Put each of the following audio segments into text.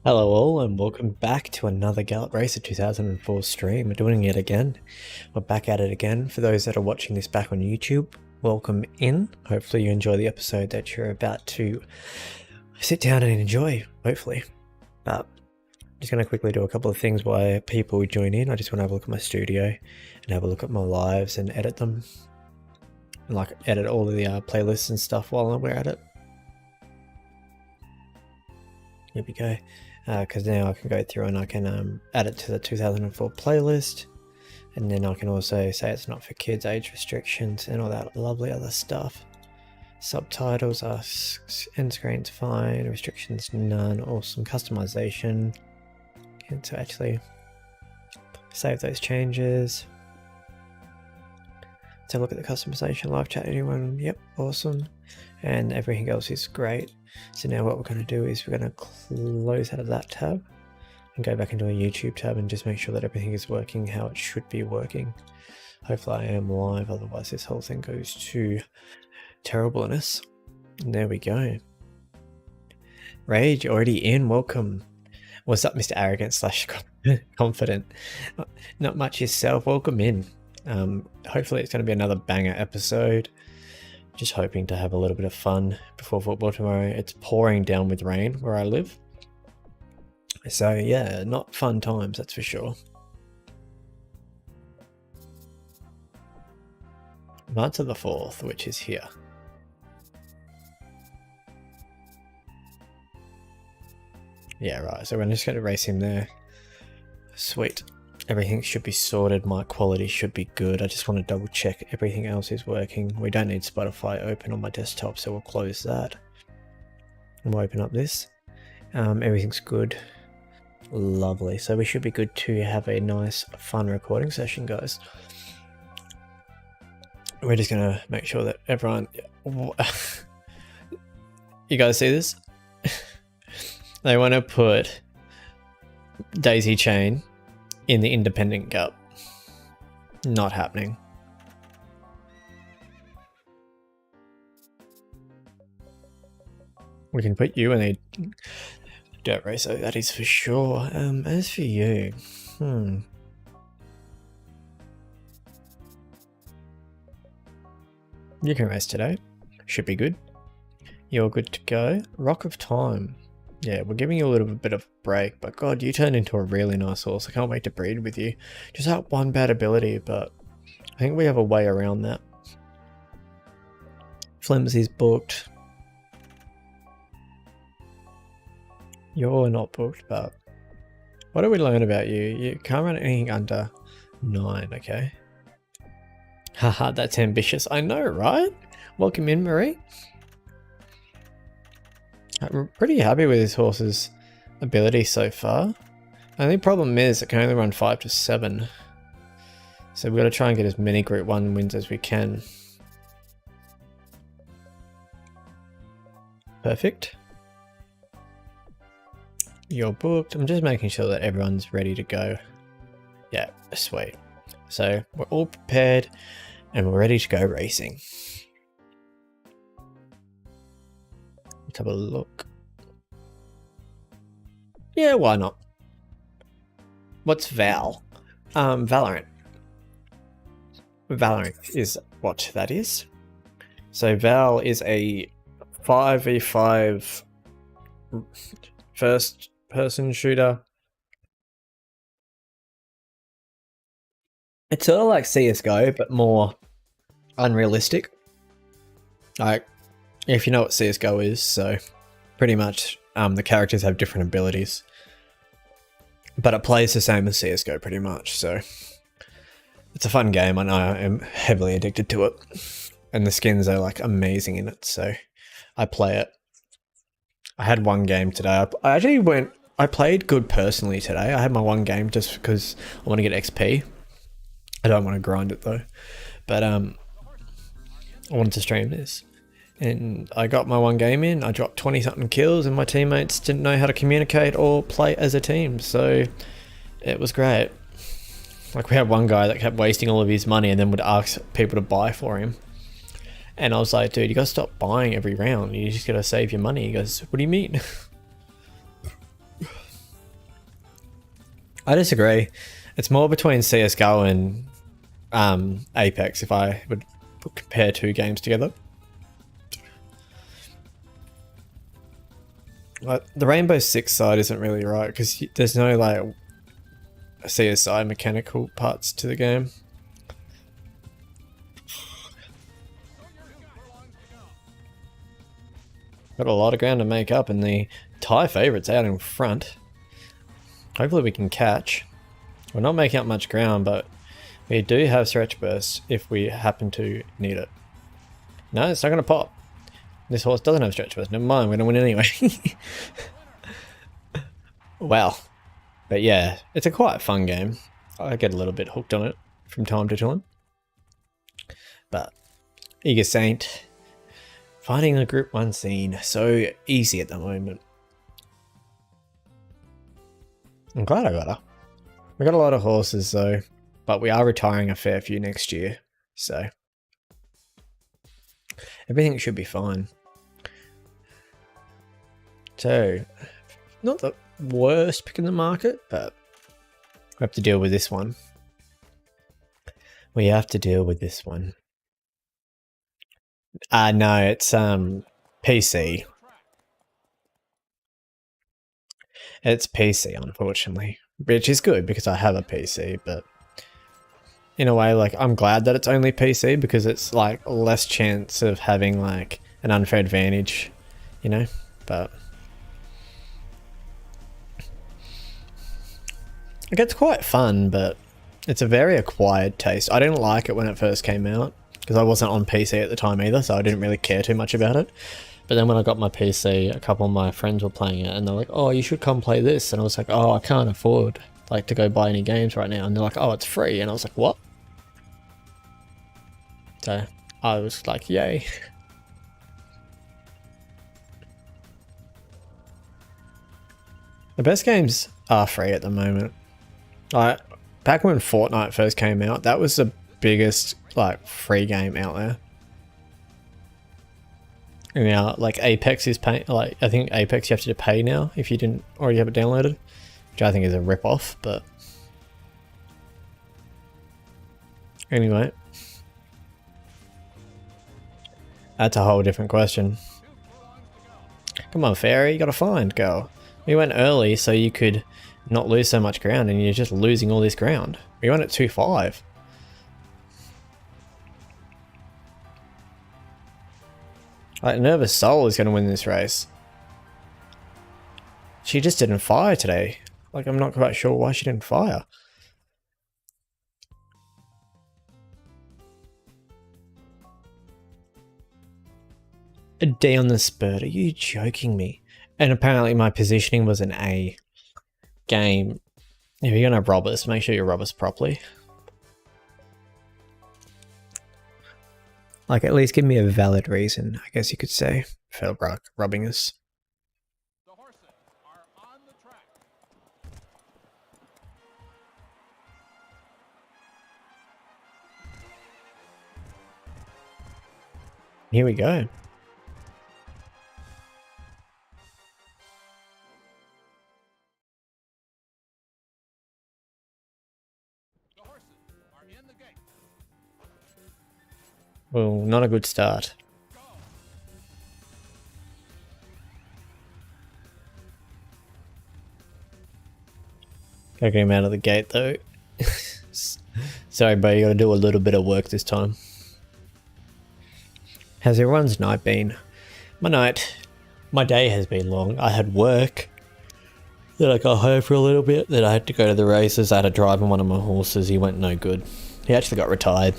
Hello all and welcome back to another Gallop Racer 2004 stream. We're doing it again. We're back at it again. For those that are watching this back on YouTube, welcome in. Hopefully you enjoy the episode that you're about to sit down and enjoy, hopefully. But I'm just going to quickly do a couple of things while people join in. I just want to have a look at my studio and have a look at my lives and edit them. And edit all the playlists and stuff while we're at it. Here we go. Because now I can go through and I can add it to the 2004 playlist, and then I can also say it's not for kids, age restrictions, and all that lovely other stuff. Subtitles are end screen's fine, restrictions none, awesome customization. And to actually save those changes. So look at the customization, live chat, anyone, yep, awesome. And everything else is great. So now what we're going to do is we're going to close out of that tab and go back into a YouTube tab and just make sure that everything is working how it should be working. Hopefully I am live, otherwise this whole thing goes to terribleness. And there we go. Rage already in, welcome. What's up, Mr. Arrogant / confident? Not much yourself, welcome in. Hopefully it's going to be another banger episode. Just hoping to have a little bit of fun before football tomorrow. It's pouring down with rain where I live. So yeah, not fun times, that's for sure. March of the 4th, which is here. Yeah, right, so we're just going to race him there. Sweet. Everything should be sorted, my quality should be good. I just want to double check everything else is working. We don't need Spotify open on my desktop, so we'll close that. And we'll open up this. Everything's good. Lovely. So we should be good to have a nice, fun recording session, guys. We're just going to make sure that everyone... You guys see this? They want to put Daisy Chain in the Independent Cup. Not happening. We can put you in a dirt racer, that is for sure. As for you, you can race today. Should be good. You're good to go. Rock of Time. Yeah, we're giving you a little bit of a break, but God, you turned into a really nice horse. I can't wait to breed with you. Just that one bad ability, but I think we have a way around that. Flimsy's booked. You're not booked, but what do we learn about you? You can't run anything under 9, okay? Haha, that's ambitious. I know, right? Welcome in, Marie. I'm pretty happy with this horse's ability so far. Only problem is it can only run 5 to 7. So we've got to try and get as many Group 1 wins as we can. Perfect. You're booked. I'm just making sure that everyone's ready to go. Yeah, sweet. So we're all prepared and we're ready to go racing. Let's have a look. Yeah, why not? What's Val? Valorant. Valorant is what that is. So Val is a 5v5 first person shooter. It's sort of like CSGO, but more unrealistic. Like, if you know what CSGO is, so pretty much the characters have different abilities. But it plays the same as CSGO pretty much, so it's a fun game. I know I am heavily addicted to it. And the skins are like amazing in it, so I play it. I had one game today. I played good personally today. I had my one game just because I want to get XP. I don't want to grind it though. But I wanted to stream this. And I got my one game in, I dropped 20 something kills and my teammates didn't know how to communicate or play as a team, so it was great. Like we had one guy that kept wasting all of his money and then would ask people to buy for him. And I was like, dude, you gotta stop buying every round, you just gotta save your money. He goes, what do you mean? I disagree. It's more between CSGO and Apex if I would compare two games together. Like, the Rainbow Six side isn't really right because there's no like CSI mechanical parts to the game. Got a lot of ground to make up, and the Thai favourites out in front. Hopefully we can catch. We're not making up much ground, but we do have stretch bursts if we happen to need it. No, it's not going to pop. This horse doesn't have stretch burst. Never mind, we're going to win anyway. Wow. But yeah, it's a quite fun game. I get a little bit hooked on it from time to time. But Eager Saint, finding the Group 1 scene, so easy at the moment. I'm glad I got her. We got a lot of horses though, but we are retiring a fair few next year, so everything should be fine. So, not the worst pick in the market, but we have to deal with this one. We have to deal with this one. No, it's PC. It's PC, unfortunately, which is good because I have a PC, but in a way, like, I'm glad that it's only PC because it's like less chance of having like an unfair advantage, you know, but it gets quite fun, but it's a very acquired taste. I didn't like it when it first came out because I wasn't on PC at the time either, so I didn't really care too much about it. But then when I got my PC, a couple of my friends were playing it and they're like, oh, you should come play this. And I was like, oh, I can't afford like to go buy any games right now. And they're like, oh, it's free. And I was like, what? So I was like, yay. The best games are free at the moment. Like, back when Fortnite first came out, that was the biggest like free game out there. And now, like, Apex is paying, like, I think Apex you have to pay now if you didn't already have it downloaded, which I think is a rip-off, but anyway, that's a whole different question. Come on, Fairy, you gotta find, girl. We went early so you could not lose so much ground, and you're just losing all this ground. We went at 2-5. Like, Nervous Soul is going to win this race. She just didn't fire today. Like, I'm not quite sure why she didn't fire. A D on the spurt. Are you joking me? And apparently my positioning was an A. Game. If you're going to rob us, make sure you rob us properly. Like, at least give me a valid reason, I guess you could say, for robbing us. The horses are on the track. Here we go. The horses are in the gate. Well, not a good start. Gotta get him out of the gate though. Sorry, bro, you gotta do a little bit of work this time. How's everyone's night been? My day has been long. I had work. Then I got home for a little bit. Then I had to go to the races. I had to drive on one of my horses. He went no good. He actually got retired.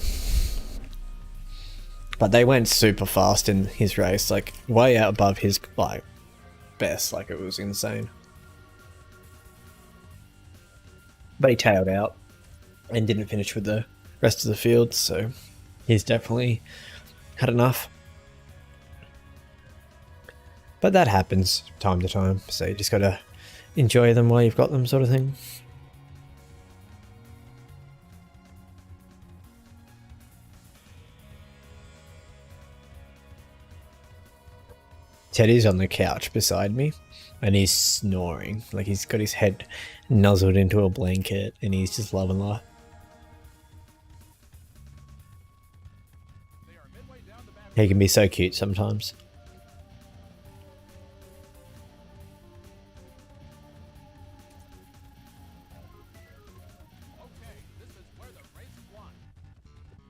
But they went super fast in his race, like way out above his like best, like it was insane. But he tailed out and didn't finish with the rest of the field, so he's definitely had enough. But that happens time to time, so you just gotta enjoy them while you've got them, sort of thing. Teddy's on the couch beside me and he's snoring. Like he's got his head nuzzled into a blanket and he's just loving life. He can be so cute sometimes.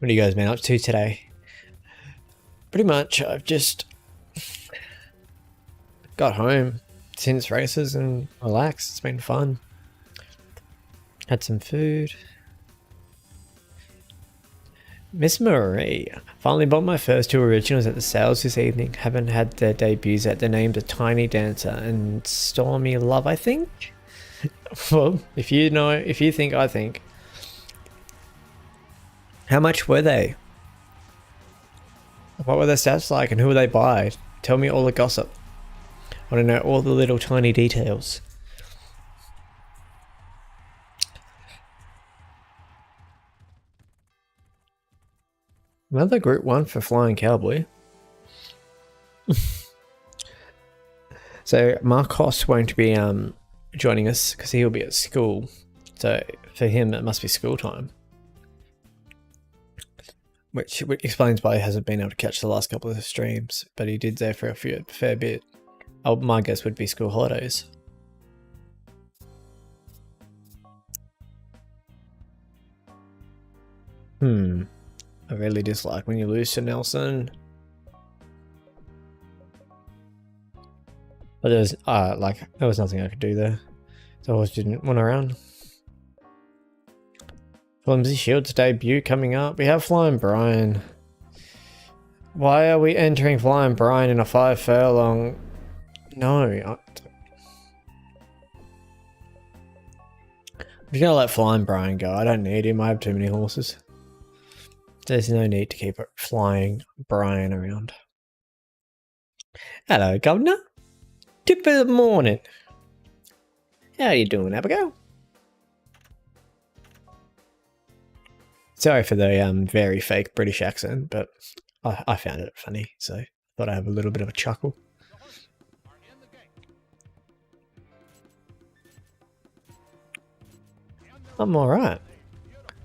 What are you guys been up to today? Pretty much, I've just got home since races and relaxed. It's been fun. Had some food. Miss Marie. Finally bought my first two originals at the sales this evening. Haven't had their debuts yet. Their names are Tiny Dancer and Stormy Love, I think. Well, if you know, if you think, I think. How much were they? What were their stats like and who were they by? Tell me all the gossip. I want to know all the little tiny details. Another group 1 for Flying Cowboy. So Marcos won't be joining us because he'll be at school. So for him it must be school time. Which explains why he hasn't been able to catch the last couple of streams, but he did there for a fair bit. Oh, my guess would be school holidays. I really dislike when you lose to Nelson. But there's there was nothing I could do there. So I just didn't want around. Flimsy Shield's debut coming up. We have Flying Brian. Why are we entering Flying Brian in a 5 furlong? No. I'm just gonna let Flying Brian go. I don't need him. I have too many horses. There's no need to keep Flying Brian around. Hello, Governor. Tip of the morning. How are you doing, Abigail? Sorry for the very fake British accent, but I found it funny, so thought I'd have a little bit of a chuckle. I'm alright.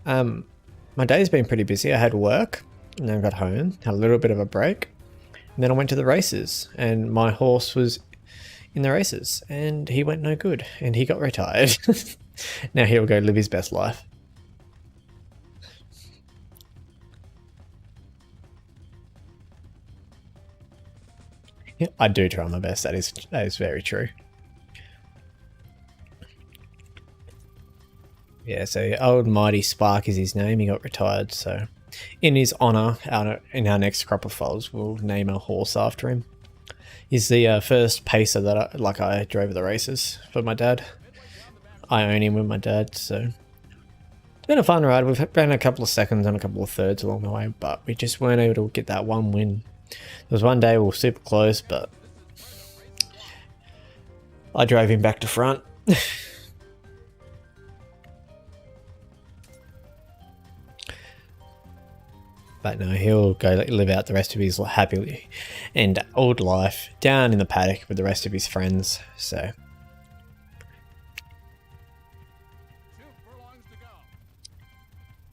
My day's been pretty busy. I had work, and then I got home, had a little bit of a break, and then I went to the races, and my horse was in the races, and he went no good, and he got retired. Now he'll go live his best life. Yeah, I do try my best. That is very true. Yeah, so old Mighty Spark is his name. He got retired, so in his honour, in our next crop of foals, we'll name a horse after him. He's the first pacer that I drove the races for my dad. I own him with my dad, so it's been a fun ride. We've been a couple of seconds and a couple of thirds along the way, but we just weren't able to get that one win. There was one day we were super close, but I drove him back to front. But no, he'll go live out the rest of his happy and old life down in the paddock with the rest of his friends. So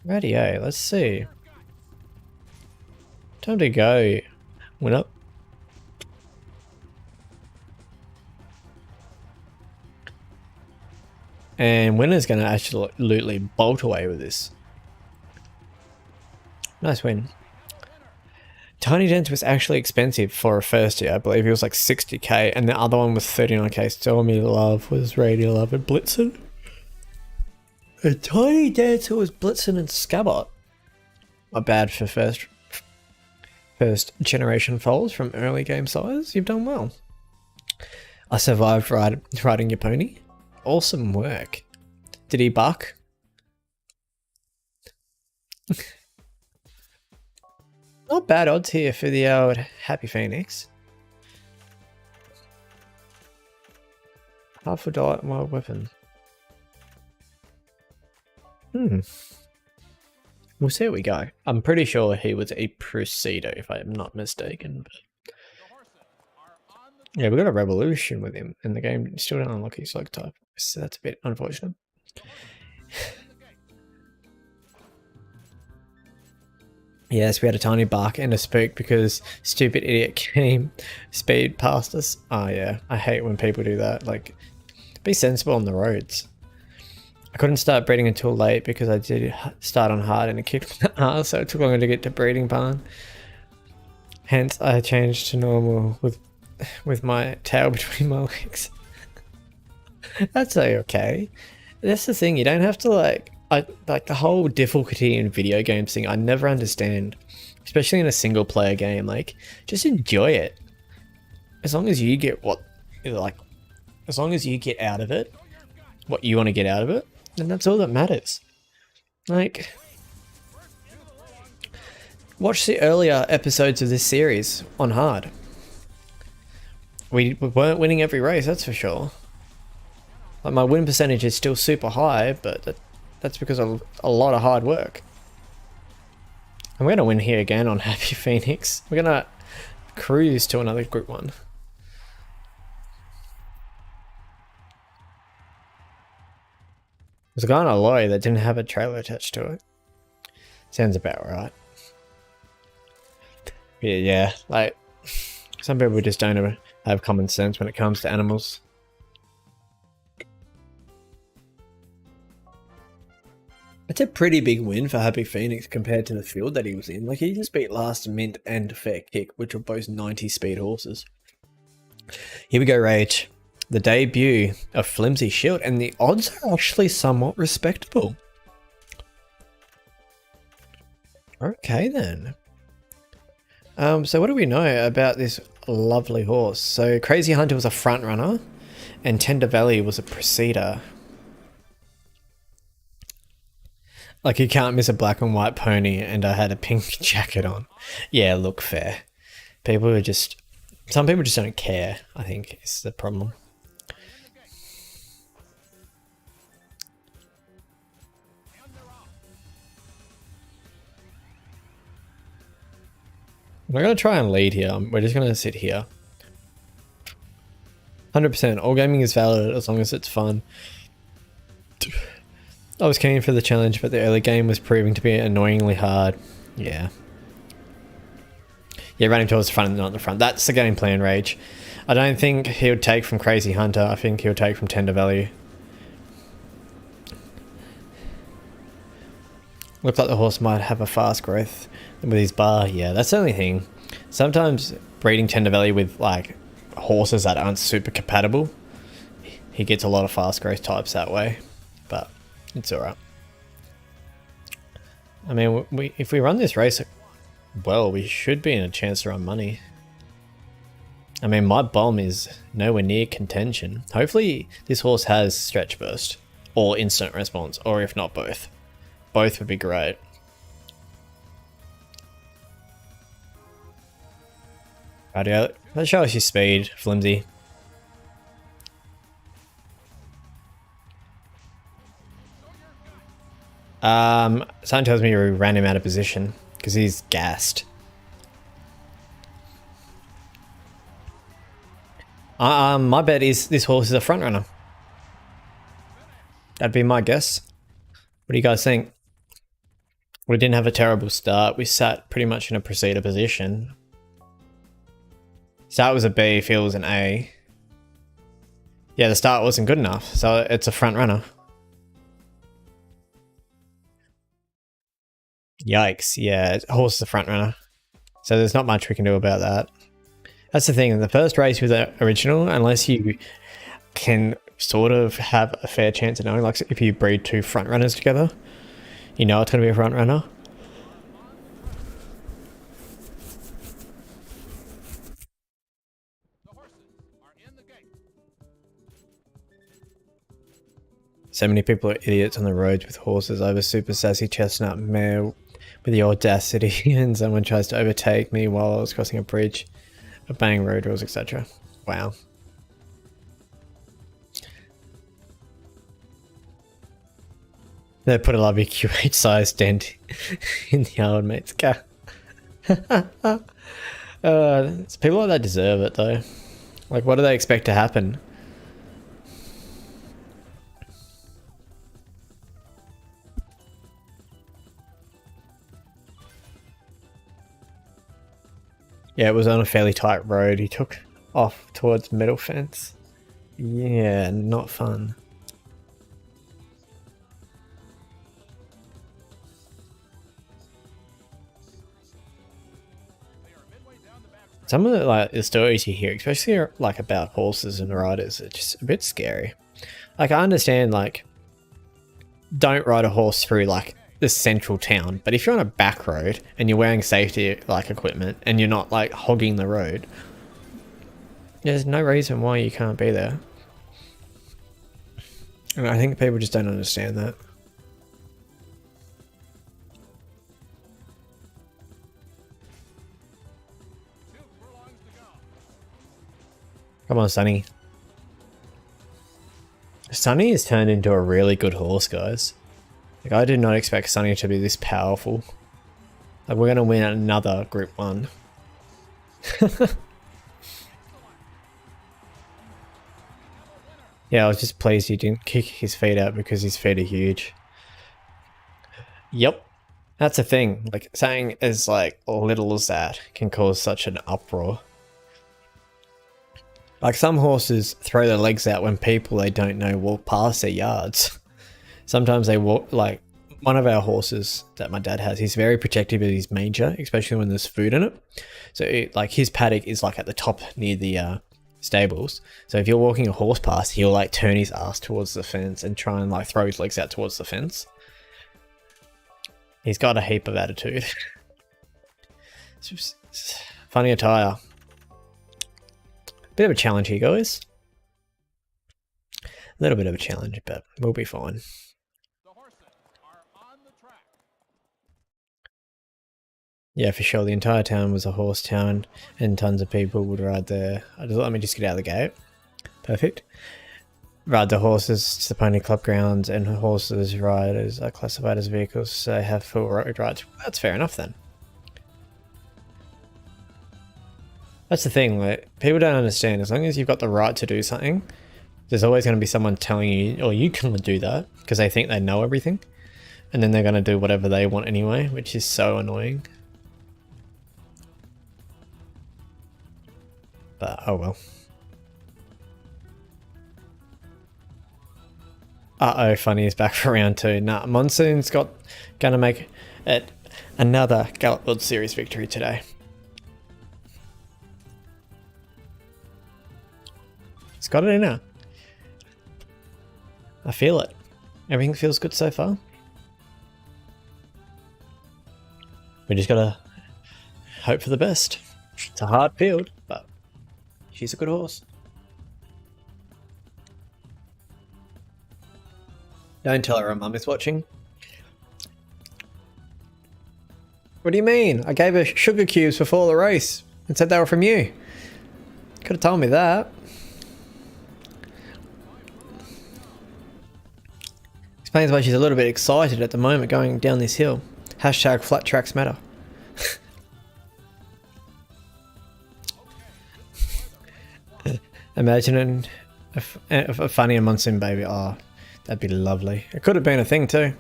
radio, let's see. Time to go. Went up. And Winner's going to absolutely bolt away with this. Nice win. Tiny Dance was actually expensive for a first year. I believe it was like 60k, and the other one was 39k. Stormy Love was Radio Love and Blitzen. A Tiny Dancer was Blitzen and Scabbot. Not bad for first generation foals from early game size. You've done well. I survived riding your pony. Awesome work. Did he buck? Not bad odds here for the old Happy Phoenix. Half a dollar wild weapon. We'll see how we go. I'm pretty sure he was a Prusido, if I am not mistaken. Yeah, we got a revolution with him, and the game still don't unlock his slug type. So that's a bit unfortunate. Yes, we had a tiny bark and a spook because stupid idiot came speed past us. Oh yeah, I hate when people do that. Like, be sensible on the roads. I couldn't start breeding until late because I did start on hard and it kicked my ass, so it took longer to get to breeding barn. Hence, I changed to normal with my tail between my legs. That's okay. That's the thing. You don't have to like the whole difficulty in video games thing. I never understand, especially in a single player game. Like, just enjoy it. As long as you get as long as you get out of it what you want to get out of it, then that's all that matters. Like, watch the earlier episodes of this series on hard. We weren't winning every race, that's for sure. Like, my win percentage is still super high, but that's because of a lot of hard work. I'm going to win here again on Happy Phoenix. We're going to cruise to another Group 1. There's a guy on a lorry that didn't have a trailer attached to it. Sounds about right. Yeah, like, some people just don't have common sense when it comes to animals. It's a pretty big win for Happy Phoenix compared to the field that he was in. Like, he just beat Last Mint and Fair Kick, which are both 90 speed horses. Here we go, Rage. The debut of Flimsy Shield, and the odds are actually somewhat respectable. Okay then. So what do we know about this lovely horse? So Crazy Hunter was a front runner, and Tender Valley was a preceder. Like, you can't miss a black and white pony, and I had a pink jacket on. Yeah, look, fair. Some people just don't care, I think, is the problem. I'm going to try and lead here. We're just going to sit here. 100%. All gaming is valid as long as it's fun. I was keen for the challenge, but the early game was proving to be annoyingly hard. Yeah. Yeah, running towards the front and not the front. That's the game plan, Rage. I don't think he would take from Crazy Hunter. I think he'll take from Tender Valley. Looks like the horse might have a fast growth with his bar. Yeah, that's the only thing. Sometimes breeding Tender Valley with like horses that aren't super compatible, he gets a lot of fast growth types that way. But it's alright. I mean, if we run this race well, we should be in a chance to run money. I mean, my bomb is nowhere near contention. Hopefully this horse has stretch burst or instant response, or if not both. Both would be great. Rightio, let's show us your speed, Flimsy. Something tells me you ran him out of position because he's gassed. My bet is this horse is a front runner. That'd be my guess. What do you guys think? We didn't have a terrible start. We sat pretty much in a preceder position. Start was a B, field was an A. Yeah, the start wasn't good enough, so it's a front runner. Yikes, yeah, horse is a front runner. So there's not much we can do about that. That's the thing, the first race with the original, unless you can sort of have a fair chance of knowing, like if you breed two front runners together, you know it's going to be a front runner. So many people are idiots on the roads with horses. I have a super sassy chestnut mare with the audacity and someone tries to overtake me while I was crossing a bridge, obeying road rules, etc. Wow. They put a lovely QH size dent in the old mate's car. People like that deserve it though. Like, what do they expect to happen? Yeah, it was on a fairly tight road. He took off towards middle fence. Yeah, not fun. Some of the stories you hear, especially like about horses and riders, are just a bit scary. Like, I understand, like, don't ride a horse through like the central town, but if you're on a back road and you're wearing safety like equipment and you're not like hogging the road, there's no reason why you can't be there. And I think people just don't understand that. Come on, Sonny. Sonny has turned into a really good horse, guys. Like, I did not expect Sonny to be this powerful. Like, we're going to win another Group 1. Yeah, I was just pleased he didn't kick his feet out because his feet are huge. Yep. That's a thing. Like, saying as like little as that can cause such an uproar. Like, some horses throw their legs out when people they don't know walk past their yards. Sometimes they walk, like, one of our horses that my dad has, he's very protective of his manger, especially when there's food in it. So, like, his paddock is, like, at the top near the stables. So if you're walking a horse past, he'll, like, turn his ass towards the fence and try and, like, throw his legs out towards the fence. He's got a heap of attitude. It's just funny attire. Bit of a challenge here, guys. A little bit of a challenge, but we'll be fine. Yeah, for sure. The entire town was a horse town and tons of people would ride there. Let me just get out of the gate. Perfect. Ride the horses to the pony club grounds, and horses riders are classified as vehicles, so they have full road rights. That's fair enough then. That's the thing, like, people don't understand. As long as you've got the right to do something, there's always going to be someone telling you, oh, you can't do that, because they think they know everything. And then they're going to do whatever they want anyway, which is so annoying. But, oh well. Uh-oh, Funny is back for round 2. Nah, Monsoon's gonna make it another Gallop World Series victory today. It's got it in her. I feel it. Everything feels good so far. We just gotta hope for the best. It's a hard field, but she's a good horse. Don't tell her mum is watching. What do you mean? I gave her sugar cubes before the race and said they were from you. Could have told me that. Explains why she's a little bit excited at the moment going down this hill. Hashtag flat tracks matter. Imagine a Funny and Monsoon baby. Oh, that'd be lovely. It could have been a thing too.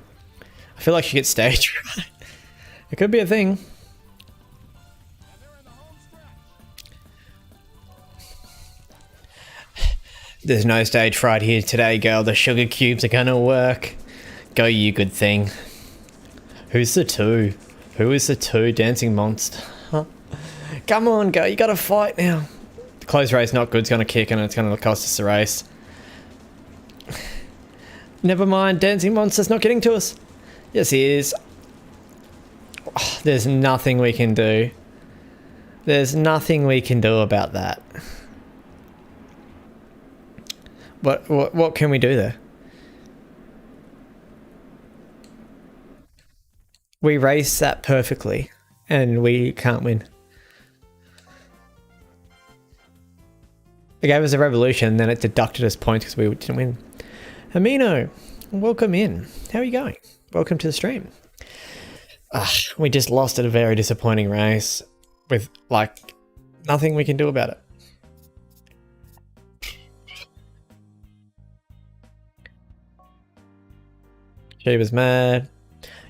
I feel like she gets stage fright. It could be a thing. There's no stage fright here today, girl. The sugar cubes are gonna work. Go, you good thing. Who's the 2? Who is the 2? Dancing Monster. Huh? Come on, girl. You gotta fight now. The close race not good. It's gonna kick and it's gonna cost us the race. Never mind. Dancing Monster's not getting to us. Yes, he is. Oh, there's nothing we can do. There's nothing we can do about that. What can we do there? We race that perfectly and we can't win. It gave us a revolution and then it deducted us points because we didn't win. Amino, welcome in. How are you going? Welcome to the stream. We just lost at a very disappointing race with like nothing we can do about it. She was mad.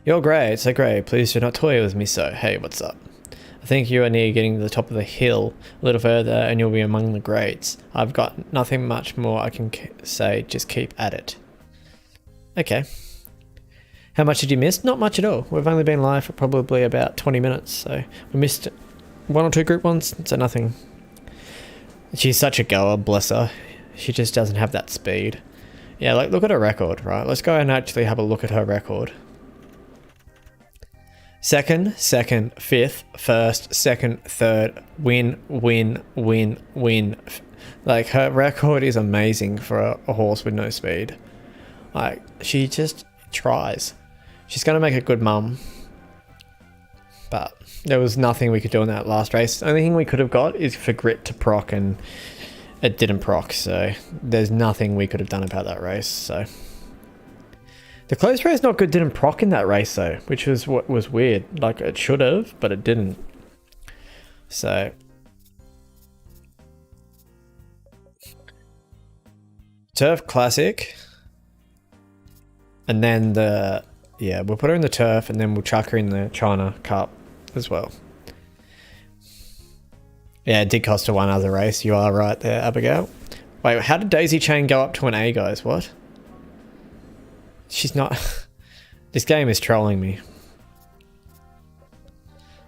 You're great, so great. Please do not toy with me so. Hey, what's up? I think you are near getting to the top of the hill. A little further and you'll be among the greats. I've got nothing much more I can say. Just keep at it. Okay. How much did you miss? Not much at all. We've only been live for probably about 20 minutes, so we missed 1 or 2 group ones, so nothing. She's such a goer, bless her. She just doesn't have that speed. Yeah, like, look at her record, right? Let's go and actually have a look at her record. Second, 5th, first, second, third, win. Like, her record is amazing for a horse with no speed. Like, she just tries. She's going to make a good mum. But there was nothing we could do in that last race. The only thing we could have got is for Grit to proc, and it didn't proc. So there's nothing we could have done about that race. So the close race not good didn't proc in that race though, which was what was weird. Like, it should have, but it didn't. So Turf Classic. And then we'll put her in the Turf, and then we'll chuck her in the China Cup as well. Yeah, it did cost her one other race. You are right there, Abigail. Wait, how did Daisy Chain go up to an A, guys? What? She's not... This game is trolling me.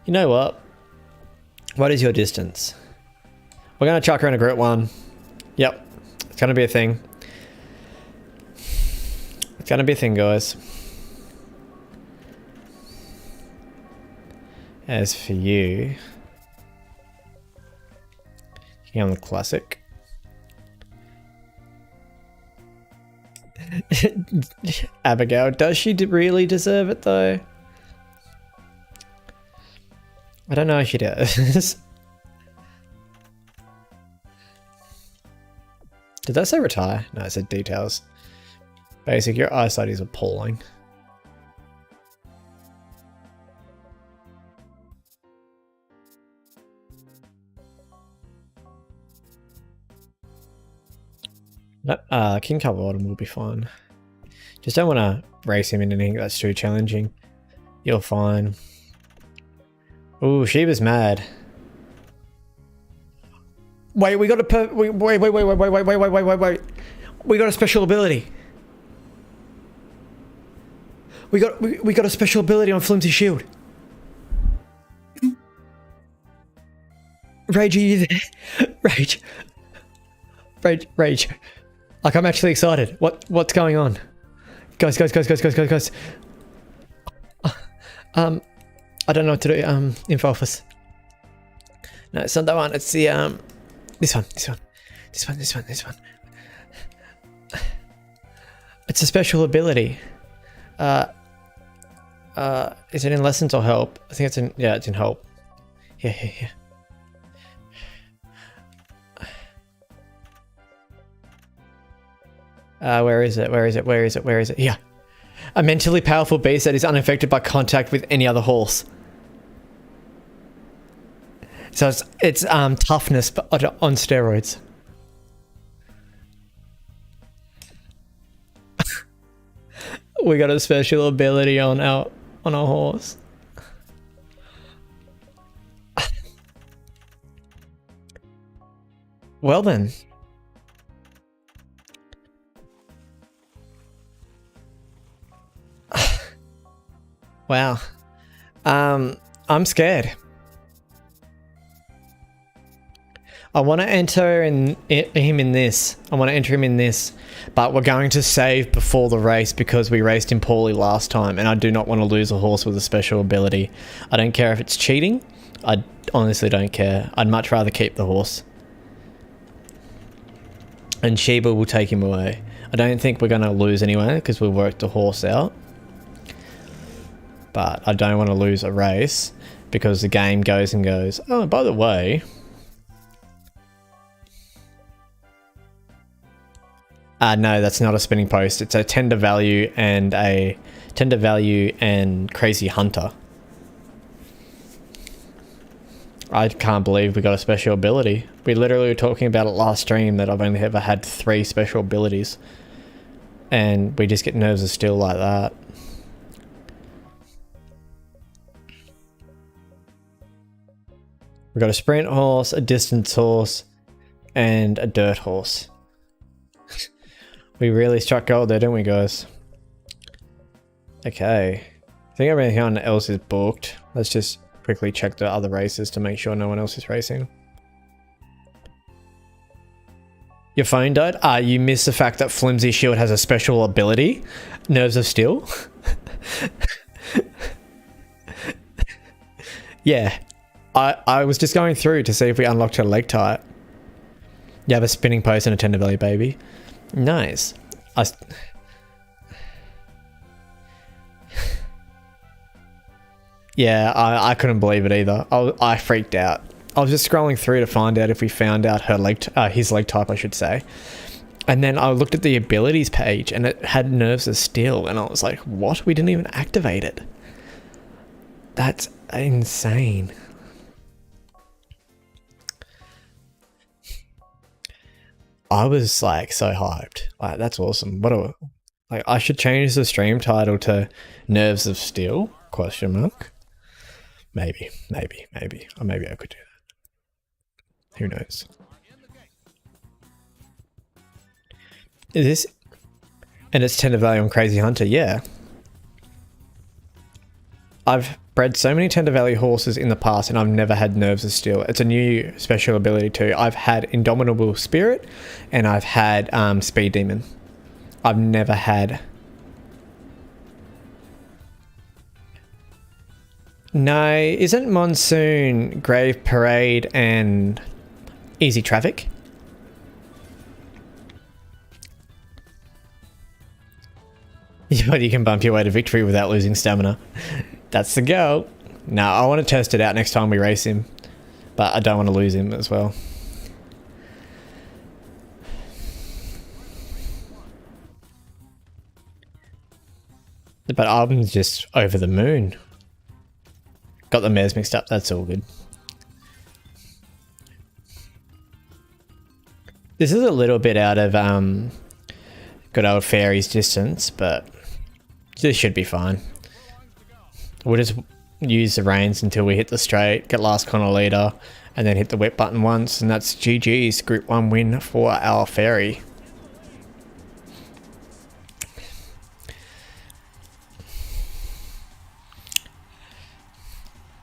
You know what? What is your distance? We're going to chuck her in a Group 1. Yep. It's going to be a thing. It's going to be a thing, guys. As for you... You on the Classic. Abigail, does she really deserve it though? I don't know if she does. Did that say retire? No, it said details. Basic, your eyesight is appalling. King Cover Autumn will be fine. Just don't want to race him in anything that's too challenging. You're fine. Ooh, Sheba's mad. Wait, we got a wait. We got a special ability. We got a special ability on Flimsy Shield. Rage, are you there? Rage. Like, I'm actually excited. What's going on? Guys. I don't know what to do. Info office. No, it's not that one. It's the this one. It's a special ability. Is it in lessons or help? I think it's in, yeah, it's in help. Yeah. Where is it? Yeah. A mentally powerful beast that is unaffected by contact with any other horse. So it's toughness but on steroids. We got a special ability on our horse. Well then. Wow. I'm scared. I want to enter him in this. But we're going to save before the race because we raced him poorly last time, and I do not want to lose a horse with a special ability. I don't care if it's cheating. I honestly don't care. I'd much rather keep the horse. And Sheba will take him away. I don't think we're going to lose anyway because we'll work the horse out. But I don't want to lose a race because the game goes and goes, oh, by the way... no, that's not a spinning post. It's a tender value and crazy hunter. I can't believe we got a special ability. We literally were talking about it last stream that I've only ever had 3 special abilities. And we just get nerves of steel like that. We've got a sprint horse, a distance horse, and a dirt horse. We really struck gold there, didn't we, guys? Okay. I think everything else is booked. Let's just quickly check the other races to make sure no one else is racing. Your phone died? You missed the fact that Flimsy Shield has a special ability. Nerves of Steel. Yeah. I was just going through to see if we unlocked a leg type. You have a spinning post and a tender belly baby. Nice. Yeah, I couldn't believe it either. I freaked out. I was just scrolling through to find out if we found out her his leg type, I should say. And then I looked at the abilities page and it had Nerves of Steel, and I was like, what? We didn't even activate it. That's insane. I was like so hyped. Like, that's awesome. I should change the stream title to Nerves of Steel? Question mark. Maybe. Or maybe I could do that. Who knows? Is this... And it's Tender Valley on Crazy Hunter, yeah. I've bred so many Tender Valley horses in the past and I've never had Nerves of Steel. It's a new special ability too. I've had Indomitable Spirit and I've had Speed Demon. I've never had... No, isn't Monsoon, Grave Parade and Easy Traffic? But you can bump your way to victory without losing stamina. That's the goal. No, I want to test it out next time we race him. But I don't want to lose him as well. But I'm just over the moon. Got the mares mixed up, that's all good. This is a little bit out of good old Fairy's distance, but this should be fine. We'll just use the reins until we hit the straight, get last corner leader, and then hit the whip button once, and that's GG's Group 1 win for our Fairy.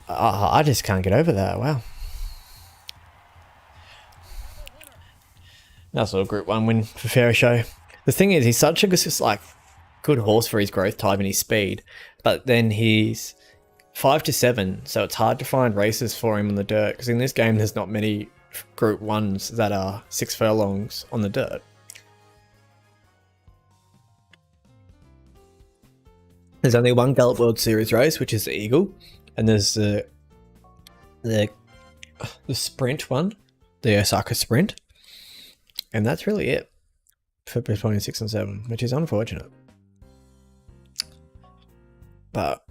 I just can't get over that, wow. That's a little Group 1 win for Fairy Show. The thing is, he's such a good horse for his growth type and his speed, but then he's 5 to 7, so it's hard to find races for him on the dirt, because in this game there's not many Group 1s that are 6 furlongs on the dirt. There's only one Gallop World Series race, which is the Eagle, and there's the sprint one, the Osaka Sprint, and that's really it for between 6 and 7, which is unfortunate. But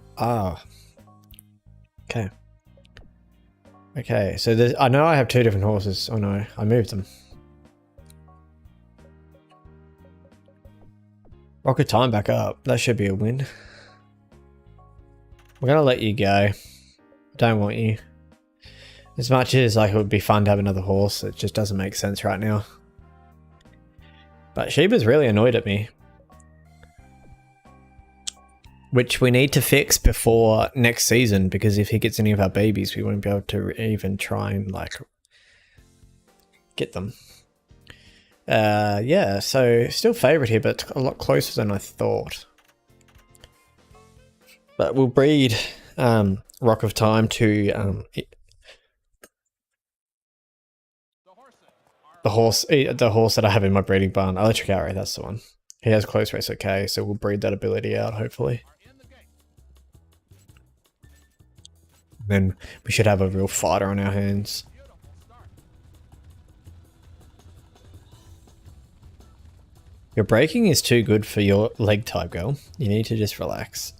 okay, so I know I have 2 different horses. Oh no, I moved them. Rocket Time back up, that should be a win. We're gonna let you go. Don't want you. As much as like it would be fun to have another horse, it just doesn't make sense right now. But Sheba's really annoyed at me, which we need to fix before next season, because if he gets any of our babies, we won't be able to even try and like get them. Yeah, so still favourite here, but a lot closer than I thought. But we'll breed Rock of Time to the horse that I have in my breeding barn, Electric Arrow. That's the one. He has close race, okay, so we'll breed that ability out hopefully. Then we should have a real fighter on our hands. Your braking is too good for your leg type, girl. You need to just relax.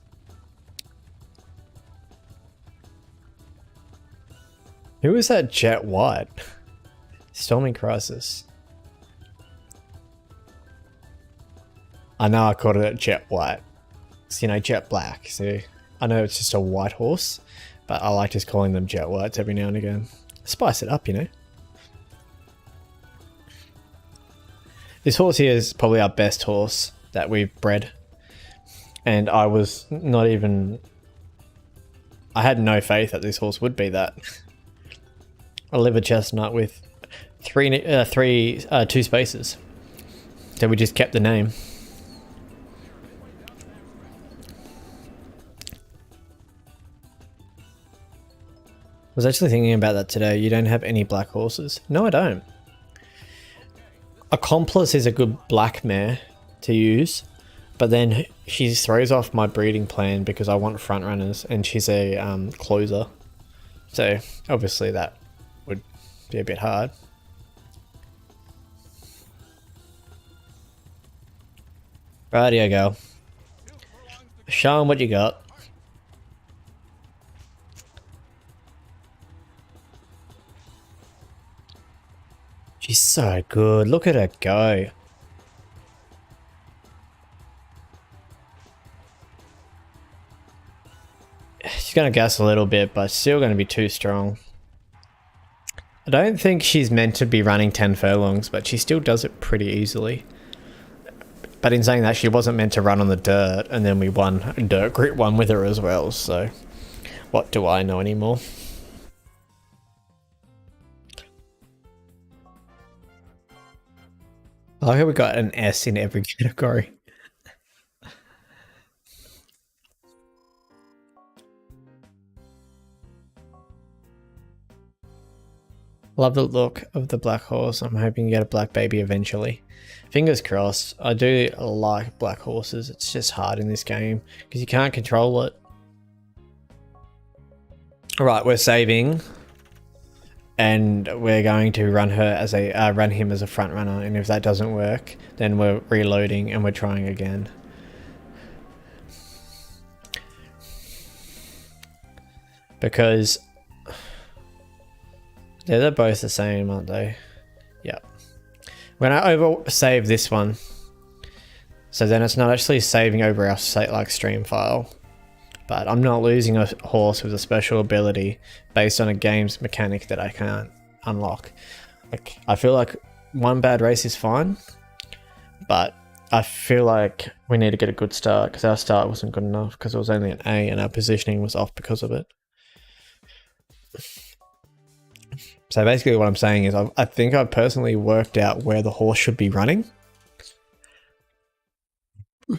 Who is that Jet White? Storming Crisis. I know I called it Jet White. It's, you know, Jet Black. So I know it's just a white horse, but I like just calling them Jet Whites every now and again. Spice it up, you know. This horse here is probably our best horse that we've bred. And I was not even... I had no faith that this horse would be that. A liver chestnut with two spaces. So we just kept the name. I was actually thinking about that today. You don't have any black horses? No, I don't. Accomplice is a good black mare to use, but then she throws off my breeding plan because I want front runners, and she's a closer. So obviously that would be a bit hard. Rightio, girl. Show 'em what you got. She's so good. Look at her go. She's going to gas a little bit, but still going to be too strong. I don't think she's meant to be running 10 furlongs, but she still does it pretty easily. But in saying that, she wasn't meant to run on the dirt, and then we won a dirt grit one with her as well, so what do I know anymore? I like how we got an S in every category. Love the look of the black horse. I'm hoping to get a black baby eventually. Fingers crossed. I do like black horses. It's just hard in this game because you can't control it. Alright, we're saving. And we're going to run her as a run him as a front runner, and if that doesn't work, then we're reloading and we're trying again. Because they're both the same, aren't they? Yeah. When I over save this one, so then it's not actually saving over our stream file. But I'm not losing a horse with a special ability based on a game's mechanic that I can't unlock. Like, I feel like one bad race is fine, but I feel like we need to get a good start because our start wasn't good enough because it was only an A and our positioning was off because of it. So basically what I'm saying is I think I've personally worked out where the horse should be running.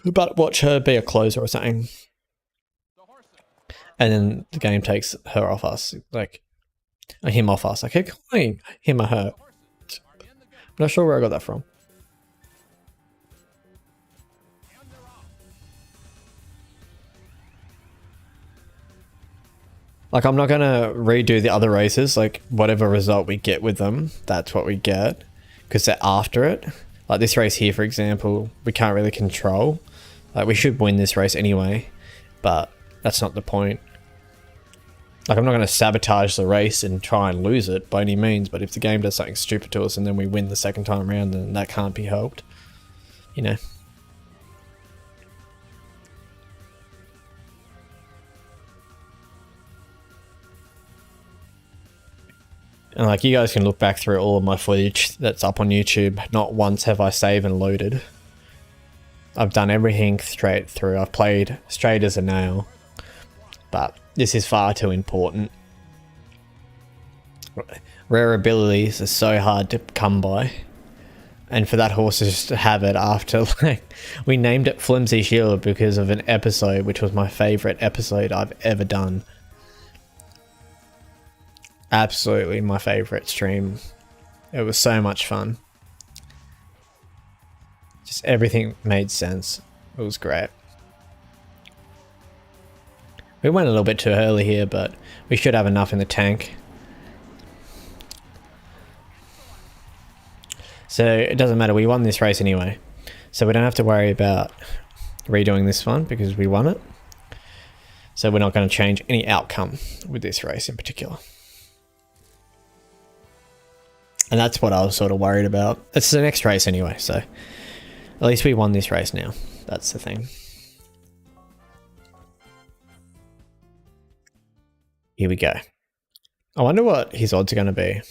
But watch her be a closer or something. And then the game takes her off us, like, him off us. I keep calling him or her. I'm not sure where I got that from. Like, I'm not going to redo the other races. Like, whatever result we get with them, that's what we get. Because they're after it. Like, this race here, for example, we can't really control. Like, we should win this race anyway. But that's not the point. Like, I'm not going to sabotage the race and try and lose it by any means, but if the game does something stupid to us and then we win the second time around, then that can't be helped. You know? And like, you guys can look back through all of my footage that's up on YouTube. Not once have I saved and loaded. I've done everything straight through. I've played straight as a nail. But this is far too important. Rare abilities are so hard to come by. And for that horse to just have it after, like, we named it Flimsy Shield because of an episode, which was my favourite episode I've ever done. Absolutely my favourite stream. It was so much fun. Just everything made sense. It was great. We went a little bit too early here, but we should have enough in the tank. So it doesn't matter, we won this race anyway. So we don't have to worry about redoing this one because we won it. So we're not going to change any outcome with this race in particular. And that's what I was sort of worried about. It's the next race anyway, so at least we won this race now. That's the thing. Here we go. I wonder what his odds are going to be.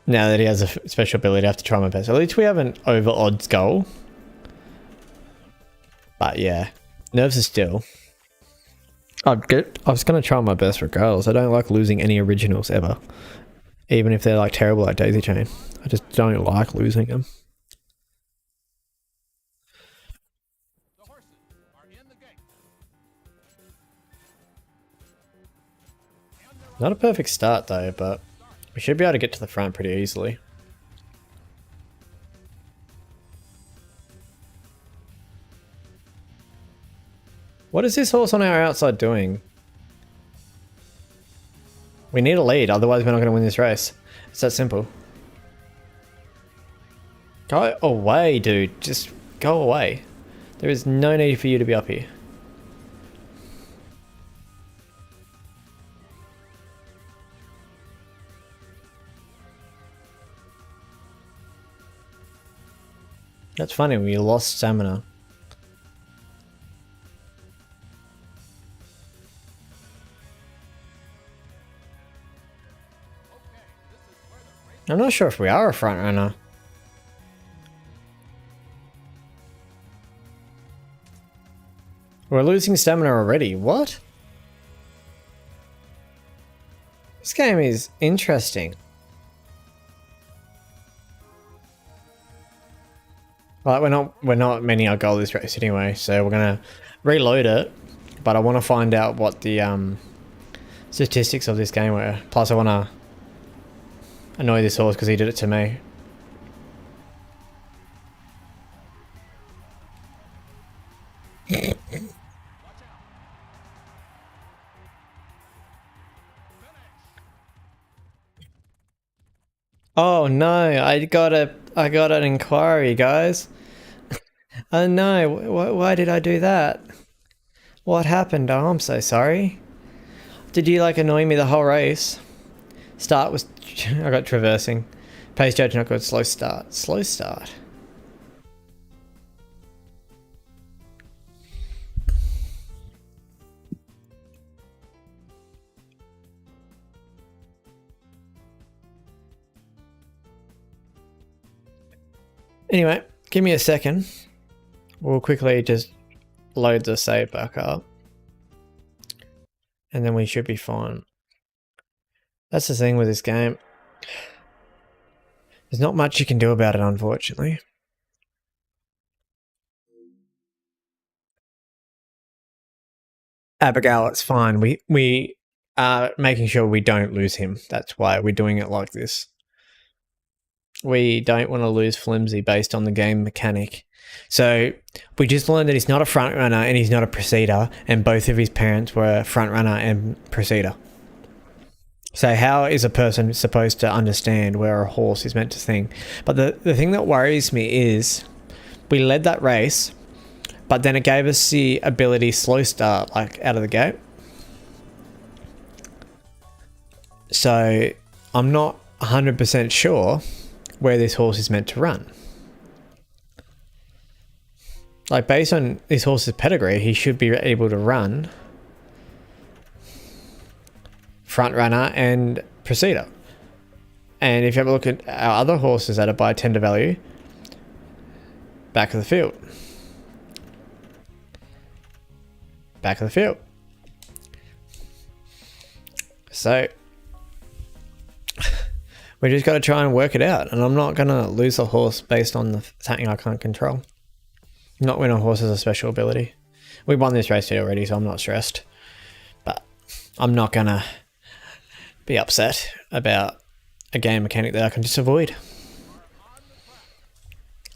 Now that he has a special ability, I have to try my best. At least we have an over odds goal. But yeah, nerves are still. I was going to try my best regardless. I don't like losing any originals ever. Even if they're like terrible like Daisy Chain. I just don't like losing them. Not a perfect start though, but we should be able to get to the front pretty easily. What is this horse on our outside doing? We need a lead, otherwise we're not going to win this race. It's that simple. Go away, dude. Just go away. There is no need for you to be up here. That's funny, we lost stamina. I'm not sure if we are a front runner. We're losing stamina already. What? This game is interesting. Well, we're not meeting our goal this race anyway, so we're gonna reload it. But I want to find out what the statistics of this game were. Plus, I want to annoy this horse because he did it to me. Oh no, I got an inquiry, guys. Oh no, why did I do that? What happened? Oh, I'm so sorry. Did you like annoy me the whole race? Start was, I got traversing. Pace judge not good, slow start. Slow start. Anyway, give me a second. We'll quickly just load the save back up. And then we should be fine. That's the thing with this game. There's not much you can do about it, unfortunately. Abigail, it's fine. We are making sure we don't lose him. That's why we're doing it like this. We don't want to lose Flimsy based on the game mechanic. So we just learned that he's not a front runner and he's not a procedure, and both of his parents were front runner and procedure. So how is a person supposed to understand where a horse is meant to think? But the thing that worries me is we led that race, but then it gave us the ability slow start, like out of the gate. So I'm not 100% sure where this horse is meant to run. Like, based on this horse's pedigree, he should be able to run front runner and procedure. And if you have a look at our other horses that are by tender value, back of the field. Back of the field. So we just got to try and work it out. And I'm not going to lose a horse based on something I can't control. Not when a horse has a special ability. We won this race here already, so I'm not stressed. But I'm not going to be upset about a game mechanic that I can just avoid.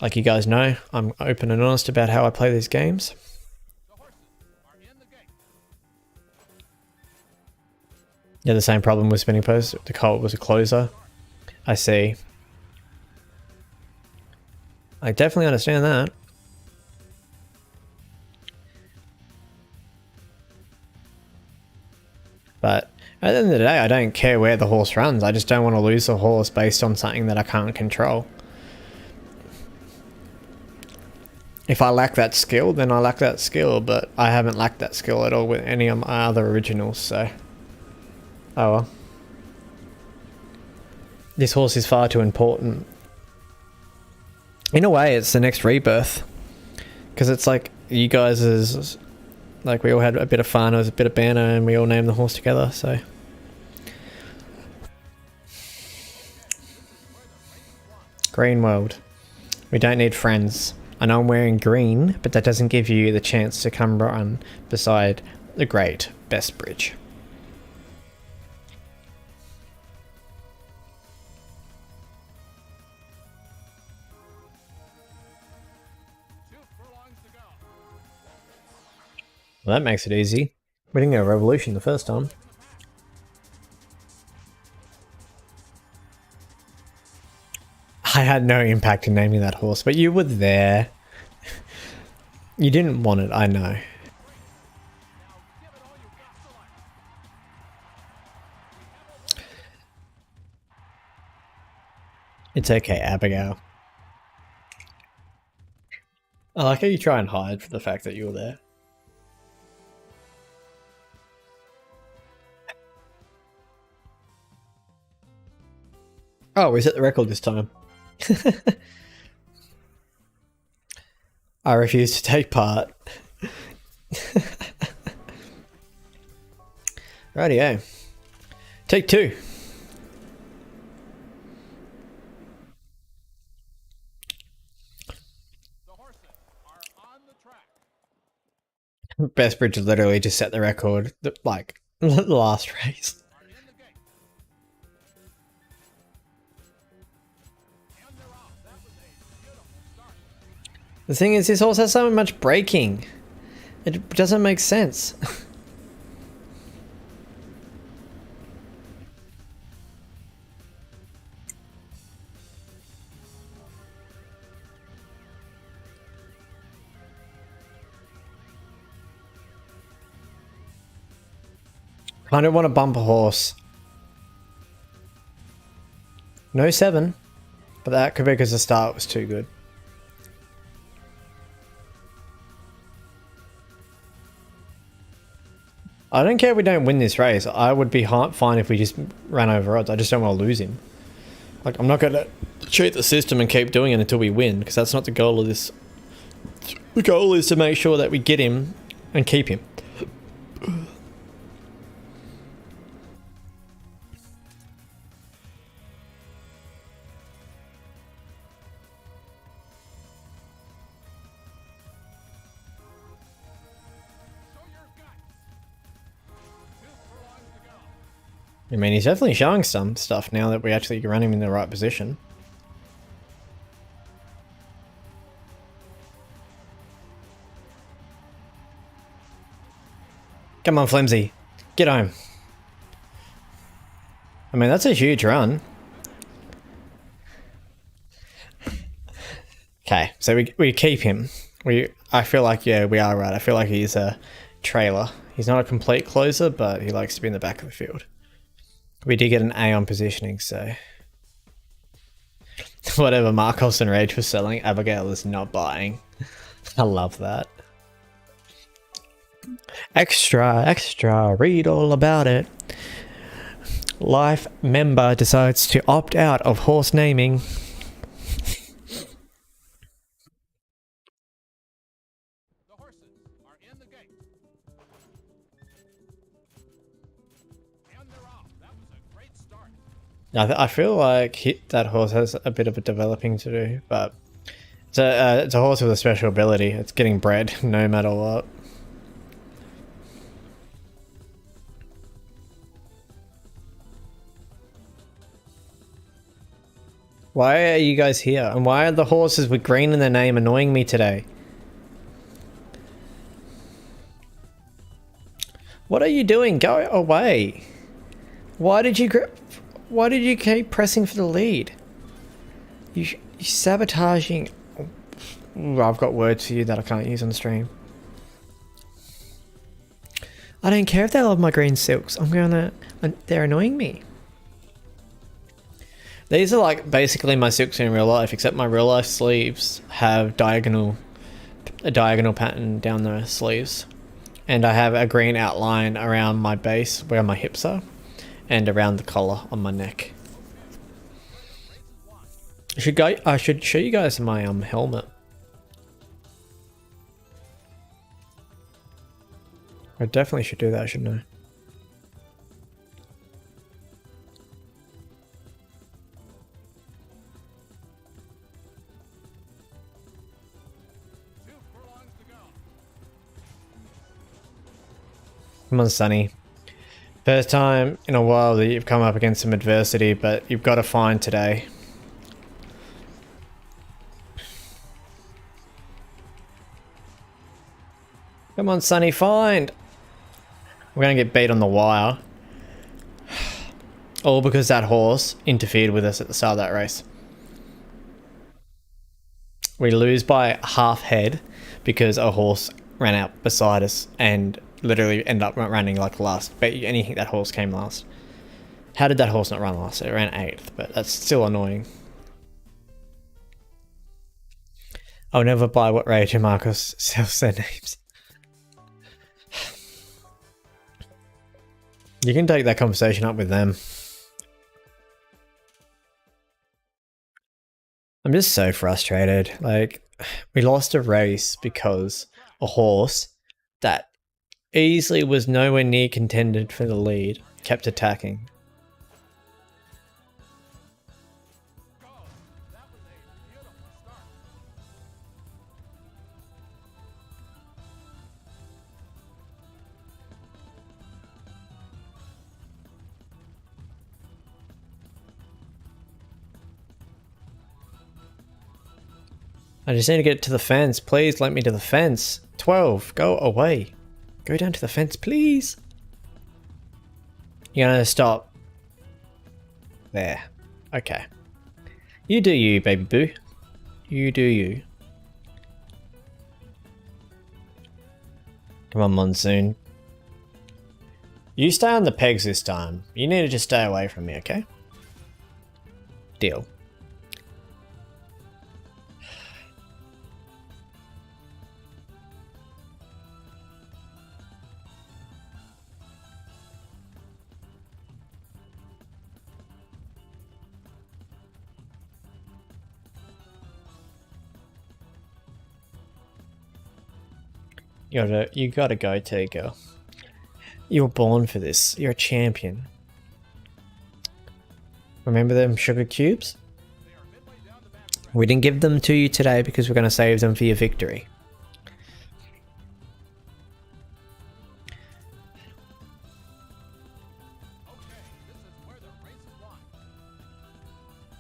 Like you guys know, I'm open and honest about how I play these games. Yeah, the same problem with spinning post. The colt was a closer. I see. I definitely understand that. But at the end of the day, I don't care where the horse runs. I just don't want to lose the horse based on something that I can't control. If I lack that skill, then I lack that skill, but I haven't lacked that skill at all with any of my other originals, so... Oh well. This horse is far too important. In a way, it's the next Rebirth. Because it's like, you guys is... Like, we all had a bit of fun, it was a bit of banter, and we all named the horse together, so... Green world. We don't need friends. I know I'm wearing green, but that doesn't give you the chance to come run beside the great Best Bridge. Well, that makes it easy. We didn't get a revolution the first time. I had no impact in naming that horse, but you were there. You didn't want it, I know. It's okay, Abigail. I like how you try and hide for the fact that you were there. Oh, we set the record this time. I refuse to take part. Rightio. Take two. The horses are on the track. Best Bridge literally just set the record, like, the last race. The thing is, this horse has so much braking. It doesn't make sense. I don't want to bump a horse. No 7. But that could be because the start was too good. I don't care if we don't win this race. I would be fine if we just ran over odds. I just don't want to lose him. Like, I'm not going to cheat the system and keep doing it until we win, because that's not the goal of this. The goal is to make sure that we get him and keep him. I mean, he's definitely showing some stuff now that we actually run him in the right position. Come on, Flimsy. Get home. I mean, that's a huge run. Okay, so we keep him. I feel like, yeah, we are right. I feel like he's a trailer. He's not a complete closer, but he likes to be in the back of the field. We did get an A on positioning, so... Whatever Marcos and Rage was selling, Abigail is not buying. I love that. Extra, extra, read all about it. Life member decides to opt out of horse naming. The horses are in the gate. And they're off. That was a great start. I feel like that horse has a bit of a developing to do, but it's a horse with a special ability. It's getting bred no matter what. Why are you guys here? And why are the horses with green in their name annoying me today? What are you doing? Go away. Why did you keep pressing for the lead? You're sabotaging. Ooh, I've got words for you that I can't use on stream. I don't care if they love my green silks. They're annoying me. These are like basically my silks in real life, except my real life sleeves have diagonal a diagonal pattern down the sleeves. And I have a green outline around my base where my hips are and around the collar on my neck. I should show you guys my helmet. I definitely should do that, shouldn't I? Come on, Sonny. First time in a while that you've come up against some adversity, but you've got to find today. Come on, Sonny, find! We're going to get beat on the wire. All because that horse interfered with us at the start of that race. We lose by half head because a horse ran out beside us and literally ended up running like last. But anything that horse came last. How did that horse not run last? It ran 8th, but that's still annoying. I'll never buy what Rage and Marcos sells their names. You can take that conversation up with them. I'm just so frustrated. Like, we lost a race because a horse that easily was nowhere near contended for the lead kept attacking. I just need to get to the fence. Please let me to the fence. 12, go away. Go down to the fence, please. You're gonna stop. There. Okay. You do you, baby boo. You do you. Come on, Monsoon. You stay on the pegs this time. You need to just stay away from me, okay? Deal. You gotta go, Tigo. You were born for this. You're a champion. Remember them sugar cubes? We didn't give them to you today because we're gonna save them for your victory.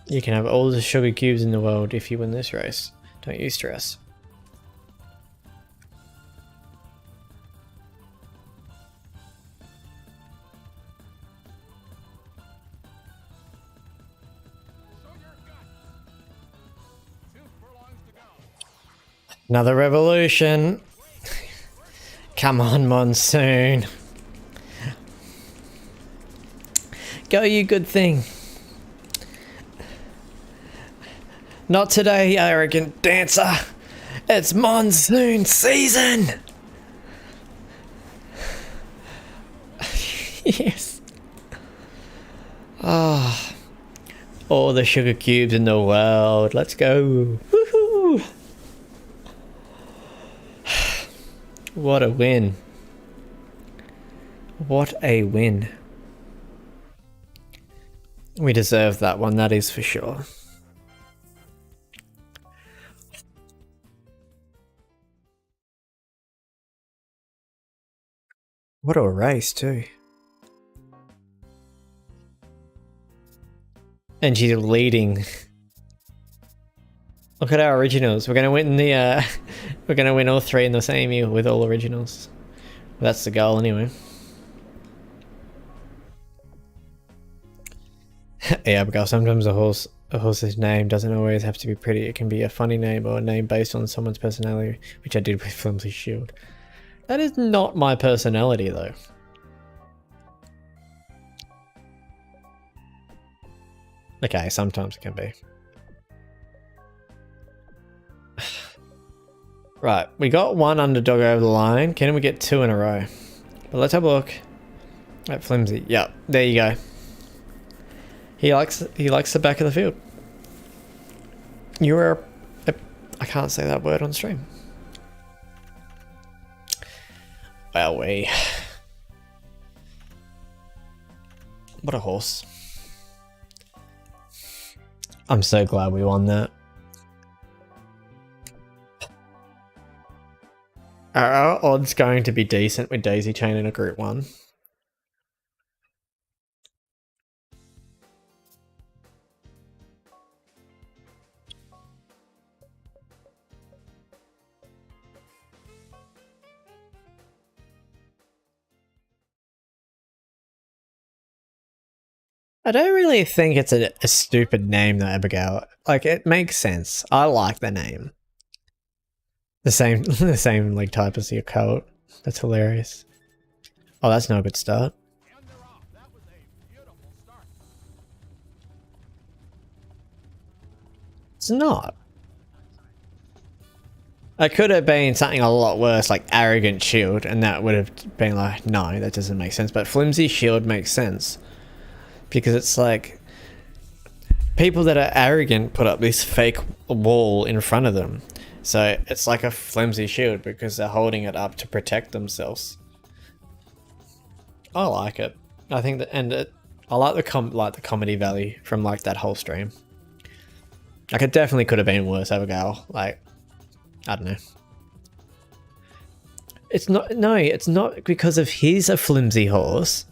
You can have all the sugar cubes in the world if you win this race. Don't you stress. Another revolution. Come on, Monsoon. Go, you good thing. Not today, arrogant dancer. It's monsoon season. Yes. Ah. Oh, all the sugar cubes in the world. Let's go. Woohoo. What a win. What a win. We deserve that one, that is for sure. What a race too. And she's leading. Look at our originals. We're gonna win the we're gonna win all 3 in the same year with all originals. Well, that's the goal anyway. Yeah, because sometimes a horse's name doesn't always have to be pretty. It can be a funny name or a name based on someone's personality, which I did with Flimsy Shield. That is not my personality though. Okay, sometimes it can be. Right, we got one underdog over the line. Can we get 2 in a row? But let's have a look at Flimsy. Yep, there you go. He likes the back of the field. You're I can't say that word on stream. Well, what a horse. I'm so glad we won that. Are our odds going to be decent with Daisy Chain in a group 1? I don't really think it's a stupid name though, Abigail. Like, it makes sense. I like the name. The same like type as your coat. That's hilarious. Oh, that's no good start. And they're off. That was a beautiful start. It's not. It could have been something a lot worse, like Arrogant Shield, and that would have been like, no, that doesn't make sense. But Flimsy Shield makes sense. Because it's like, people that are arrogant put up this fake wall in front of them. So it's like a flimsy shield because they're holding it up to protect themselves. I like it. I think that, and I like the comedy value from like that whole stream. Like, it definitely could have been worse, Abigail. Like, I don't know. It's not because of he's a flimsy horse.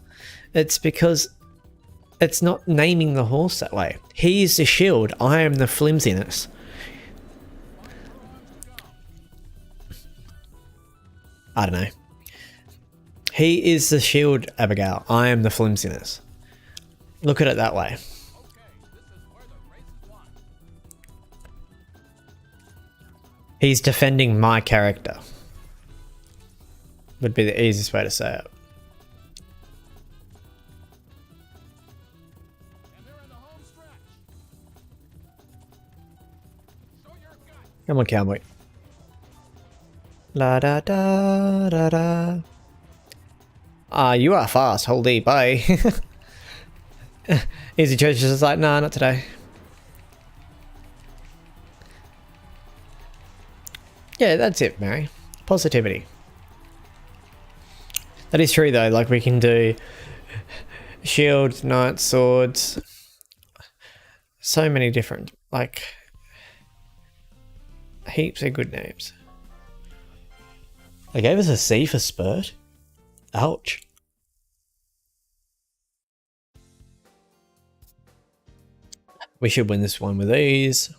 It's because it's not naming the horse that way. He's the shield. I am the flimsiness. I don't know. He is the shield, Abigail. I am the flimsiness. Look at it that way. Okay, this is where the race is won. He's defending my character. Would be the easiest way to say it. And they're in the home stretch. Show your guts. Come on, cowboy. La da da da da. Ah, you are fast. Holy bye. Easy Church is just like, nah, not today. Yeah, that's it, Mary. Positivity. That is true though, like we can do shields, knights, swords. So many different, like, heaps of good names. They gave us a C for Spurt. Ouch. We should win this one with ease.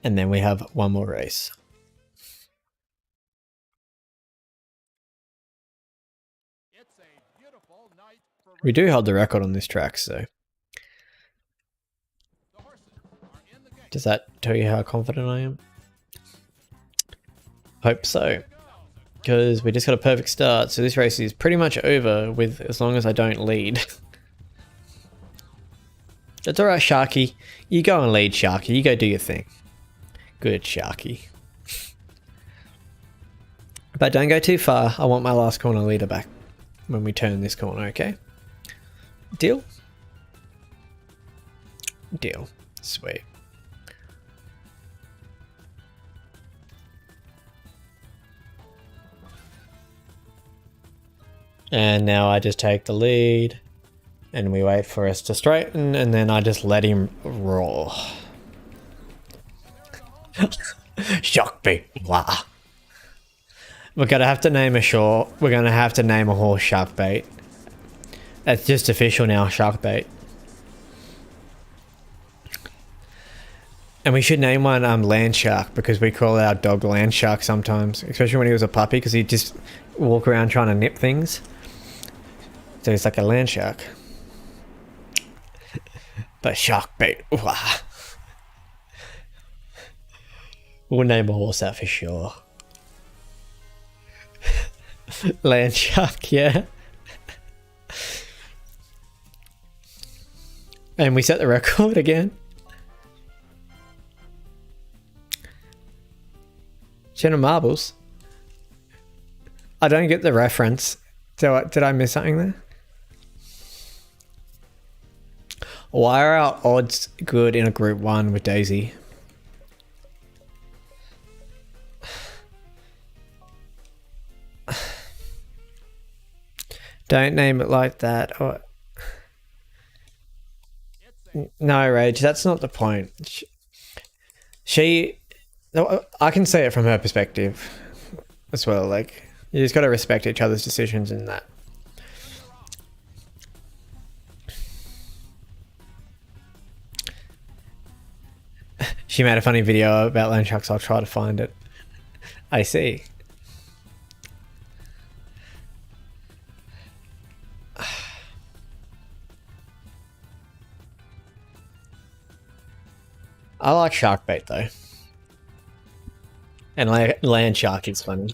And then we have one more race. It's a beautiful night for We do hold the record on this track, so the horses are in the game. does that tell you how confident I am? Hope so. Because we just got a perfect start, so this race is pretty much over with as long as I don't lead. That's alright, Sharky. You go and lead, Sharky. You go do your thing. Good, Sharky. But don't go too far. I want my last corner leader back when we turn this corner, okay? Deal? Deal. Sweet. And now I just take the lead and we wait for us to straighten and then I just let him roar. Shock me. Wow. We're gonna have to name a we're gonna have to name a horse shark bait. That's just official now, shark bait. And we should name one Land Shark because we call our dog Land Shark sometimes, especially when he was a puppy because he'd just walk around trying to nip things. So he's like a land shark. But shark bait. Wow. We'll name a horse that for sure. Land shark, yeah. And we set the record again. Chin of Marbles. I don't get the reference. Did I miss something there? Why are our odds good in a group 1 with Daisy? Don't name it like that. Or... No, Rage, that's not the point. I can say it from her perspective as well. Like, you just got to respect each other's decisions in that. She made a funny video about land sharks. I'll try to find it. I see. I like shark bait though. And land shark is funny.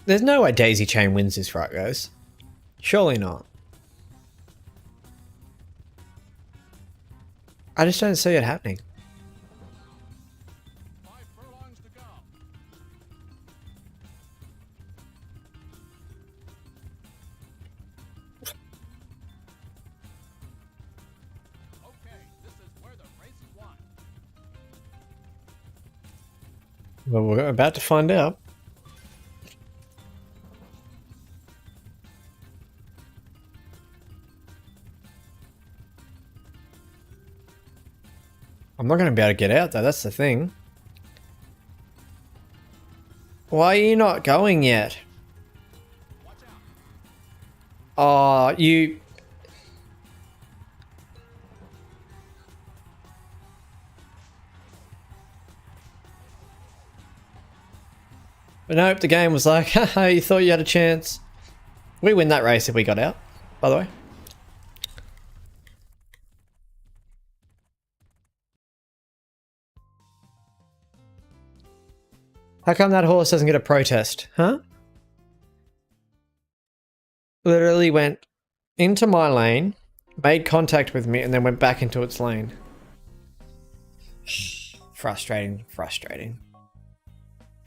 There's no way Daisy Chain wins this, right, guys? Surely not. I just don't see it happening. 5 furlongs to go. Okay, this is where the race is won. Well, we're about to find out. I'm not going to be able to get out though, that's the thing. Why are you not going yet? Watch out. Oh, you... But nope, the game was like, haha, you thought you had a chance. We win that race if we got out, by the way. How come that horse doesn't get a protest, huh? Literally went into my lane, made contact with me, and then went back into its lane. Frustrating, frustrating.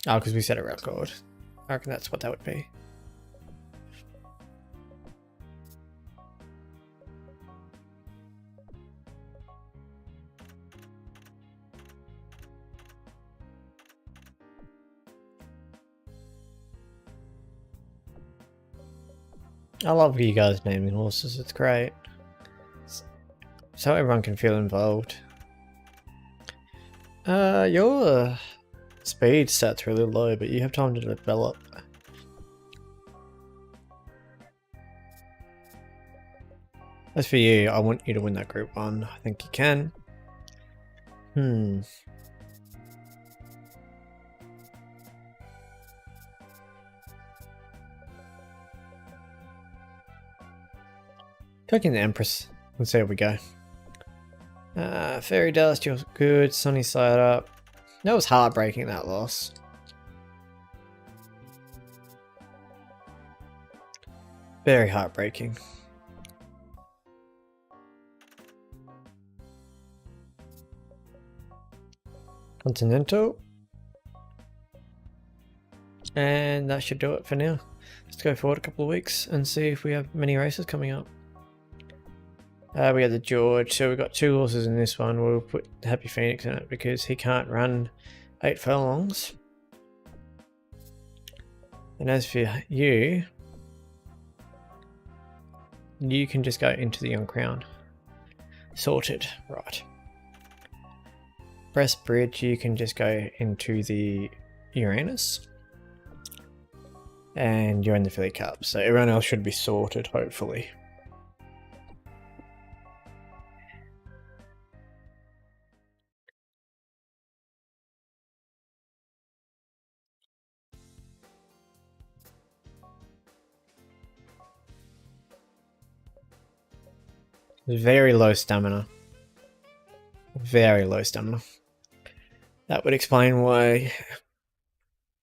Oh, because we set a record. I reckon that's what that would be. I love you guys naming horses, it's great. So everyone can feel involved. Your speed stat's really low, but you have time to develop. As for you, I want you to win that group 1. I think you can. Cooking the Empress. Let's see how we go. Fairy Dust, you're good. Sunny Side Up. That was heartbreaking, that loss. Very heartbreaking. Continental. And that should do it for now. Let's go forward a couple of weeks and see if we have many races coming up. We have the George, so we've got 2 horses in this one. We'll put Happy Phoenix in it because he can't run 8 furlongs. And as for you, you can just go into the Young Crown. Sorted, right. Breast Bridge, you can just go into the Uranus. And you're in the Philly Cup, so everyone else should be sorted, hopefully. Very low stamina. Very low stamina. That would explain why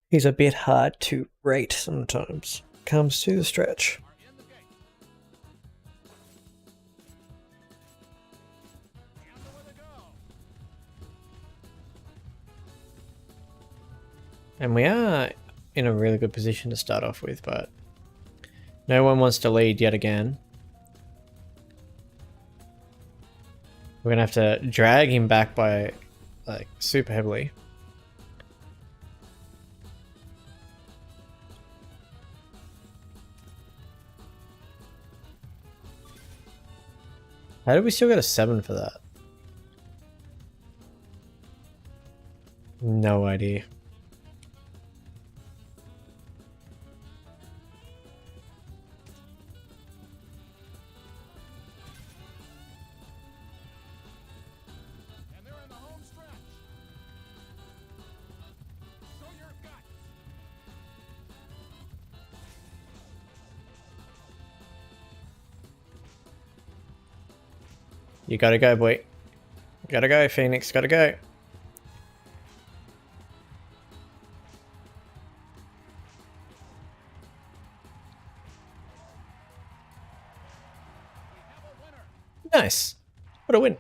He's a bit hard to rate sometimes. Comes to the stretch. are in the gate. And away they go. And we are in a really good position to start off with, but no one wants to lead yet again. We're gonna have to drag him back by like super heavily. How did we still get a 7 for that? No idea. And they're in the home stretch. Show your guts. You gotta go, boy. Gotta go, Phoenix. Gotta go. We have a winner. Nice. What a win.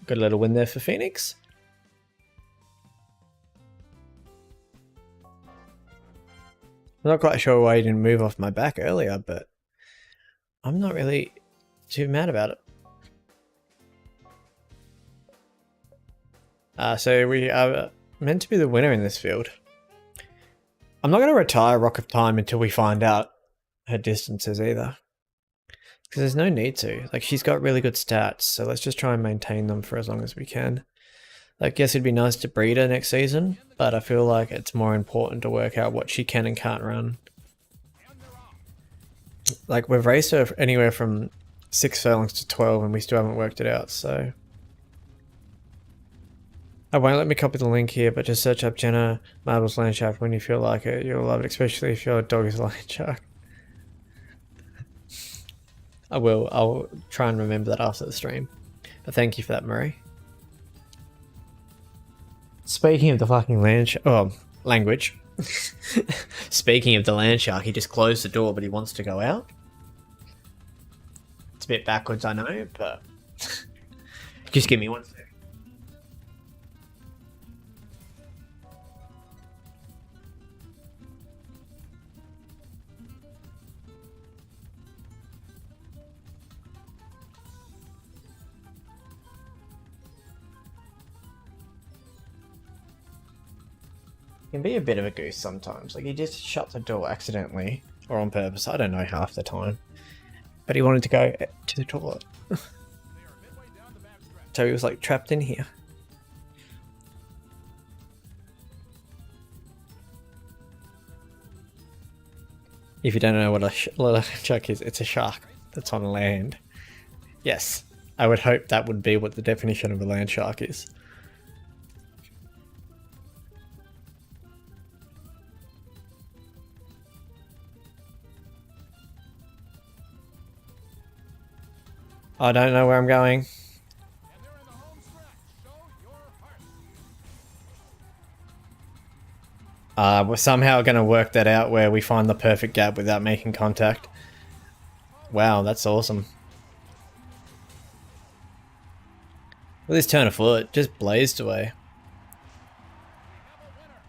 Good little win there for Phoenix. I'm not quite sure why he didn't move off my back earlier, but I'm not really too mad about it. So we are meant to be the winner in this field. I'm not going to retire Rock of Time until we find out her distances either. Because there's no need to. Like, she's got really good stats, so let's just try and maintain them for as long as we can. Like, yes, it'd be nice to breed her next season, but I feel like it's more important to work out what she can and can't run. And they're off. Like, we've raced her anywhere from 6 furlongs to 12 and we still haven't worked it out, so... I won't let me copy the link here, but just search up Jenna Marbles Land Shark when you feel like it. You'll love it, especially if your dog is a land shark. I will. I'll try and remember that after the stream. But thank you for that, Murray. Speaking of the fucking land shark... Oh, language. Speaking of the land shark, he just closed the door, but he wants to go out. It's a bit backwards, I know, but... just give me one second. Can be a bit of a goose sometimes. Like, he just shut the door accidentally or on purpose. I don't know half the time. But he wanted to go to the toilet. They are midway down the back stretch. So he was like trapped in here. If you don't know what a shark is, it's a shark that's on land. Yes, I would hope that would be what the definition of a land shark is. I don't know where I'm going. And they're in the home stretch. Show your heart. We're somehow going to work that out where we find the perfect gap without making contact. Wow, that's awesome. With this turn of foot, just blazed away. We have a winner.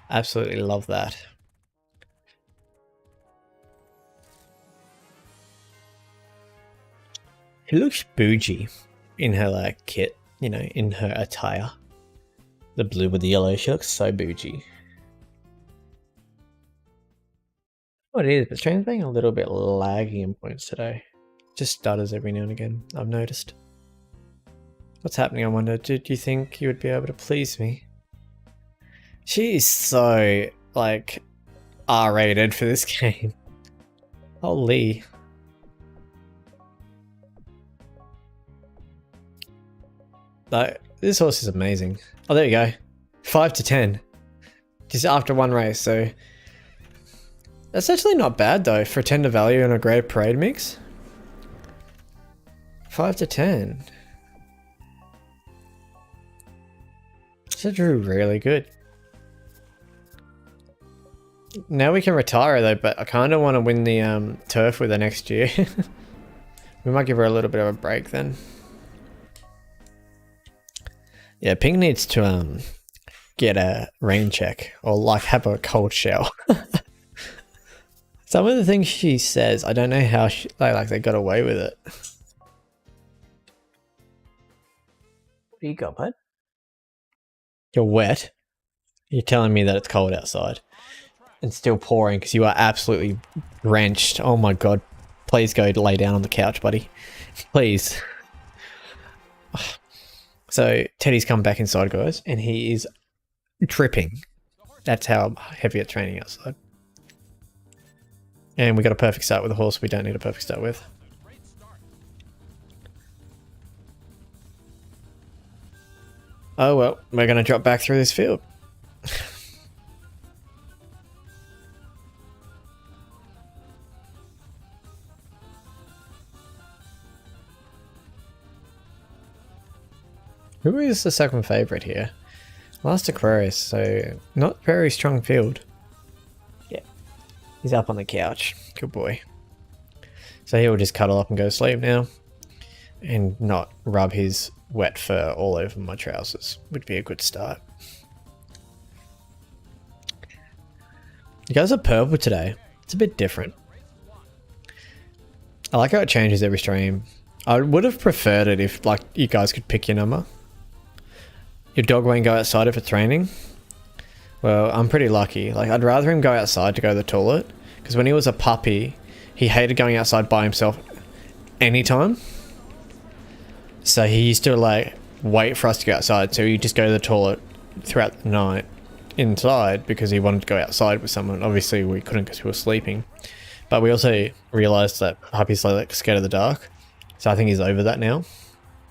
Absolutely love that. She looks bougie in her like kit, you know, in her attire. The blue with the yellow, she looks so bougie. What it is, but stream's being a little bit laggy in points today. Just stutters every now and again, I've noticed. What's happening, I wonder? Do you think you would be able to please me? She is so, like, R-rated for this game. Holy. Like, this horse is amazing. Oh, there you go. 5 to 10. Just after one race, so... That's actually not bad though for tender value in a grey parade mix. 5 to 10. This drew really good. Now we can retire though, but I kind of want to win the turf with her next year. We might give her a little bit of a break then. Yeah, Pink needs to get a rain check or like have a cold shower. Some of the things she says, I don't know how they got away with it. What do you got, bud? You're wet. You're telling me that it's cold outside and still pouring because you are absolutely drenched. Oh my god. Please go lay down on the couch, buddy. Please. So Teddy's come back inside, guys, and he is dripping. That's how heavy it's raining outside. And we got a perfect start with a horse we don't need a perfect start with. Oh well, we're going to drop back through this field. Who is the second favourite here? Last Aquarius, so not very strong field. Yeah, he's up on the couch. Good boy. So he'll just cuddle up and go to sleep now. And not rub his wet fur all over my trousers. Would be a good start. You guys are purple today. It's a bit different. I like how it changes every stream. I would have preferred it if like you guys could pick your number. Your dog won't go outside if it's raining. Well, I'm pretty lucky. Like, I'd rather him go outside to go to the toilet. Because when he was a puppy, he hated going outside by himself anytime. So he used to, like, wait for us to go outside. So he'd just go to the toilet throughout the night inside because he wanted to go outside with someone. Obviously, we couldn't because we were sleeping. But we also realised that puppies are, like, scared of the dark. So I think he's over that now.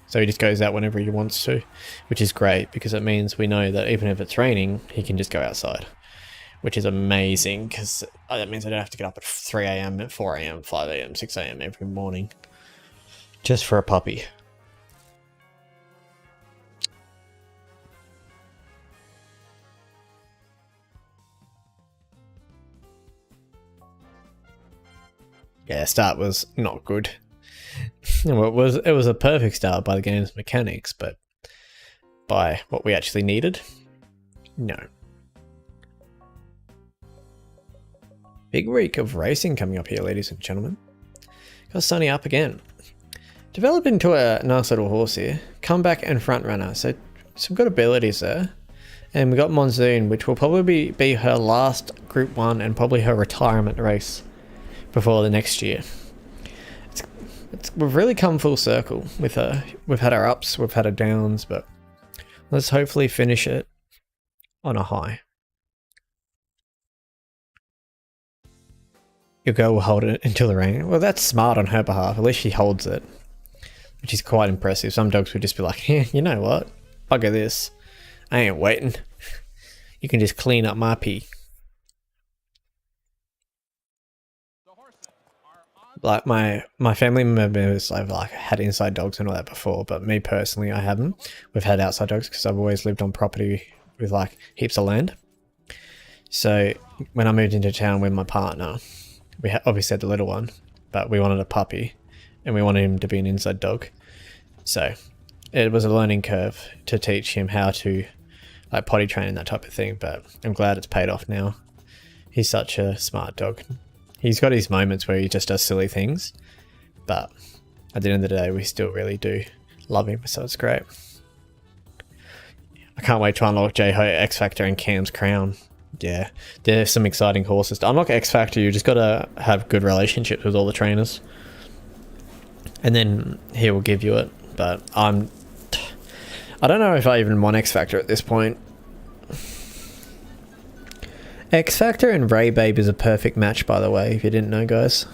So he just goes out whenever he wants to, which is great because it means we know that even if it's raining, he can just go outside, which is amazing because that means I don't have to get up at 3 AM, at 4 AM, 5 AM, 6 AM every morning just for a puppy. Yeah, start was not good. Well, it was a perfect start by the game's mechanics, but by what we actually needed, no. Big week of racing coming up here, ladies and gentlemen. Got Sunny up again. Developed into a nice little horse here. Comeback and front runner, so some good abilities there. And we got Monsoon, which will probably be her last Group 1 and probably her retirement race before the next year. We've really come full circle with her. We've had our ups, we've had our downs, but let's hopefully finish it on a high. Your girl will hold it until the rain. Well, that's smart on her behalf. At least she holds it, which is quite impressive. Some dogs would just be like, yeah, you know what? Bugger this. I ain't waiting. You can just clean up my pee. Like my family members, I've like had inside dogs and all that before, but me personally, I haven't. We've had outside dogs because I've always lived on property with like heaps of land. So when I moved into town with my partner, we obviously had the little one, but we wanted a puppy and we wanted him to be an inside dog. So it was a learning curve to teach him how to like potty train and that type of thing, but I'm glad it's paid off now. He's such a smart dog. He's got his moments where he just does silly things, but at the end of the day, we still really do love him, so it's great. I can't wait to unlock J-Ho, X Factor, and Cam's Crown. Yeah, there's some exciting horses. To unlock X Factor, you just got to have good relationships with all the trainers, and then he will give you it. But I don't know if I even want X Factor at this point. X Factor and Ray Babe is a perfect match, by the way, if you didn't know, guys.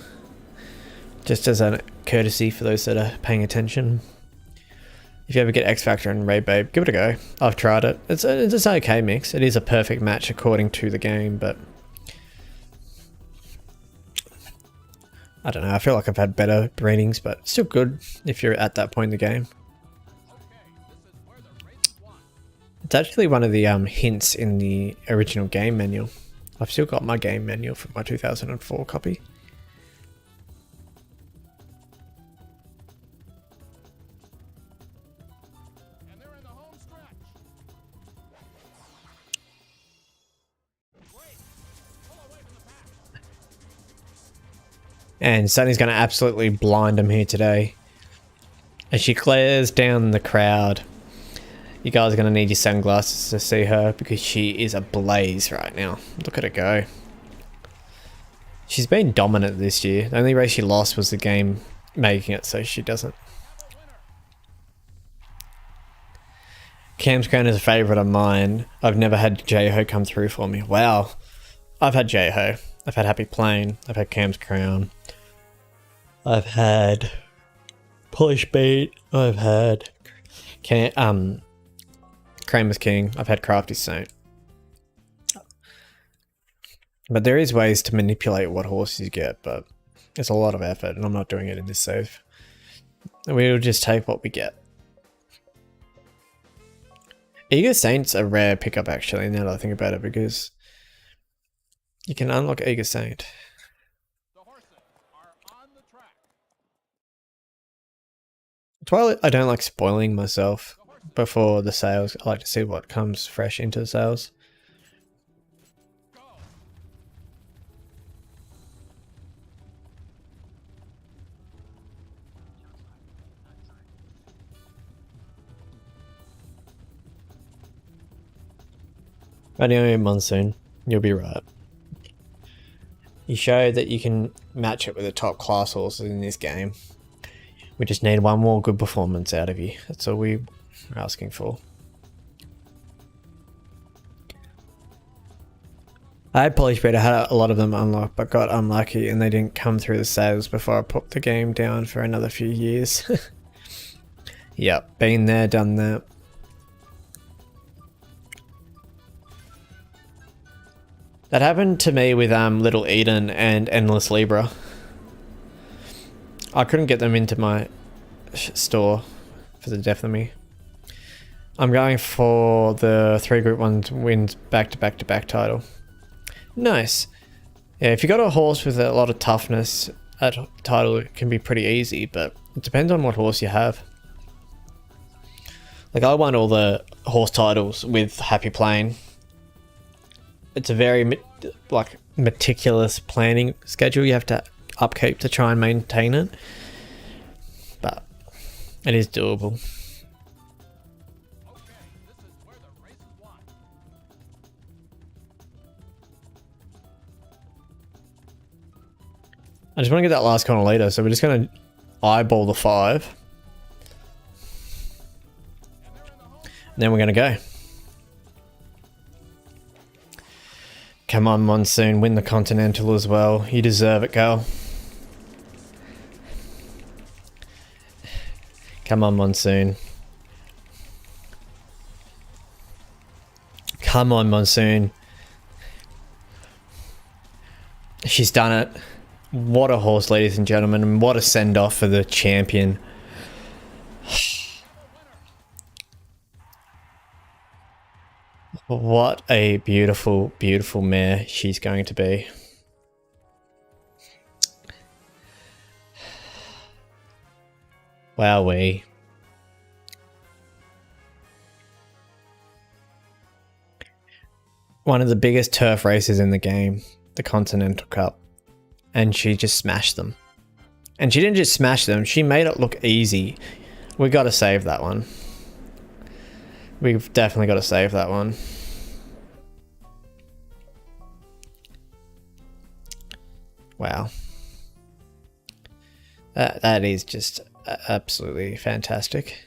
Just as a courtesy for those that are paying attention. If you ever get X Factor and Ray Babe, give it a go. I've tried it. It's an okay mix. It is a perfect match according to the game, but I don't know, I feel like I've had better breedings, but still good if you're at that point in the game. It's actually one of the hints in the original game manual. I've still got my game manual from my 2004 copy. And they're in the home stretch. Great. Pull away from the pack. And Sunny's going to absolutely blind him here today. As she glares down the crowd. You guys are going to need your sunglasses to see her because she is ablaze right now. Look at her go. She's been dominant this year. The only race she lost was the game making it so she doesn't. Cam's Crown is a favourite of mine. I've never had J-Ho come through for me. Wow. I've had J-Ho. I've had Happy Plane. I've had Cam's Crown. I've had Polish Beat. I've had Kramer's King. I've had Crafty Saint. But there is ways to manipulate what horses you get, but it's a lot of effort and I'm not doing it in this save. We'll just take what we get. Eager Saint's a rare pickup actually, now that I think about it, because you can unlock Eager Saint. The horses are on the track. While I don't like spoiling myself before the sales, I like to see what comes fresh into the sales. Radio Monsoon, you'll be right. You show that you can match it with the top class horses in this game. We just need one more good performance out of you. That's all we're asking for. I had Polish Beat, I had a lot of them unlocked, but got unlucky and they didn't come through the sales before I put the game down for another few years. Yep, been there, done that. That happened to me with Little Eden and Endless Libra. I couldn't get them into my store for the death of me. I'm going for the 3 Group 1 wins back to back to back title. Nice. Yeah, if you got a horse with a lot of toughness, that title it can be pretty easy, but it depends on what horse you have. Like I won all the horse titles with Happy Plane. It's a very meticulous planning schedule you have to upkeep to try and maintain it, but it is doable. Okay, this is where the race is won. I just want to get that last corner leader, so we're just going to eyeball the 5. And then we're going to go. Come on, Monsoon, win the Continental as well. You deserve it, girl. Come on, Monsoon. Come on, Monsoon. She's done it. What a horse, ladies and gentlemen, and what a send-off for the champion. What a beautiful, beautiful mare she's going to be. Wowee. One of the biggest turf races in the game, the Continental Cup. And she just smashed them. And she didn't just smash them, she made it look easy. We got to save that one. We've definitely got to save that one. Wow. That is just absolutely fantastic.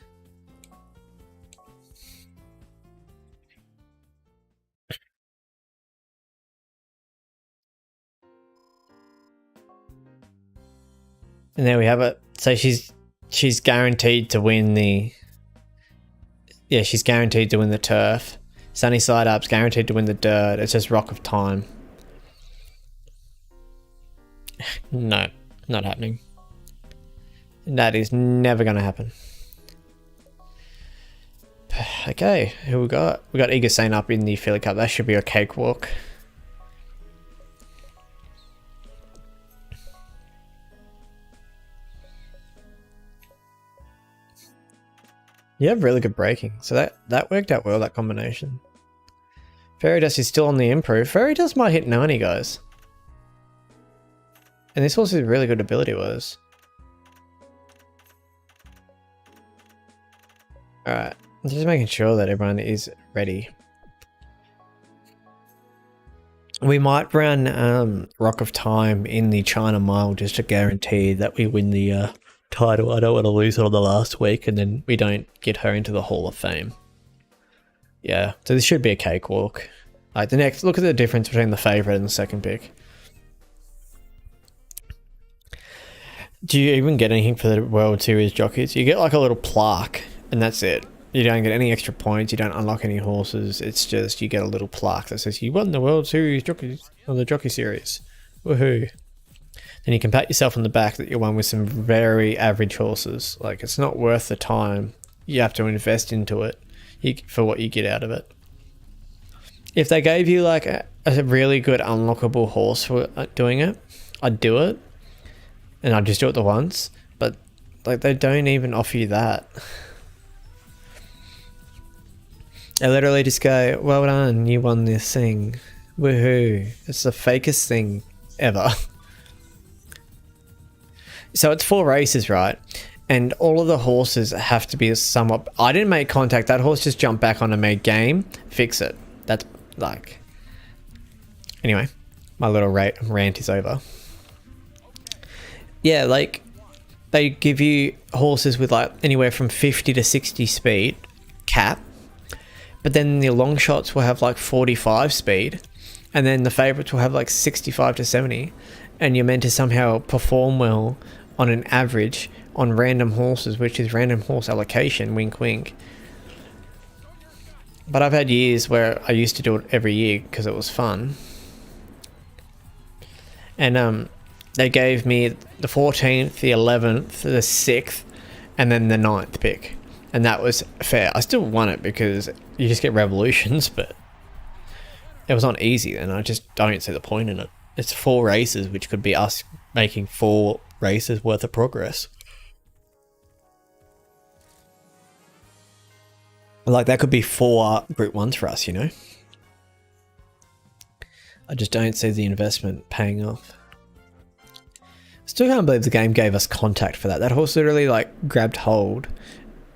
And there we have it. So she's guaranteed to win the... Yeah, she's guaranteed to win the turf. Sunny Side Up's guaranteed to win the dirt. It's just Rock of Time. No. Not happening. That is never going to happen. Okay, who we got? We got Eager Saint up in the Philly Cup. That should be a cakewalk. You have really good braking, so that worked out well, that combination. Fairy Dust is still on the improve. Fairy Dust might hit 90, guys. And this horse is really good ability-wise. Alright, just making sure that everyone is ready. We might run Rock of Time in the China Mile just to guarantee that we win the title. I don't want to lose it on the last week and then we don't get her into the Hall of Fame. Yeah, so this should be a cakewalk. Like the next, look at the difference between the favourite and the second pick. Do you even get anything for the World Series jockeys? You get like a little plaque and that's it. You don't get any extra points, you don't unlock any horses, it's just you get a little plaque that says you won the World Series jockeys or the Jockey Series. Woohoo. And you can pat yourself on the back that you won with some very average horses. Like it's not worth the time you have to invest into it for what you get out of it. If they gave you like a really good unlockable horse for doing it, I'd do it. And I'd just do it the once. But like they don't even offer you that. They literally just go, well done, you won this thing. Woohoo. It's the fakest thing ever. So it's 4 races, right? And all of the horses have to be somewhat... I didn't make contact. That horse just jumped back on and made game. Fix it. That's like... Anyway, my little rant is over. Yeah, like, they give you horses with like anywhere from 50 to 60 speed cap. But then the long shots will have like 45 speed. And then the favourites will have like 65 to 70. And you're meant to somehow perform well on an average on random horses, which is random horse allocation, wink wink. But I've had years where I used to do it every year because it was fun. And they gave me the 14th, the 11th, the 6th, and then the 9th pick. And that was fair. I still won it because you just get revolutions, but it was not easy and I just don't see the point in it. It's 4 races, which could be us making 4 races worth of progress. Like that could be 4 Group 1s for us, you know? I just don't see the investment paying off. Still can't believe the game gave us contact for that. That horse literally like grabbed hold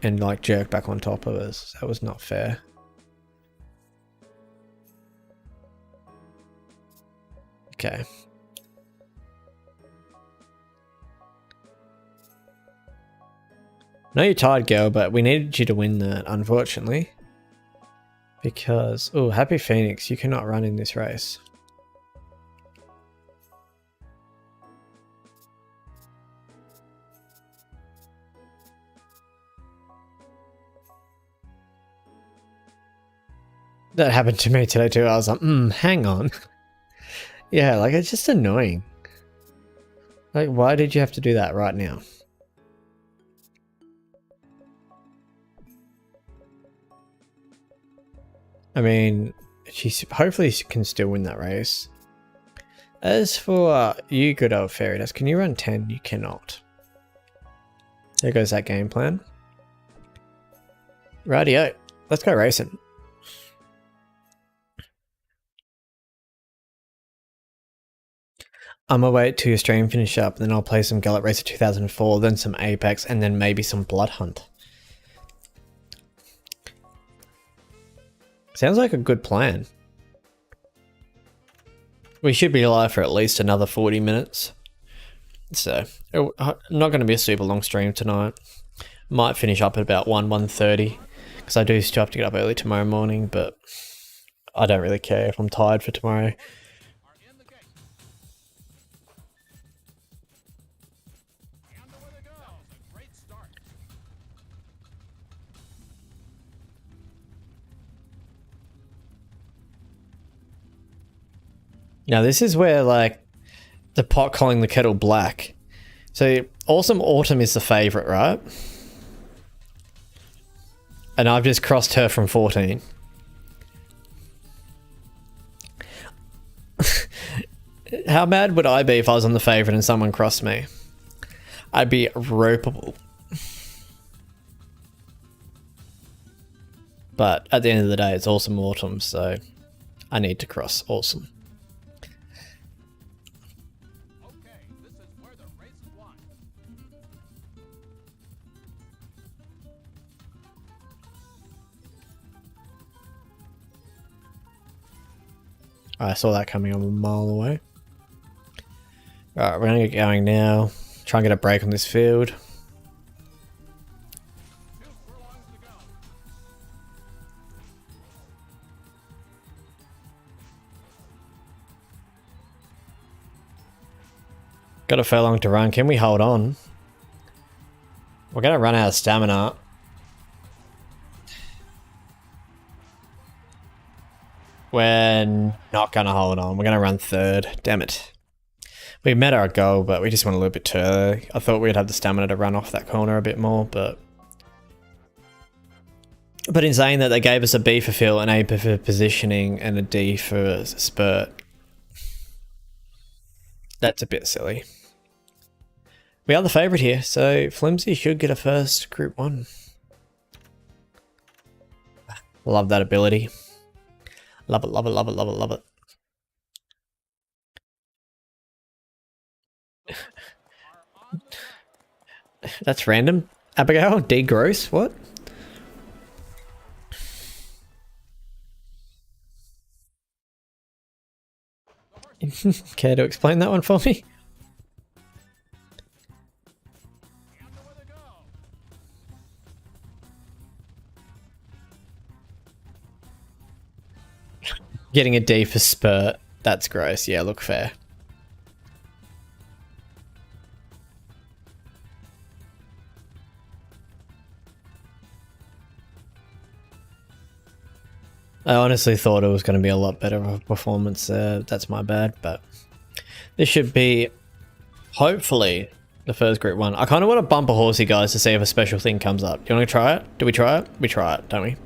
and like jerked back on top of us. That was not fair. Okay. I know you're tired, girl, but we needed you to win that, unfortunately. Because, oh, Happy Phoenix, you cannot run in this race. That happened to me today too. I was like, hang on. Yeah, like it's just annoying. Like, why did you have to do that right now? I mean, hopefully she can still win that race. As for you, good old Fairy Dust, can you run 10? You cannot. There goes that game plan. Rightio, let's go racing. I'm gonna wait till your stream finish up, then I'll play some Gallop Racer 2004, then some Apex, and then maybe some Blood Hunt. Sounds like a good plan. We should be live for at least another 40 minutes. So, not going to be a super long stream tonight. Might finish up at about 1:30, because I do still have to get up early tomorrow morning, but I don't really care if I'm tired for tomorrow. Now this is where like the pot calling the kettle black So Awesome Autumn is the favourite, right? And I've just crossed her from 14. How mad would I be if I was on the favourite and someone crossed me? I'd be ropeable. But at the end of the day, it's Awesome Autumn, so I need to cross Awesome. Okay, this is where the race is won. I saw that coming a mile away. Alright, we're gonna get going now. Try and get a break on this field. 2 furlongs to go. Got a furlong to run. Can we hold on? We're gonna run out of stamina. We're not gonna hold on. We're gonna run third. Damn it. We met our goal, but we just went a little bit too early. I thought we'd have the stamina to run off that corner a bit more, but in saying that, they gave us a B for fill, an A for positioning, and a D for spurt. That's a bit silly. We are the favourite here, so Flimsy should get a first Group 1. Love that ability. Love it, love it, love it, love it, love it. That's random. Abigail, D gross, what? Care to explain that one for me? And away they go. Getting a D for spurt. That's gross. Yeah, look fair. I honestly thought it was going to be a lot better of a performance there. That's my bad, but this should be, hopefully, the first Group 1. I kind of want to bump a horsey, guys, to see if a special thing comes up. Do you want to try it? Do we try it? We try it, don't we?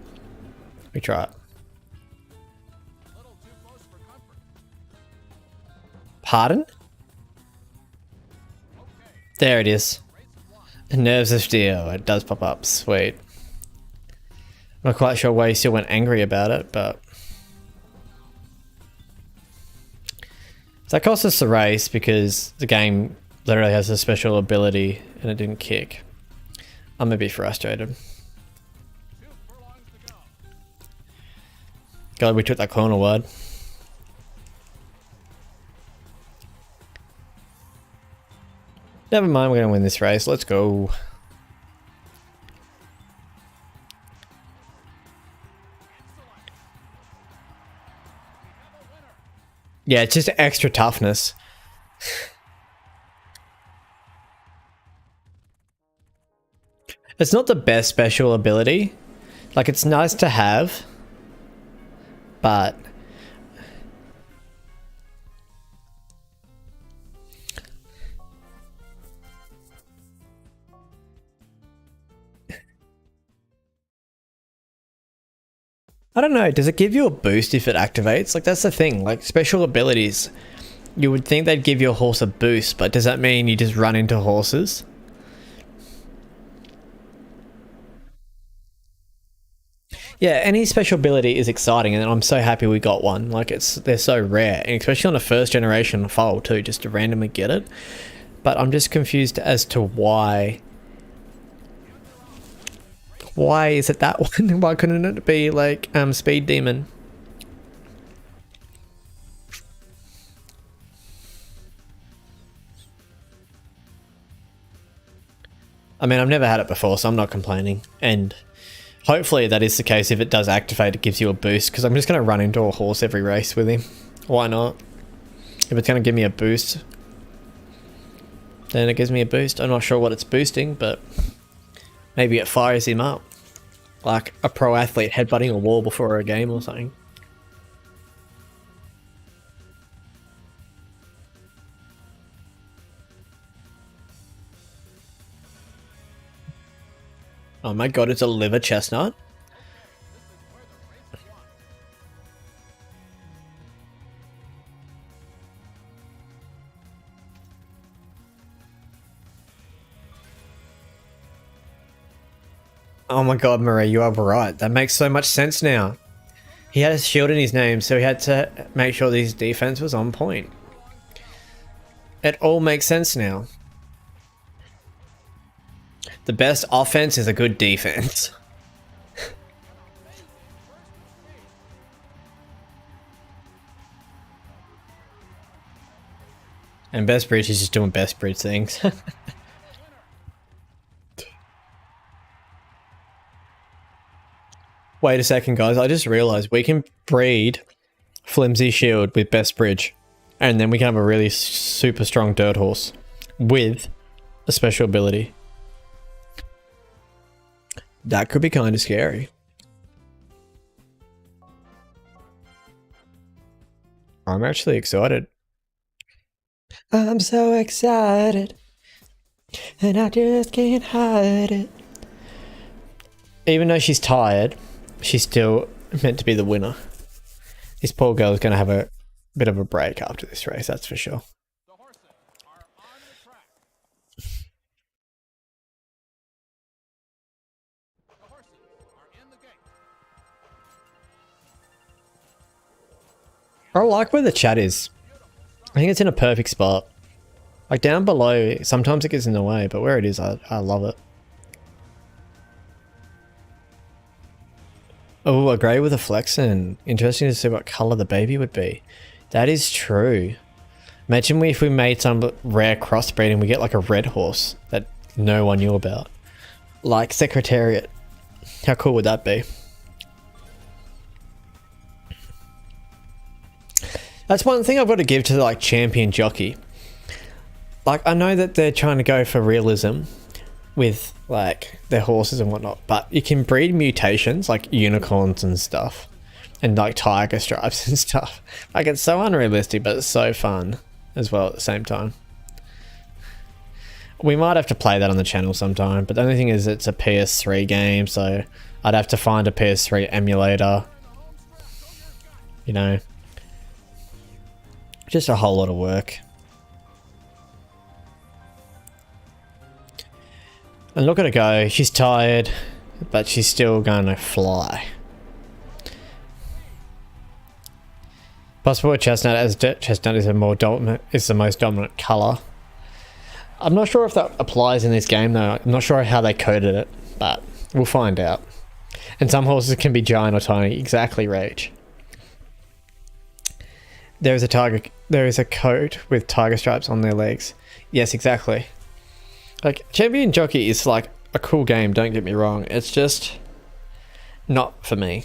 We try it. A little too close for comfort. Pardon? Okay, There it is. race is won. Nerves of steel. It does pop up. Sweet. Not quite sure why you still went angry about it, but so that cost us the race because the game literally has a special ability and it didn't kick. I'm gonna be frustrated. 2 furlongs to go. God, we took that corner wide. Never mind, we're gonna win this race. Let's go. Yeah, it's just extra toughness. It's not the best special ability. Like, it's nice to have, but I don't know, does it give you a boost if it activates? Like, that's the thing, like, special abilities, you would think they'd give your horse a boost, but does that mean you just run into horses? Yeah, any special ability is exciting, and I'm so happy we got one. Like, they're so rare, and especially on a first generation foal too, just to randomly get it. But I'm just confused as to why is it that one? Why couldn't it be like Speed Demon? I mean, I've never had it before, so I'm not complaining. And hopefully that is the case. If it does activate, it gives you a boost, because I'm just going to run into a horse every race with him. Why not? If it's going to give me a boost, then it gives me a boost. I'm not sure what it's boosting, but maybe it fires him up. Like a pro athlete headbutting a wall before a game or something. Oh my god, it's a liver chestnut. Oh my god, Marie, you are right. That makes so much sense now. He had a shield in his name, so he had to make sure his defense was on point. It all makes sense now. The best offense is a good defense. And Best Bridge is just doing Best Bridge things. Wait a second, guys. I just realized we can breed Flimsy Shield with Best Bridge. And then we can have a really super strong Dirt Horse with a special ability. That could be kind of scary. I'm actually excited. I'm so excited. And I just can't hide it. Even though she's tired, she's still meant to be the winner. This poor girl is going to have a bit of a break after this race, that's for sure. The horses are on the track. The horses are in the gate. I like where the chat is. I think it's in a perfect spot. Like down below, sometimes it gets in the way, but where it is, I love it. Oh, a grey with a Flexen. Interesting to see what colour the baby would be. That is true. Imagine if we made some rare crossbreed and we get like a red horse that no one knew about. Like Secretariat. How cool would that be? That's one thing I've got to give to like Champion Jockey. Like, I know that they're trying to go for realism with like their horses and whatnot, but you can breed mutations like unicorns and stuff and like tiger stripes and stuff. Like, it's so unrealistic, but it's so fun as well at the same time. We might have to play that on the channel sometime, but the only thing is it's a PS3 game, so I'd have to find a PS3 emulator, you know, just a whole lot of work. And look at her go. She's tired, but she's still going to fly. Possible chestnut, as chestnut is the most dominant color. I'm not sure if that applies in this game though. I'm not sure how they coded it, but we'll find out. And some horses can be giant or tiny. Exactly, Rage. There is a coat with tiger stripes on their legs. Yes, exactly. Like, Champion Jockey is like a cool game, don't get me wrong. It's just not for me.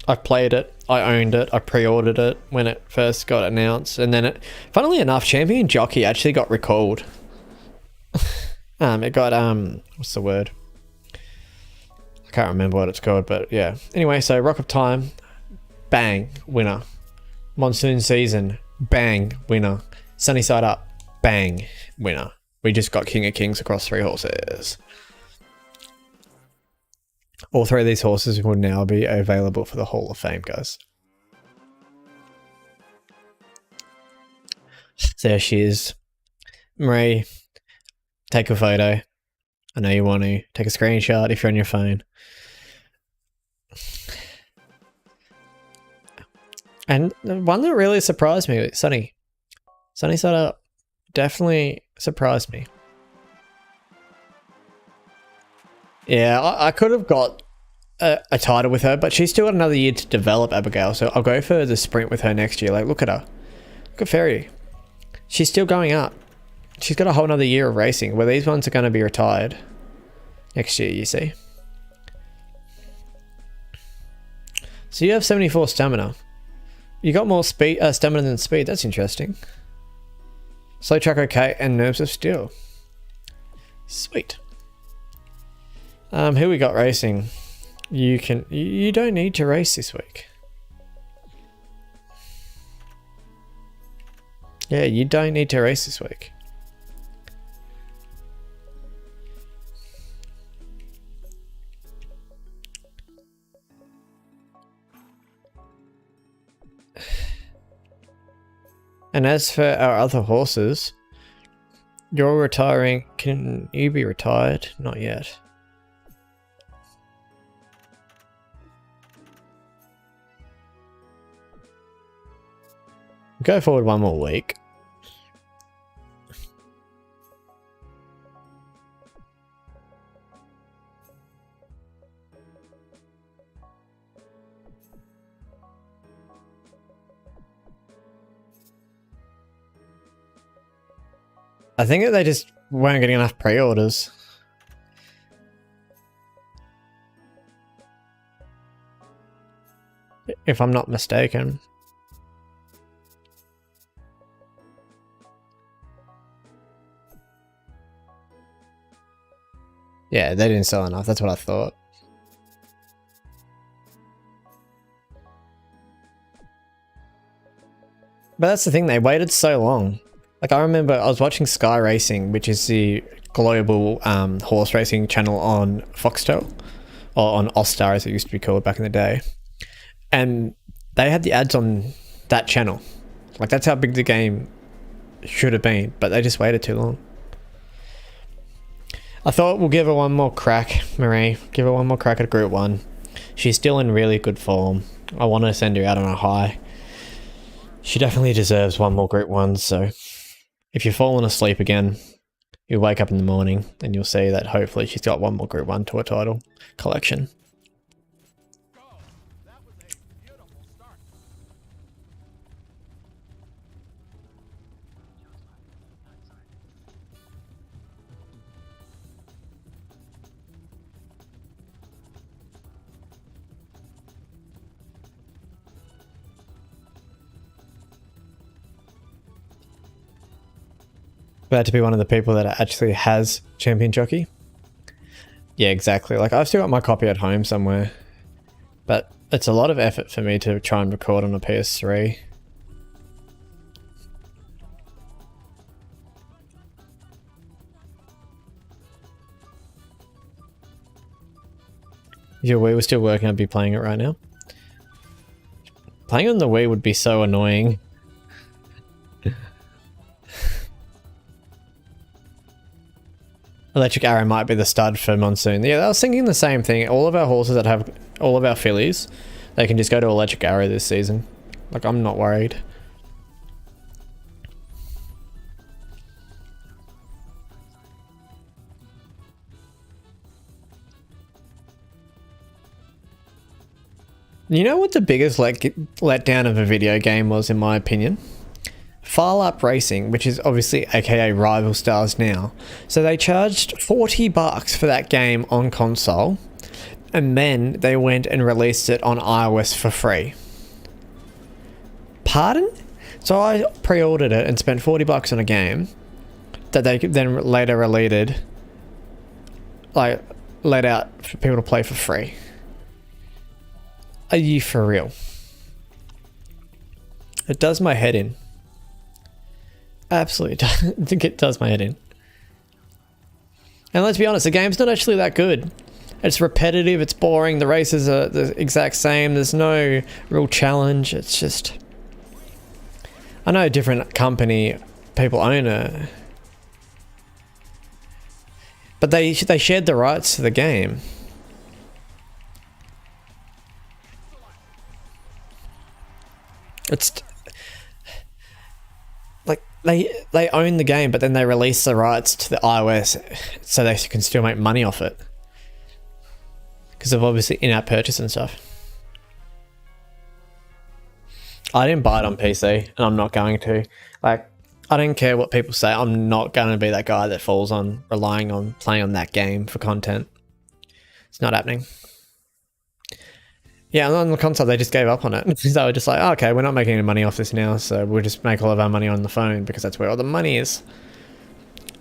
I've played it, I owned it, I pre-ordered it when it first got announced, and then it, funnily enough, Champion Jockey actually got recalled. It got, what's the word? I can't remember what it's called, but yeah. Anyway, so Rock of Time, bang, winner. Monsoon Season, bang, winner. Sunny Side Up, bang, winner. We just got King of Kings across 3 horses. All 3 of these horses will now be available for the Hall of Fame, guys. There she is. Marie, take a photo. I know you want to. Take a screenshot if you're on your phone. And the one that really surprised me, Sunny Side Up, definitely surprised me. Yeah, I could have got a title with her, but she's still got another year to develop, Abigail, so I'll go for the sprint with her next year. Like, look at her. Look at Fairy. She's still going up. She's got a whole nother year of racing, where these ones are going to be retired next year, you see. So you have 74 stamina. You got more speed, stamina than speed. That's interesting. Slow track okay, and nerves of steel. Sweet. Who we got racing? You don't need to race this week. Yeah, you don't need to race this week. And as for our other horses, you're retiring. Can you be retired? Not yet. Go forward one more week. I think that they just weren't getting enough pre-orders. If I'm not mistaken. Yeah, they didn't sell enough. That's what I thought. But that's the thing, they waited so long. Like, I remember I was watching Sky Racing, which is the global horse racing channel on Foxtel, or on Ostar as it used to be called back in the day. And they had the ads on that channel. Like, that's how big the game should have been, but they just waited too long. I thought we'll give her one more crack, Marie. Give her one more crack at Group 1. She's still in really good form. I want to send her out on a high. She definitely deserves one more Group 1, so if you've fallen asleep again, you'll wake up in the morning and you'll see that hopefully she's got one more Group 1 to her title collection. Glad to be one of the people that actually has Champion Jockey. Yeah, exactly. Like, I've still got my copy at home somewhere, but it's a lot of effort for me to try and record on a PS3. If your Wii was still working, I'd be playing it right now. Playing on the Wii would be so annoying. Electric Arrow might be the stud for Monsoon. Yeah, I was thinking the same thing. All of our horses that have all of our fillies, they can just go to Electric Arrow this season. Like, I'm not worried. You know what the biggest letdown of a video game was, in my opinion? File Up Racing, which is obviously aka Rival Stars now. So they charged $40 for that game on console, and then they went and released it on iOS for free. Pardon? So I pre-ordered it and spent $40 on a game that they then later let out for people to play for free. Are you for real? It does my head in. Absolutely, I think it does my head in. And let's be honest, the game's not actually that good. It's repetitive, it's boring, the races are the exact same, there's no real challenge, it's just... I know a different company, people own it. But they shared the rights to the game. It's... like, they own the game, but then they release the rights to the iOS so they can still make money off it. Because of obviously in-app purchase and stuff. I didn't buy it on PC, and I'm not going to. Like, I don't care what people say, I'm not going to be that guy that falls on relying on playing on that game for content. It's not happening. Yeah, and on the console, they just gave up on it. So they were just like, oh, okay, we're not making any money off this now, so we'll just make all of our money on the phone because that's where all the money is.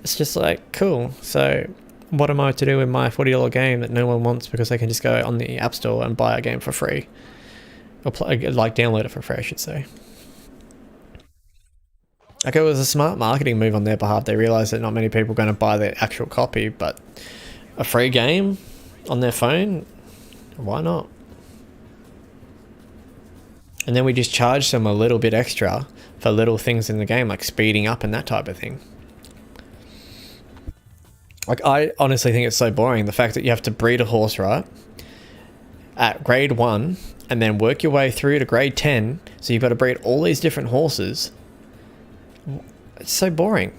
It's just like, cool. So what am I to do with my $40 game that no one wants because they can just go on the App Store and buy a game for free? Or download it for free, I should say. Like, it was a smart marketing move on their behalf. They realized that not many people are going to buy the actual copy, but a free game on their phone, why not? And then we just charge them a little bit extra for little things in the game, like speeding up and that type of thing. Like, I honestly think it's so boring, the fact that you have to breed a horse, right, at grade 1, and then work your way through to grade 10, so you've got to breed all these different horses. It's so boring.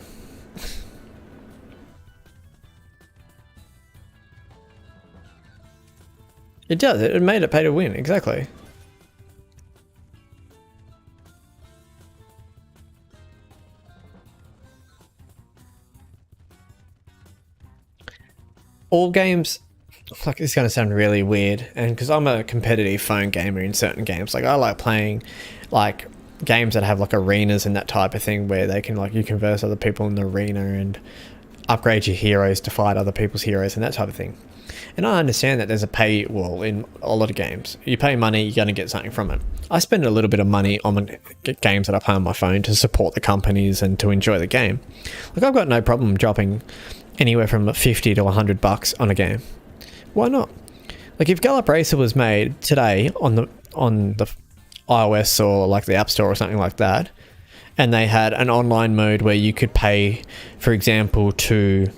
It does, it made it pay to win, exactly. All games, like, it's going to sound really weird, and because I'm a competitive phone gamer in certain games, like I like playing like games that have like arenas and that type of thing, where they can, like, you converse other people in the arena and upgrade your heroes to fight other people's heroes and that type of thing. And I understand that there's a pay wall in a lot of games. You pay money, you're going to get something from it. I spend a little bit of money on games that I play on my phone to support the companies and to enjoy the game. Like, I've got no problem dropping anywhere from 50 to 100 bucks on a game. Why not? Like, if Gallop Racer was made today on the iOS or like the App Store or something like that, and they had an online mode where you could pay, for example, to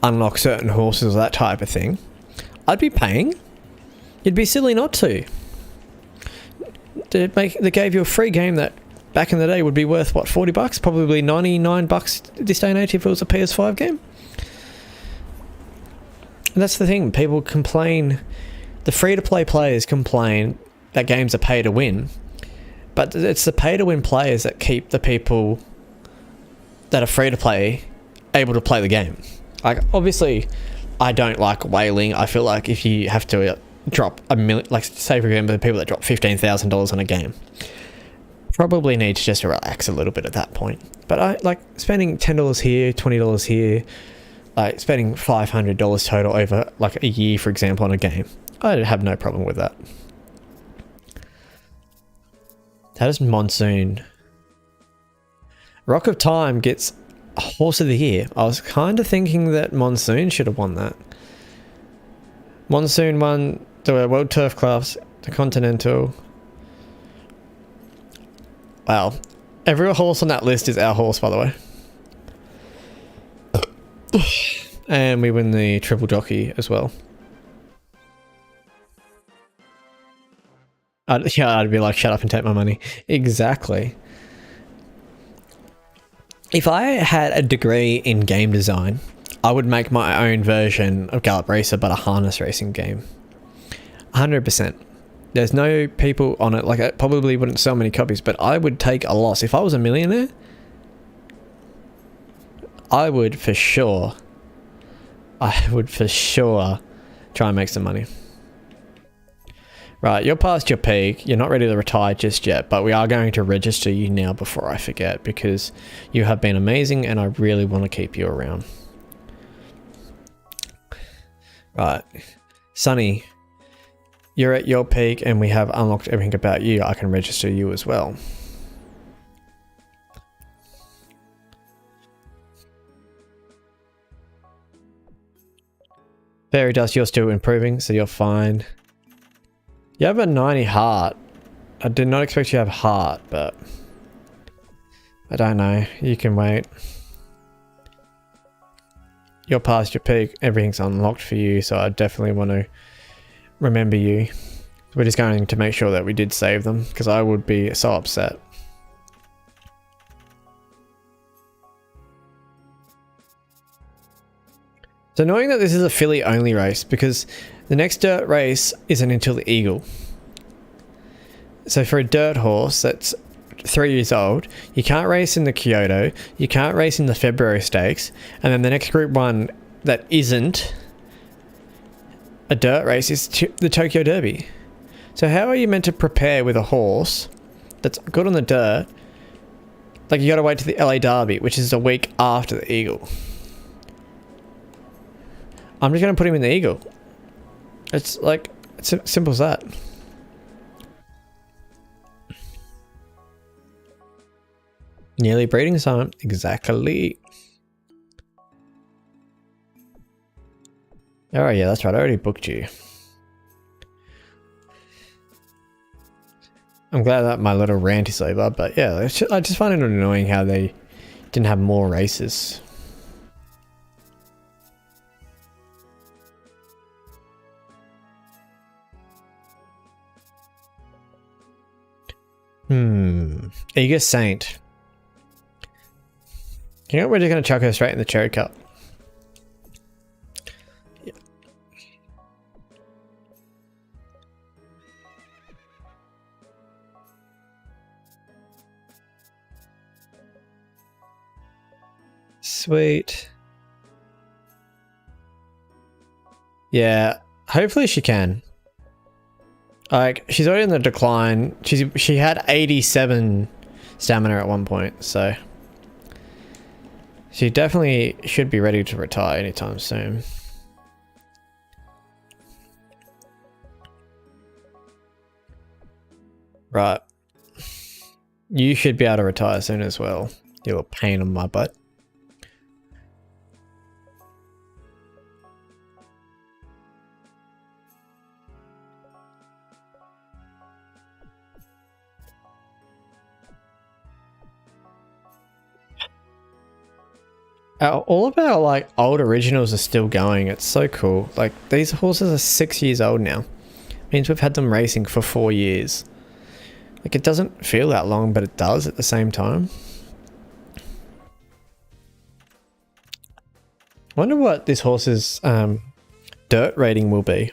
unlock certain horses or that type of thing, I'd be paying. You'd be silly not to. They gave you a free game that back in the day would be worth, what, 40 bucks? Probably 99 bucks this day and age if it was a PS5 game. And that's the thing. People complain, the free-to-play players complain that games are pay to win. But it's the pay-to-win players that keep the people that are free-to-play able to play the game. Like, obviously, I don't like whaling. I feel like if you have to drop a million, like, say for example, the people that drop $15,000 on a game, probably need to just relax a little bit at that point. But I like spending $10 here, $20 here, like spending $500 total over like a year, for example, on a game. I have no problem with that. That is Monsoon. Rock of Time gets Horse of the Year. I was kind of thinking that Monsoon should have won that. Monsoon won the World Turf Class, the Continental. Wow. Every horse on that list is our horse, by the way. And we win the Triple Jockey as well. I'd be like, shut up and take my money. Exactly. If I had a degree in game design, I would make my own version of Gallop Racer, but a harness racing game. 100%. There's no people on it. Like, it probably wouldn't sell many copies, but I would take a loss. If I was a millionaire, I would for sure try and make some money. Right, you're past your peak. You're not ready to retire just yet, but we are going to register you now before I forget, because you have been amazing and I really want to keep you around. Right, Sonny, you're at your peak and we have unlocked everything about you. I can register you as well. Fairy Dust, you're still improving, so you're fine. You have a 90 heart. I did not expect you to have heart, but I don't know. You can wait. You're past your peak. Everything's unlocked for you, so I definitely want to remember you. We're just going to make sure that we did save them, because I would be so upset. It's annoying that this is a filly only race, because the next dirt race isn't until the Eagle. So for a dirt horse that's 3 years old, you can't race in the Kyoto, you can't race in the February Stakes, and then the next Group 1 that isn't a dirt race is the Tokyo Derby. So how are you meant to prepare with a horse that's good on the dirt? Like, you gotta wait to the LA Derby, which is a week after the Eagle. I'm just gonna put him in the Eagle. It's like, it's as simple as that. Nearly breeding time. Exactly. Oh yeah, that's right. I already booked you. I'm glad that my little rant is over, but yeah, I just find it annoying how they didn't have more races. Eager Saint. You know, we're just going to chuck her straight in the cherry cup. Yeah. Sweet. Yeah, hopefully she can. Like, she's already in the decline. She had 87 stamina at one point, so she definitely should be ready to retire anytime soon. Right. You should be able to retire soon as well. You're a pain in my butt. All of our like old originals are still going. It's so cool. Like these horses are 6 years old now. Means we've had them racing for 4 years. Like it doesn't feel that long, but it does at the same time. Wonder what this horse's dirt rating will be.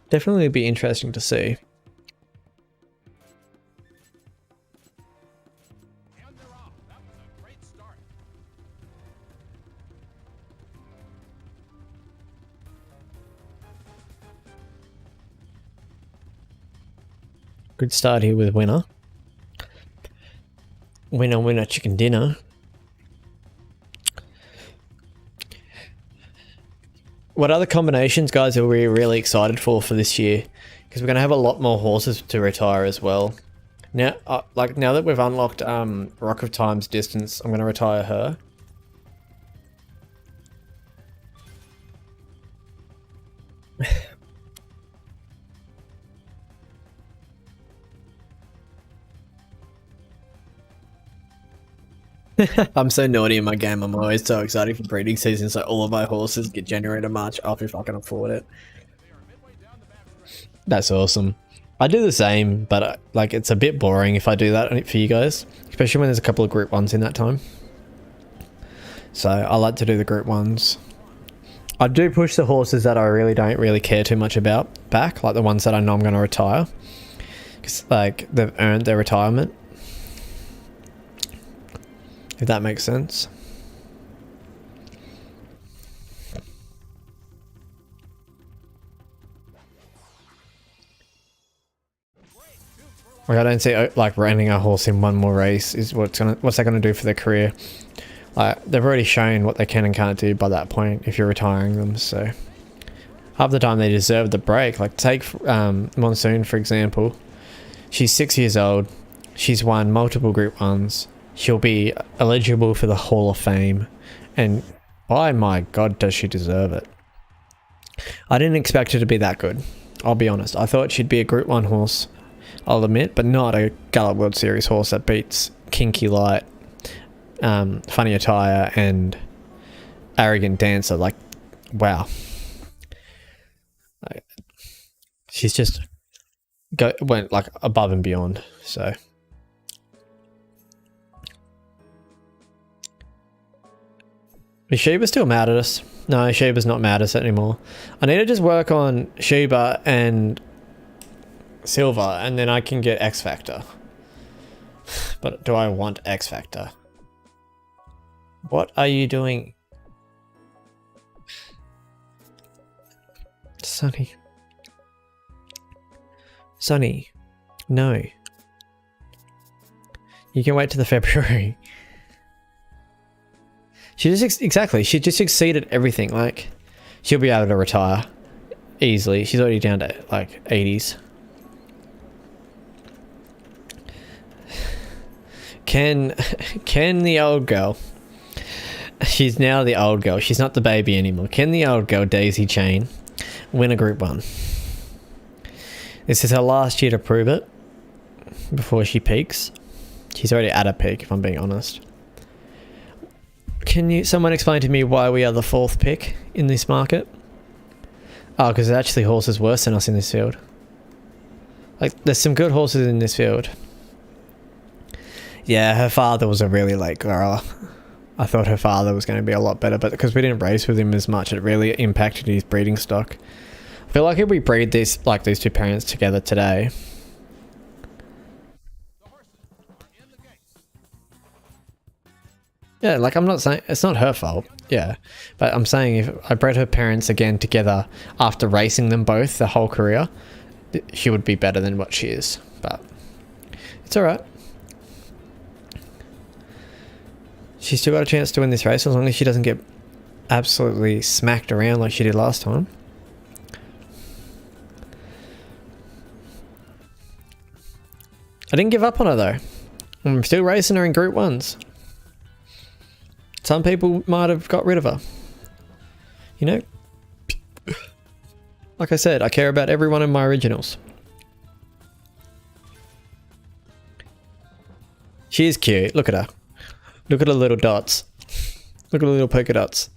Definitely be interesting to see. Good start here with winner. Winner, winner, chicken dinner. What other combinations, guys, are we really excited for this year? Because we're going to have a lot more horses to retire as well. Now, now that we've unlocked Rock of Time's distance, I'm going to retire her. I'm so naughty in my game. I'm always so excited for breeding season, so all of my horses get generated March off if I can afford it. That's awesome. I do the same, but like it's a bit boring if I do that for you guys, especially when there's a couple of group ones in that time. So I like to do the group ones. I do push the horses that I don't really care too much about back, like the ones that I know I'm going to retire, because like they've earned their retirement. If that makes sense. Like I don't see like running a horse in one more race is what's that gonna do for their career. Like they've already shown what they can and can't do by that point if you're retiring them. So half the time they deserve the break. Like take Monsoon for example. She's 6 years old. She's won multiple group ones. She'll be eligible for the Hall of Fame, and oh my god, does she deserve it. I didn't expect her to be that good, I'll be honest. I thought she'd be a Group 1 horse, I'll admit, but not a Gallop World Series horse that beats Kinky Light, Funny Attire, and Arrogant Dancer. Like, wow. She's just went like above and beyond, so... Is Sheba still mad at us? No, Sheba's not mad at us anymore. I need to just work on Sheba and Silver, and then I can get X Factor. But do I want X Factor? What are you doing? Sonny. Sonny. No. You can wait till the February. She just exactly. She just exceeded everything. Like, she'll be able to retire easily. She's already down to like 80s. Ken the old girl. She's now the old girl. She's not the baby anymore. Can the old girl daisy chain win a Group 1? This is her last year to prove it before she peaks. She's already at a peak, if I'm being honest. Can someone explain to me why we are the 4th pick in this market? Oh, because there's actually horses worse than us in this field. Like, there's some good horses in this field. Yeah, her father was a really late grower. I thought her father was going to be a lot better, but because we didn't race with him as much, it really impacted his breeding stock. I feel like if we breed these, like these two parents together today. Yeah, like I'm not saying it's not her fault. Yeah, but I'm saying if I bred her parents again together after racing them both the whole career, she would be better than what she is. But it's all right. She's still got a chance to win this race as long as she doesn't get absolutely smacked around like she did last time. I didn't give up on her though. I'm still racing her in Group 1s. Some people might have got rid of her. You know? Like I said, I care about every one of my originals. She is cute. Look at her. Look at her little dots. Look at the little polka dots.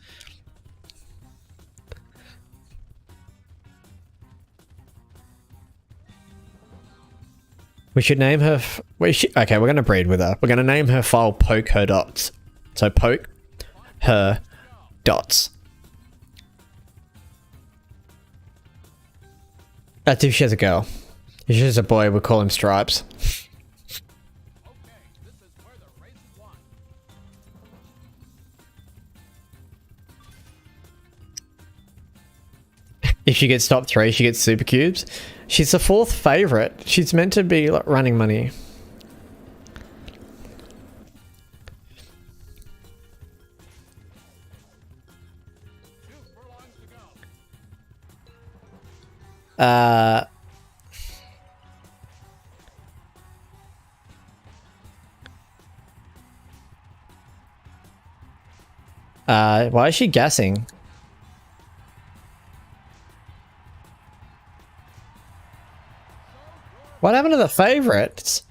We should name her... okay, we're going to breed with her. We're going to name her foal Poke Her Dots. So Poke Her Dots. That's if she has a girl. If she has a boy, we'll call him Stripes. If she gets top 3, she gets super cubes. She's the 4th favourite. She's meant to be like running money. Why is she gassing? What happened to the favourites?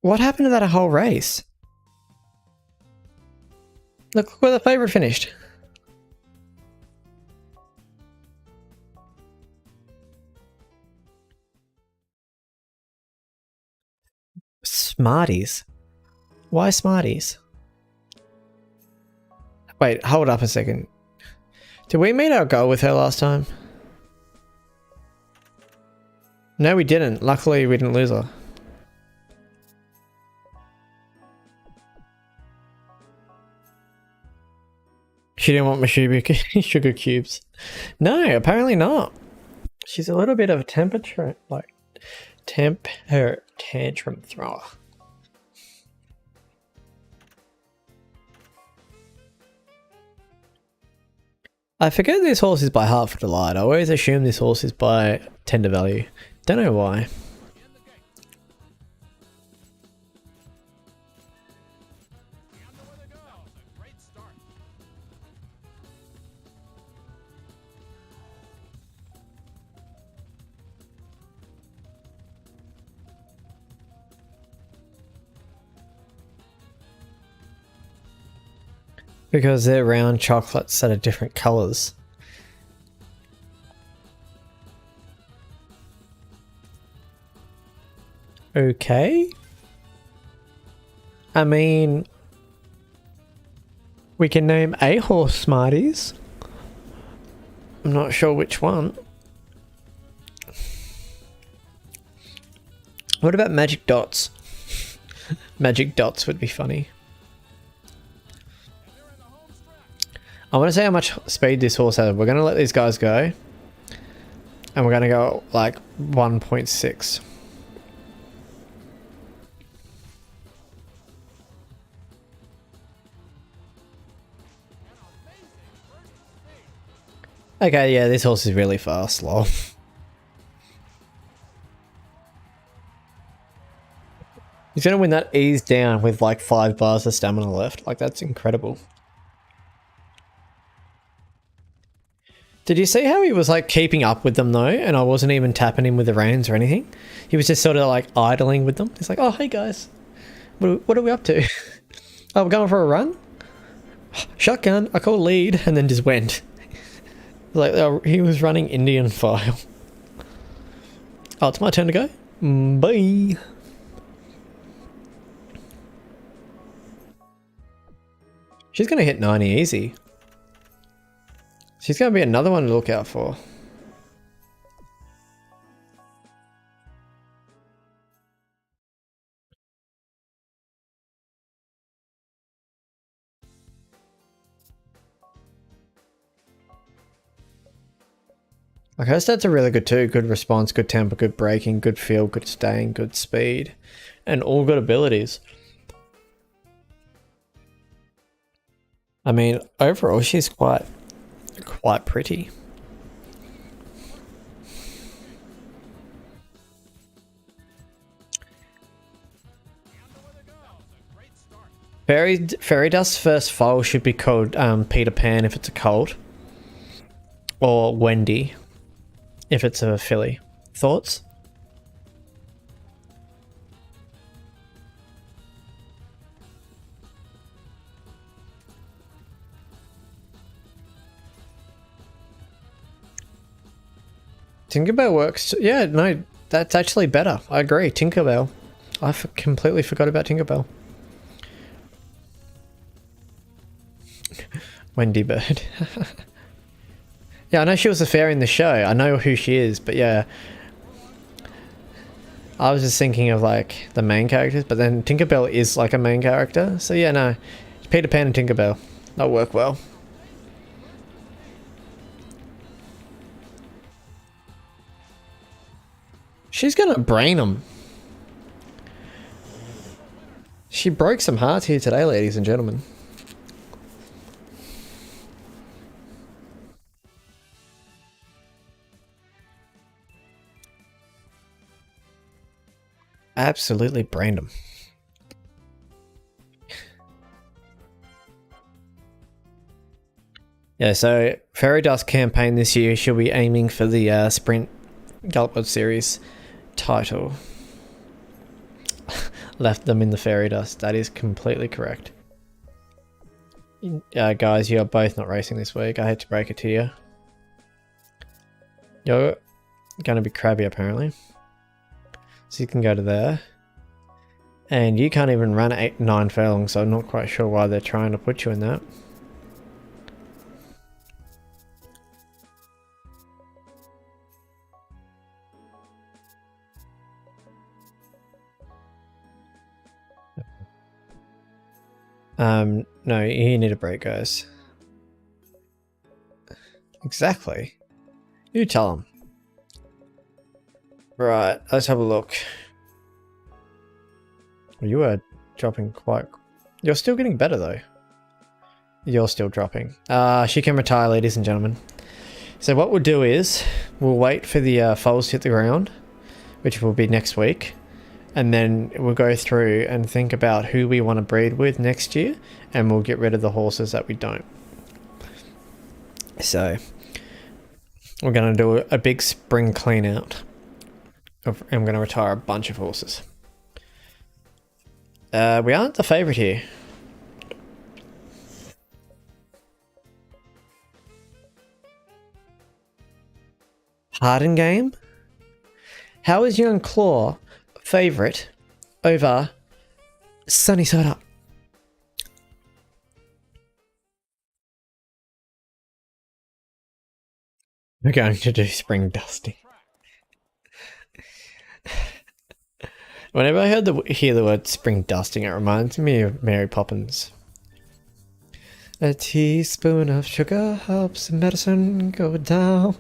What happened to that whole race? Look where the favourite finished. Smarties? Why Smarties? Wait, hold up a second. Did we meet our goal with her last time? No, we didn't. Luckily, we didn't lose her. She didn't want my sugar cubes. No, apparently not. She's a little bit of a temper tantrum thrower. I forget this horse is by Heart for Delight. I always assume this horse is by Tender Value. Don't know why. Because they're round chocolates that are different colours. Okay. I mean, we can name a horse Smarties. I'm not sure which one. What about Magic Dots? Magic Dots would be funny. I want to say how much speed this horse has. We're going to let these guys go. And we're going to go like 1.6. Okay, yeah, this horse is really fast, lol. He's going to win that ease down with like 5 bars of stamina left. Like, that's incredible. Did you see how he was like keeping up with them though? And I wasn't even tapping him with the reins or anything. He was just sort of like idling with them. He's like, oh, hey guys, what are we up to? Oh, we're going for a run? Shotgun, I call lead, and then just went. Like, oh, he was running Indian file. Oh, it's my turn to go. Bye. She's going to hit 90 easy. She's going to be another one to look out for. Okay, her stats are really good too. Good response, good temper, good braking, good feel, good staying, good speed. And all good abilities. I mean, overall, she's quite pretty. Fairy Dust's first foal should be called Peter Pan if it's a colt. Or Wendy if it's a filly. Thoughts? Tinkerbell works. Yeah, no, that's actually better. I agree. Tinkerbell. I completely forgot about Tinkerbell. Wendy Bird. Yeah, I know she was a fairy in the show. I know who she is, but yeah. I was just thinking of like the main characters, but then Tinkerbell is like a main character. So yeah, no. Peter Pan and Tinkerbell. That'll work well. She's gonna brain them. She broke some hearts here today, ladies and gentlemen. Absolutely brained them. Yeah, so Fairy Dust campaign this year, she'll be aiming for the Sprint Gallop series title. Left them in the Fairy Dust. That is completely correct. Guys, you are both not racing this week. I hate to break it to you. You're going to be crabby apparently. So you can go to there. And you can't even run 9 furlongs, so I'm not quite sure why they're trying to put you in that. No, you need a break, guys. Exactly. You tell them. Right, let's have a look. You are dropping quite... You're still getting better, though. You're still dropping. She can retire, ladies and gentlemen. So what we'll do is, we'll wait for the foals to hit the ground, which will be next week. And then we'll go through and think about who we want to breed with next year. And we'll get rid of the horses that we don't. So, we're going to do a big spring clean out. And I'm going to retire a bunch of horses. We aren't the favourite here. Harden game? How is Young Claw favourite over Sunny Side Up? We're going to do spring dusting. Whenever I hear the word spring dusting, it reminds me of Mary Poppins. A teaspoon of sugar helps the medicine go down.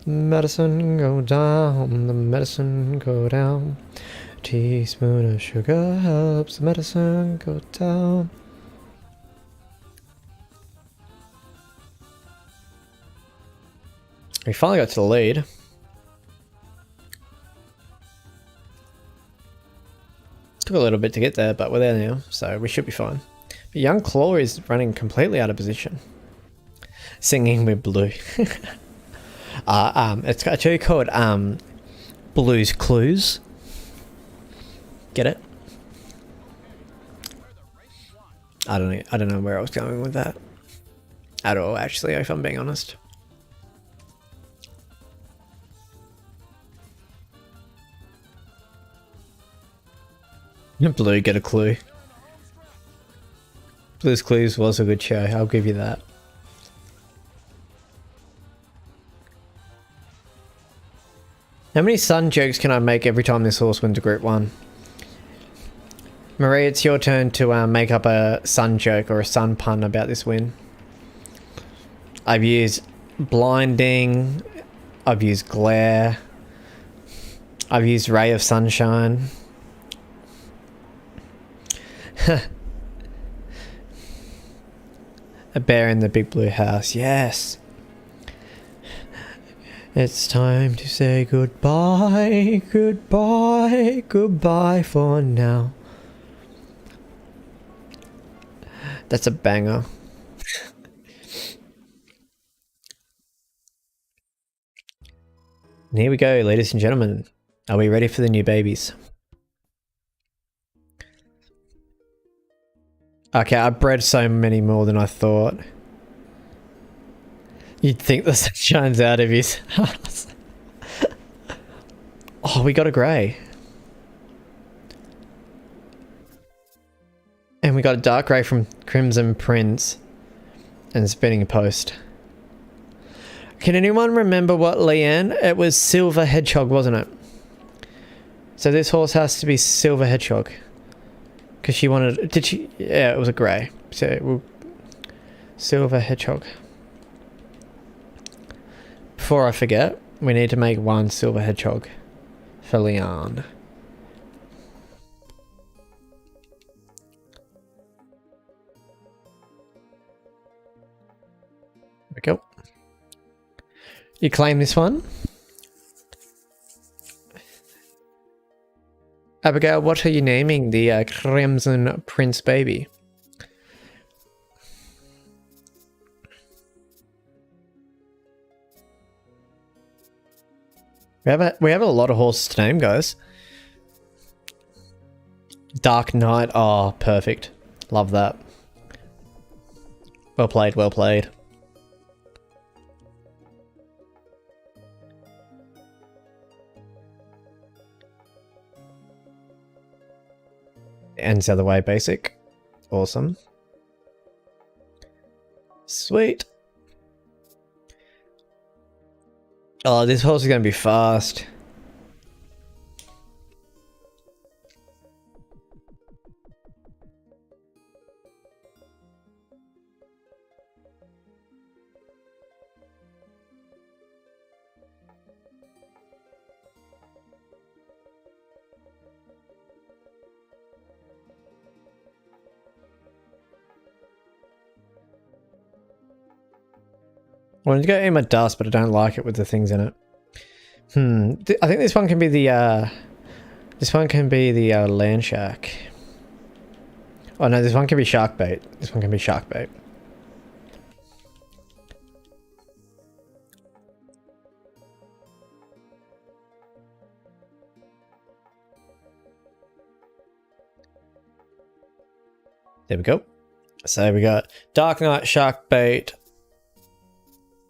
The medicine go down, the medicine go down. A teaspoon of sugar helps the medicine go down. We finally got to the lead. Took a little bit to get there, but we're there now, so we should be fine. But Young Claw is running completely out of position. Singing with Blue. It's actually called Blue's Clues. Get it? I don't know where I was going with that at all, actually, if I'm being honest. Blue, get a clue. Blue's Clues was a good show, I'll give you that. How many sun jokes can I make every time this horse wins a Group 1? Marie, it's your turn to make up a sun joke or a sun pun about this win. I've used blinding, I've used glare, I've used ray of sunshine. A bear in the big blue house, yes. It's time to say goodbye, goodbye, goodbye for now. That's a banger. And here we go, ladies and gentlemen. Are we ready for the new babies? Okay, I bred so many more than I thought. You'd think the sun shines out of his house. Oh, we got a grey. And we got a dark grey from Crimson Prince. And Spinning Post. Can anyone remember what Leanne? It was Silver Hedgehog, wasn't it? So this horse has to be Silver Hedgehog. Because she wanted... Did she... Yeah, it was a grey. So, we'll, Silver Hedgehog. Before I forget, we need to make one Silver Hedgehog for Leanne. There we go. You claim this one? Abigail, what are you naming the Crimson Prince baby? We have a lot of horses to name, guys. Dark Knight, oh, perfect. Love that. Well played, well played. Ends the other way, basic. Awesome. Sweet. Oh, this horse is going to be fast. I wanted to go aim at dust, but I don't like it with the things in it. I think this one can be the land shark. Oh no, this one can be shark bait. This one can be shark bait. There we go. So we got Dark Knight, Shark Bait,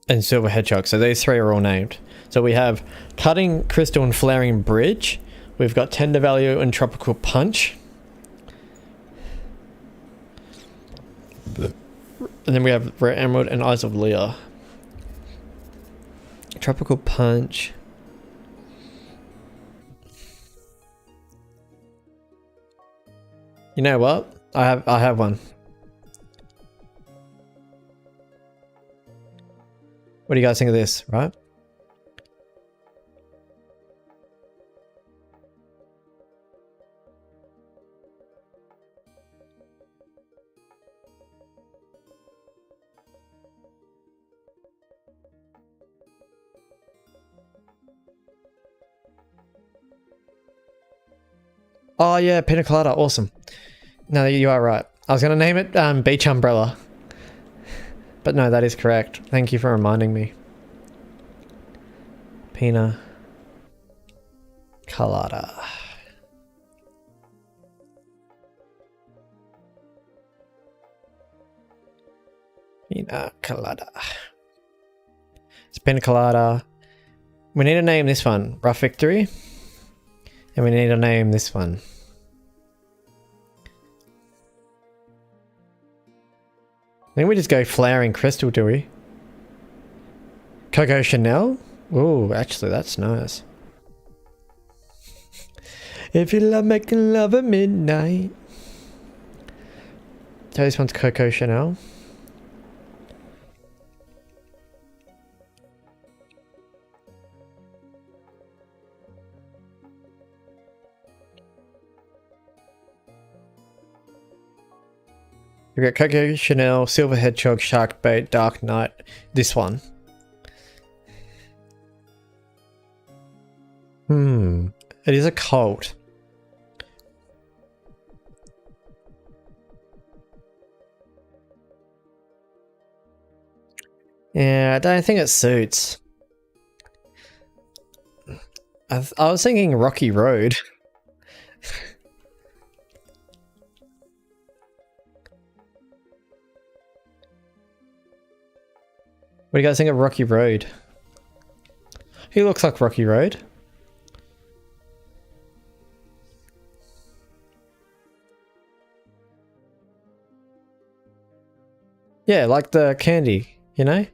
and Silver Hedgehog. So these three are all named. So we have Cutting Crystal and Flaring Bridge. We've got Tender Value and Tropical Punch. And then we have Rare Emerald and Eyes of Leah. Tropical Punch. You know what? I have one. What do you guys think of this, right? Oh yeah, Pina Colada, awesome. No, you are right. I was going to name it Beach Umbrella. But no, that is correct. Thank you for reminding me. Pina colada. Pina colada. It's pina colada. We need to name this one Rough Victory. And we need to name this one. I think we just go Flowering Crystal, do we? Coco Chanel? Ooh, actually that's nice. If you love making love at midnight. So this one's Coco Chanel. We've got Coco Chanel, Silver Hedgehog, Shark Bait, Dark Knight. This one. It is a cult. Yeah, I don't think it suits. I was thinking Rocky Road. What do you guys think of Rocky Road? He looks like Rocky Road. Yeah, like the candy, you know?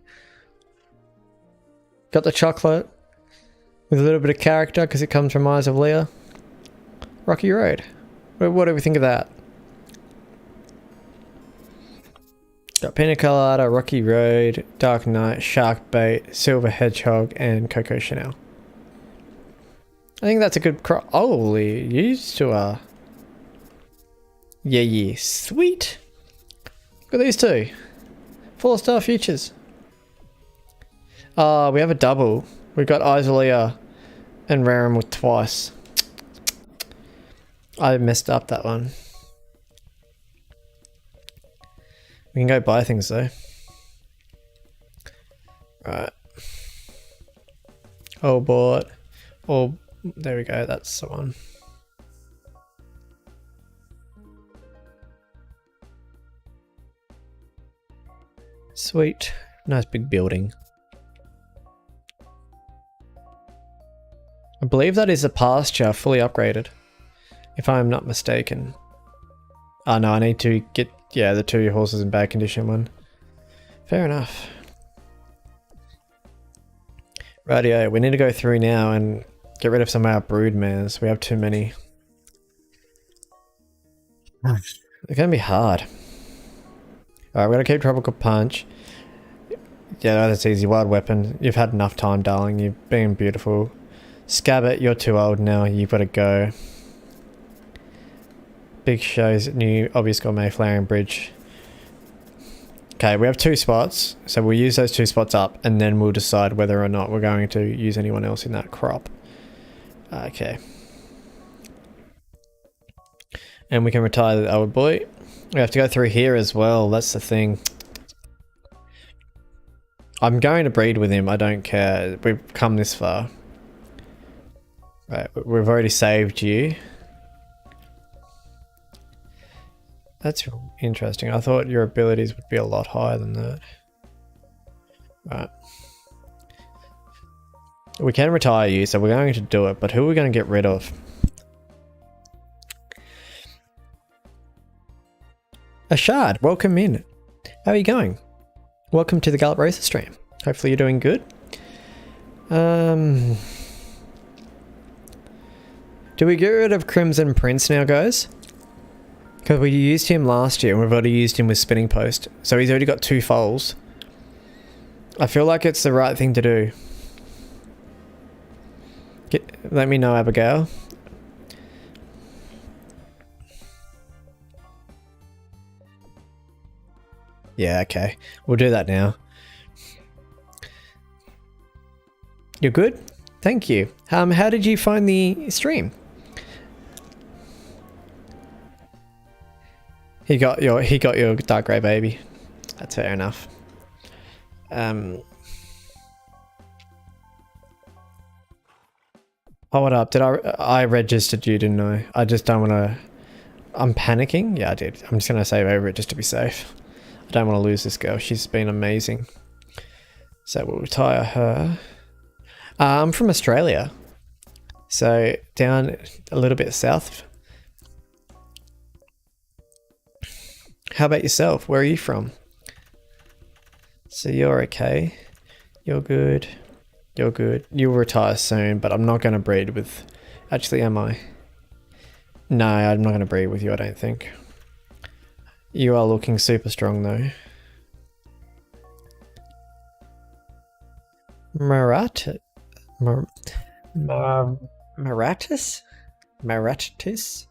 Got the chocolate with a little bit of character because it comes from Eyes of Leah. Rocky Road. What do we think of that? Got Pina Colada, Rocky Road, Dark Knight, Shark Bait, Silver Hedgehog, and Coco Chanel. I think that's a good crop. Holy, used to yeah, sweet. Look at these two. 4-star futures. We have a double. We've got Isolia and Rarum with twice. I messed up that one. We can go buy things though. Right. Oh, bought. Oh, there we go. That's the one. Sweet. Nice big building. I believe that is a pasture fully upgraded. If I'm not mistaken. Oh no, I need to get, yeah, the 2 horses in bad condition one. Fair enough. Rightio, we need to go through now and get rid of some of our brood mares. We have too many. They're gonna be hard. Alright, we're gonna keep Tropical Punch. Yeah, that's easy. Wild Weapon. You've had enough time, darling. You've been beautiful. Scabbit, you're too old now. You've got to go. Big Show's new obvious gourmet Flowering Bridge. Okay, we have 2 spots. So we'll use those 2 spots up and then we'll decide whether or not we're going to use anyone else in that crop. Okay. And we can retire the old boy. We have to go through here as well. That's the thing. I'm going to breed with him. I don't care. We've come this far. Right, we've already saved you. That's interesting. I thought your abilities would be a lot higher than that. Right. We can retire you, so we're going to do it, but who are we going to get rid of? Ashad, welcome in. How are you going? Welcome to the Gallop Racer stream. Hopefully you're doing good. Do we get rid of Crimson Prince now, guys? Because we used him last year and we've already used him with Spinning Post. So he's already got 2 foals. I feel like it's the right thing to do. Let me know, Abigail. Yeah, okay. We'll do that now. You're good? Thank you. How did you find the stream? He got your dark grey baby. That's fair enough. Hold up, I registered you, didn't I? I just don't want to... I'm panicking? Yeah, I did. I'm just going to save over it just to be safe. I don't want to lose this girl. She's been amazing. So we'll retire her. I'm from Australia. So down a little bit south. How about yourself? Where are you from? So you're okay. You're good. You're good. You'll retire soon, but I'm not going to breed with... Actually, am I? No, I'm not going to breed with you, I don't think. You are looking super strong, though. Maratus? Maratus?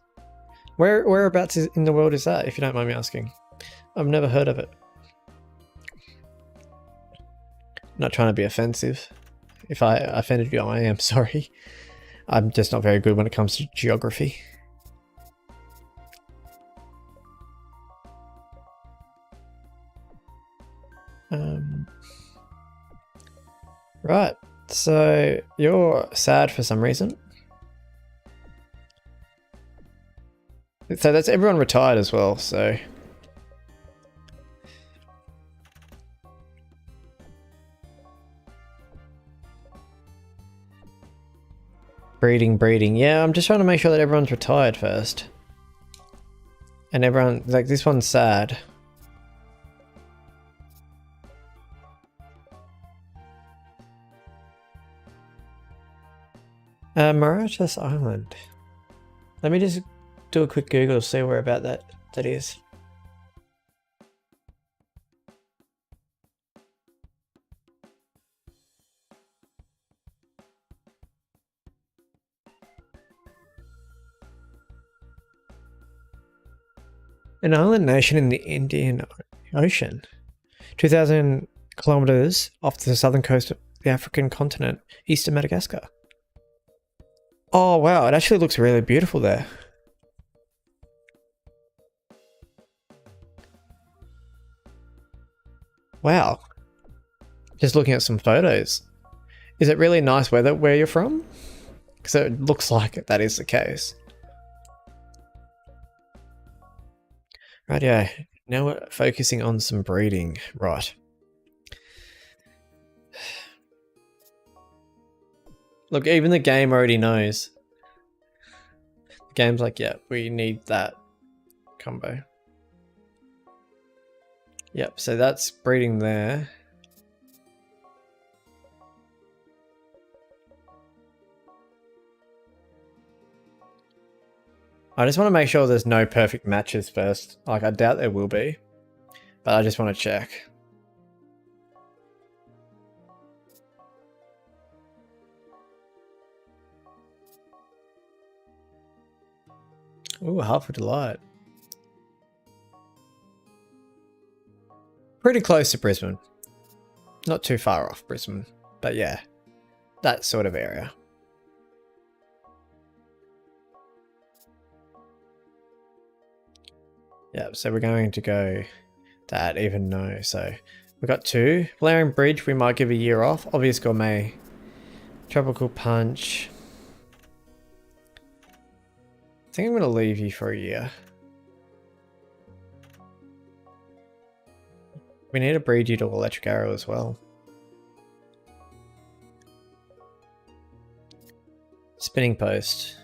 Whereabouts in the world is that, if you don't mind me asking? I've never heard of it. Not trying to be offensive. If I offended you, I am sorry. I'm just not very good when it comes to geography. Right, so you're sad for some reason. So that's everyone retired as well, so... Breeding. Yeah, I'm just trying to make sure that everyone's retired first. And everyone, like, this one's sad. Mauritius Island. Let me just do a quick Google to see where about that is. An island nation in the Indian Ocean. 2,000 kilometers off the southern coast of the African continent, east of Madagascar. Oh wow, it actually looks really beautiful there. Wow. Just looking at some photos. Is it really nice weather where you're from? Because it looks like that is the case. Right, yeah. Now we're focusing on some breeding. Right. Look, even the game already knows. The game's like, yeah, we need that combo. Yep, so that's breeding there. I just want to make sure there's no perfect matches first. Like, I doubt there will be, but I just want to check. Ooh, Hartford Delight. Pretty close to Brisbane. Not too far off Brisbane, but yeah, that sort of area. Yeah, so we're going to go that, even no. So we've got 2. Blaring Bridge, we might give a year off. Obvious Gourmet. Tropical Punch. I think I'm going to leave you for a year. We need to breed you to Electric Arrow as well. Spinning Post.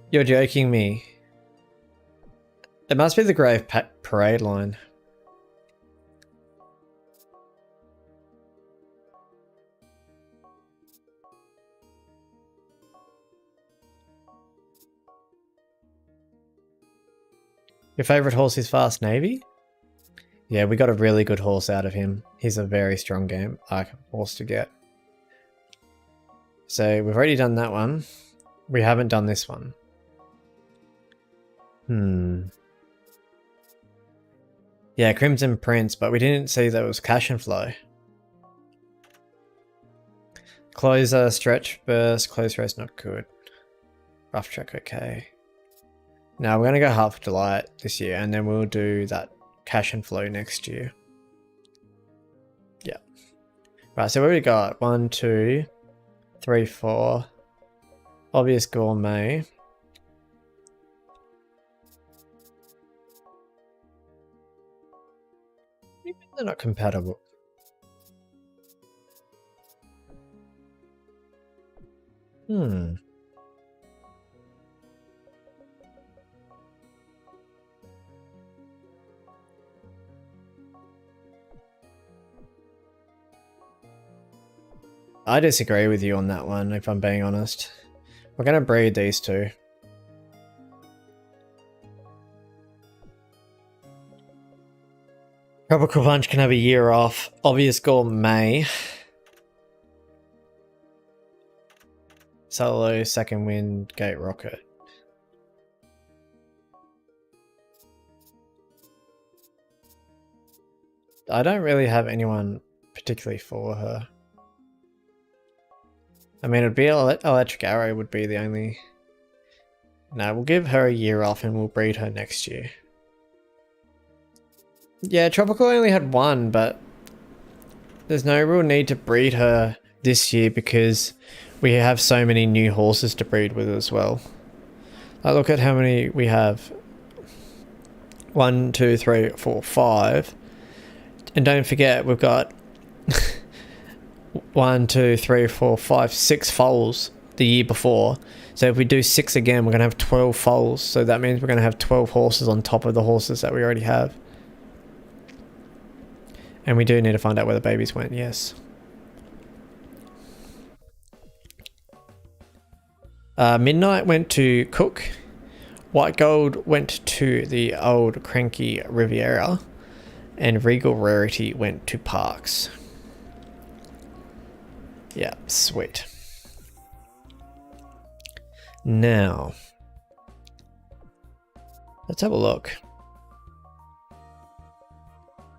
You're joking me. It must be the Grave Parade line. Your favourite horse is Fast Navy? Yeah, we got a really good horse out of him. He's a very strong game, like horse to get. So we've already done that one. We haven't done this one. Yeah, Crimson Prince, but we didn't see that it was Cash and Flow. Closer, Stretch Burst, Close Race not good. Rough Track okay. Now we're going to go half delight this year, and then we'll do that cash and flow next year. Yeah. Right, so what we got? 1, 2, 3, 4. Obvious gourmet. They're not compatible. I disagree with you on that one, if I'm being honest. We're going to breed these two. Tropical Punch can have a year off. Obvious Gourmet. Solo, Second Wind, Gate Rocket. I don't really have anyone particularly for her. I mean, it'd be Electric Arrow would be the only... No, we'll give her a year off and we'll breed her next year. Yeah, Tropical only had one, but there's no real need to breed her this year because we have so many new horses to breed with as well. Like, look at how many we have. 1, 2, 3, 4, 5. And don't forget, we've got 1, 2, 3, 4, 5, 6 foals the year before. So if we do 6 again, we're going to have 12 foals. So that means we're going to have 12 horses on top of the horses that we already have. And we do need to find out where the babies went, yes. Midnight went to Cook. White Gold went to the old cranky Riviera. And Regal Rarity went to Parks. Yeah, sweet. Now, let's have a look.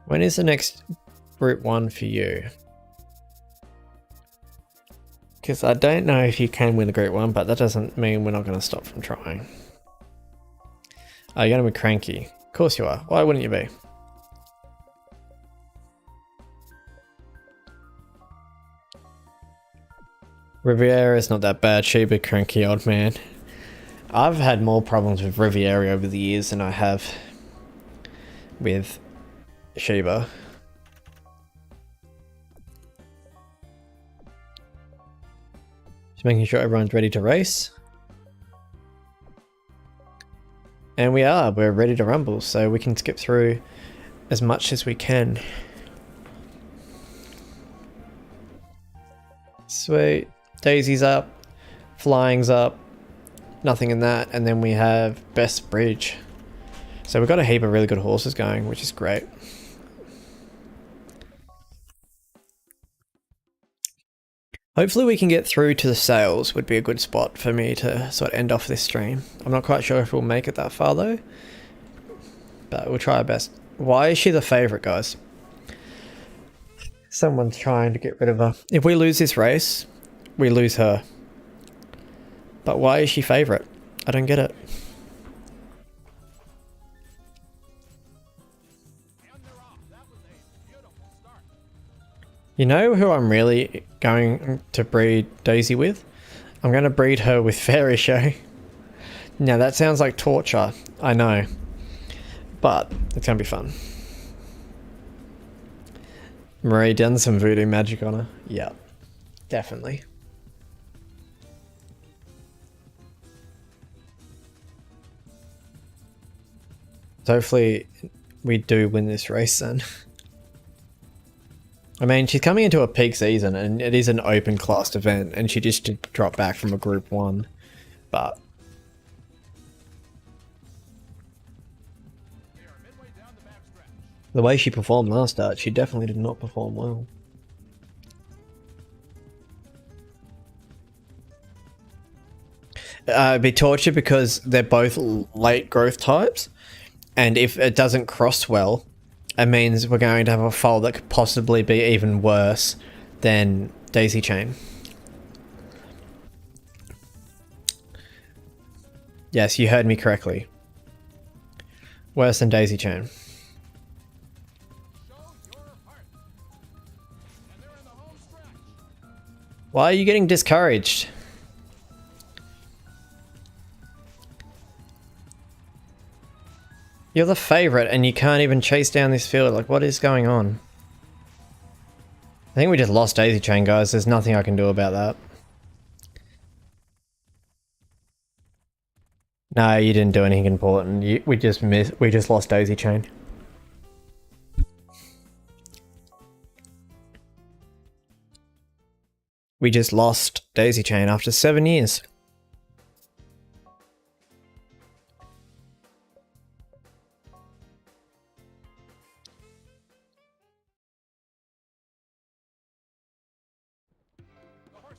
When is the next Group 1 for you? Because I don't know if you can win the Group 1, but that doesn't mean we're not going to stop from trying. Oh, you're going to be cranky. Of course you are. Why wouldn't you be? Riviera is not that bad. Sheba, cranky old man. I've had more problems with Riviera over the years than I have with Sheba. Just making sure everyone's ready to race. And we're ready to rumble, so we can skip through as much as we can. Sweet. Daisy's up, Flying's up, nothing in that, and then we have Best Bridge. So we've got a heap of really good horses going, which is great. Hopefully we can get through to the sales would be a good spot for me to sort of end off this stream. I'm not quite sure if we'll make it that far though, but we'll try our best. Why is she the favourite, guys? Someone's trying to get rid of her. If we lose this race, we lose her. But why is she favourite? I don't get it. You know who I'm really going to breed Daisy with? I'm going to breed her with Fairy Show. Now that sounds like torture, I know. But it's going to be fun. Marie done some voodoo magic on her. Yeah, definitely. So hopefully we do win this race then. I mean, she's coming into a peak season and it is an open classed event and she just did drop back from a Group 1. But the way she performed last start, she definitely did not perform well. It'd be torture because they're both late growth types. And if it doesn't cross well, it means we're going to have a foal that could possibly be even worse than Daisy Chain. Yes, you heard me correctly. Worse than Daisy Chain. Show your heart. And they're in the home stretch. Why are you getting discouraged? You're the favorite and you can't even chase down this field. Like, what is going on? I think we just lost Daisy Chain, guys. There's nothing I can do about that. No, you didn't do anything important. We just lost Daisy Chain. We just lost Daisy Chain after 7 years.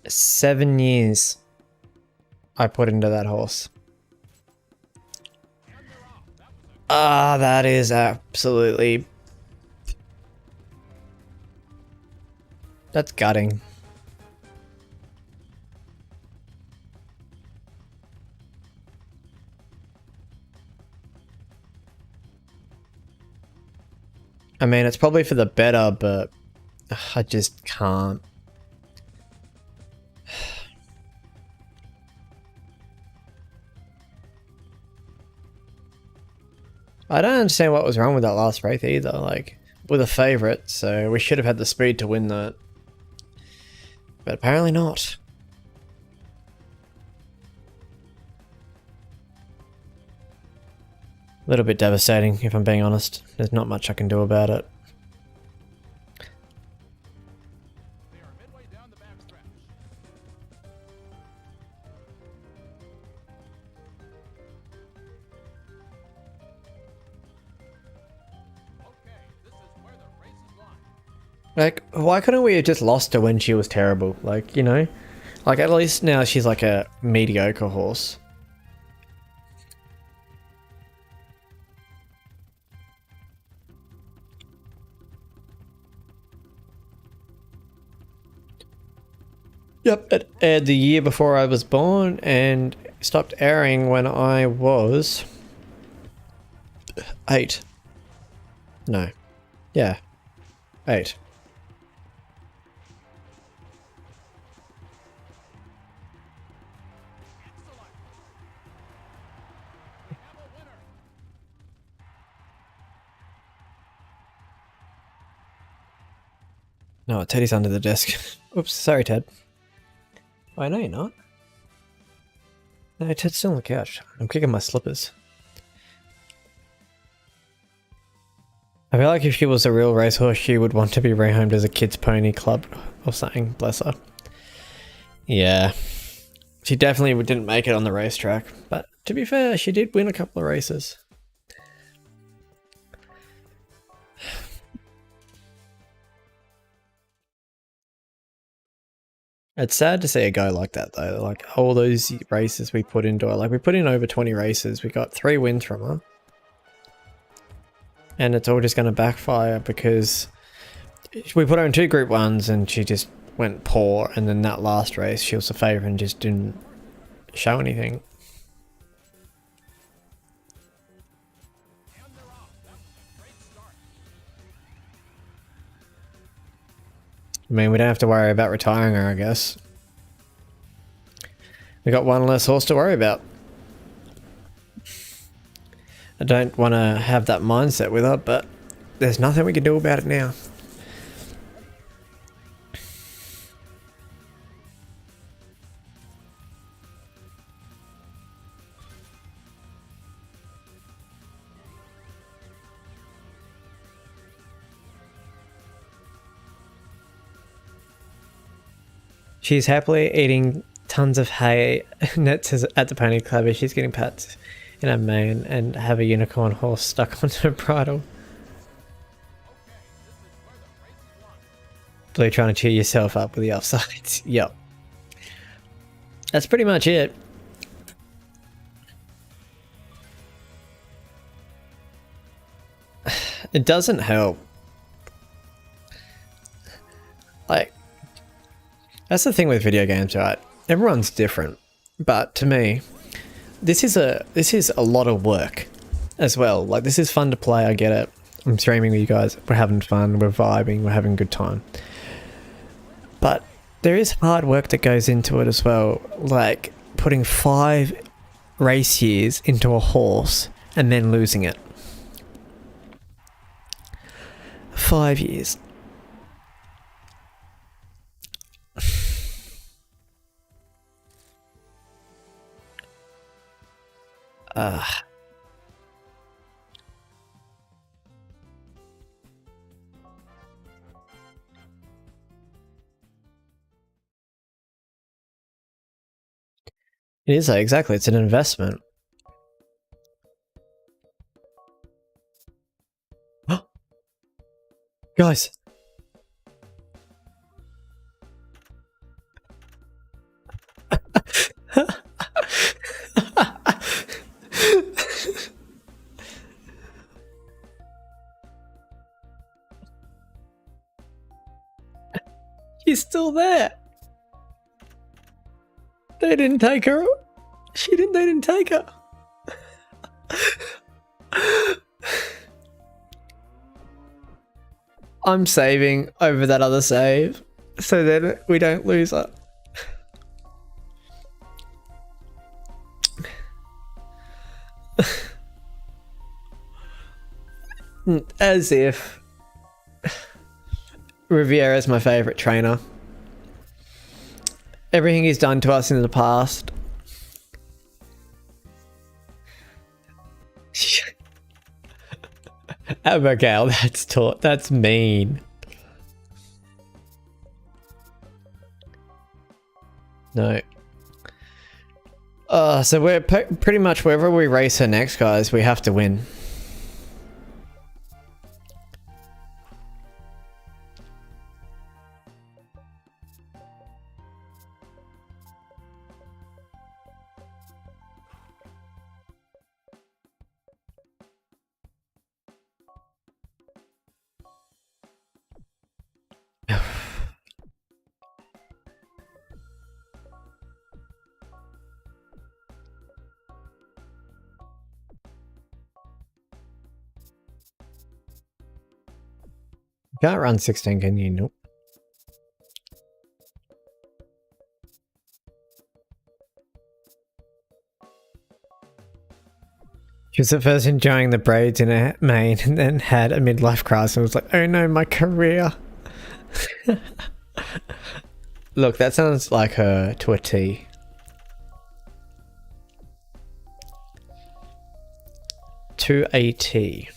Seven years I put into that horse. Ah, that is absolutely... That's gutting. I mean, it's probably for the better, but I just can't. I don't understand what was wrong with that last race either. Like, we're the favourite, so we should have had the speed to win that. But apparently not. A little bit devastating, if I'm being honest. There's not much I can do about it. They are midway down the backstretch. Okay, this is where the race is won. Like, why couldn't we have just lost her when she was terrible? Like, you know? Like, at least now she's like a mediocre horse. Yep, it aired the year before I was born and stopped airing when I was 8. No. Yeah. 8. Excellent. We have a winner. No, Teddy's under the desk. Oops, sorry, Ted. Oh, no, you're not. No, Ted's still on the couch. I'm kicking my slippers. I feel like if she was a real racehorse, she would want to be rehomed as a kids' pony club or something. Bless her. Yeah. She definitely didn't make it on the racetrack. But to be fair, she did win a couple of races. It's sad to see a go like that though. Like all those races we put into her. Like we put in over 20 races. We got 3 wins from her. And it's all just going to backfire because we put her in 2 Group 1s and she just went poor. And then that last race she was a favourite and just didn't show anything. And they're off. That was a great start. I mean, we don't have to worry about retiring her, I guess. We got one less horse to worry about. I don't want to have that mindset with her, but there's nothing we can do about it now. She's happily eating tons of hay nets at the pony club as she's getting pats in her mane and have a unicorn horse stuck onto her bridle. Blue trying to cheer yourself up with the offsides. Yep. That's pretty much it. It doesn't help. Like, that's the thing with video games, right? Everyone's different, but to me, this is a lot of work. as well. Like, this is fun to play, I get it. I'm streaming with you guys, we're having fun, we're vibing, we're having a good time. But there is hard work that goes into it as well, like putting 5 race years into a horse and then losing it. 5 years. It is, exactly. It's an investment. Guys. She's still there. They didn't take her. They didn't take her. I'm saving over that other save so that we don't lose her. As if Riviera's my favourite trainer. Everything he's done to us in the past. Abigail, that's mean. No. So we're pretty much wherever we race her next, guys, we have to win. Can't run 16, can you? Nope. She was at first enjoying the braids in her mane and then had a midlife crisis and was like, oh no, my career. Look, that sounds like her to a T. To a T.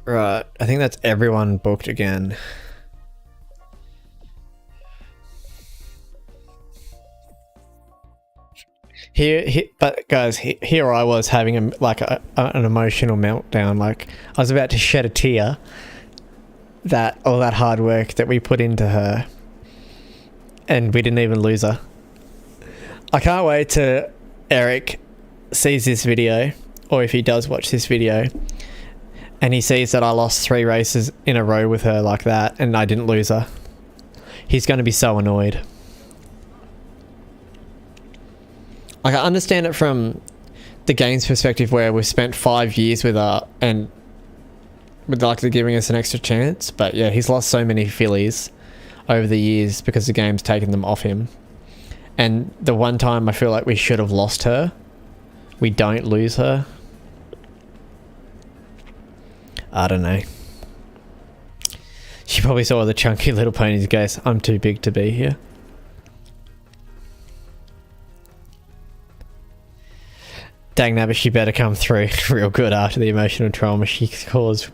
Right, I think that's everyone booked again. But guys, here I was having an emotional meltdown. Like, I was about to shed a tear. All that hard work that we put into her, and we didn't even lose her. I can't wait till Eric sees this video, or if he does watch this video, and he sees that I lost 3 races in a row with her like that, and I didn't lose her. He's going to be so annoyed. Like, I understand it from the game's perspective where we've spent 5 years with her and would like to giving us an extra chance. But yeah, he's lost so many fillies over the years because the game's taken them off him. And the one time I feel like we should have lost her, we don't lose her. I don't know. She probably saw the chunky little ponies and goes, I'm too big to be here. Dang that, but she better come through real good after the emotional trauma she caused.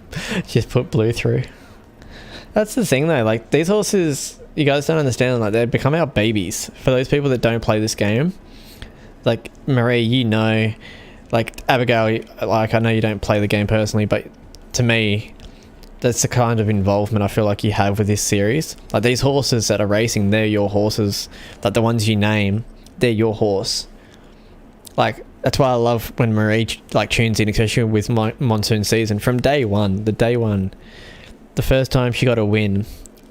Just put Blue through. That's the thing though, like, these horses, you guys don't understand, like, they become our babies. For those people that don't play this game, like, Marie, you know, like, Abigail, like, I know you don't play the game personally, but to me, that's the kind of involvement I feel like you have with this series. Like, these horses that are racing, they're your horses. Like, the ones you name, they're your horse. Like, that's why I love when Marie, like, tunes in, especially with monsoon season. From day one, the first time she got a win,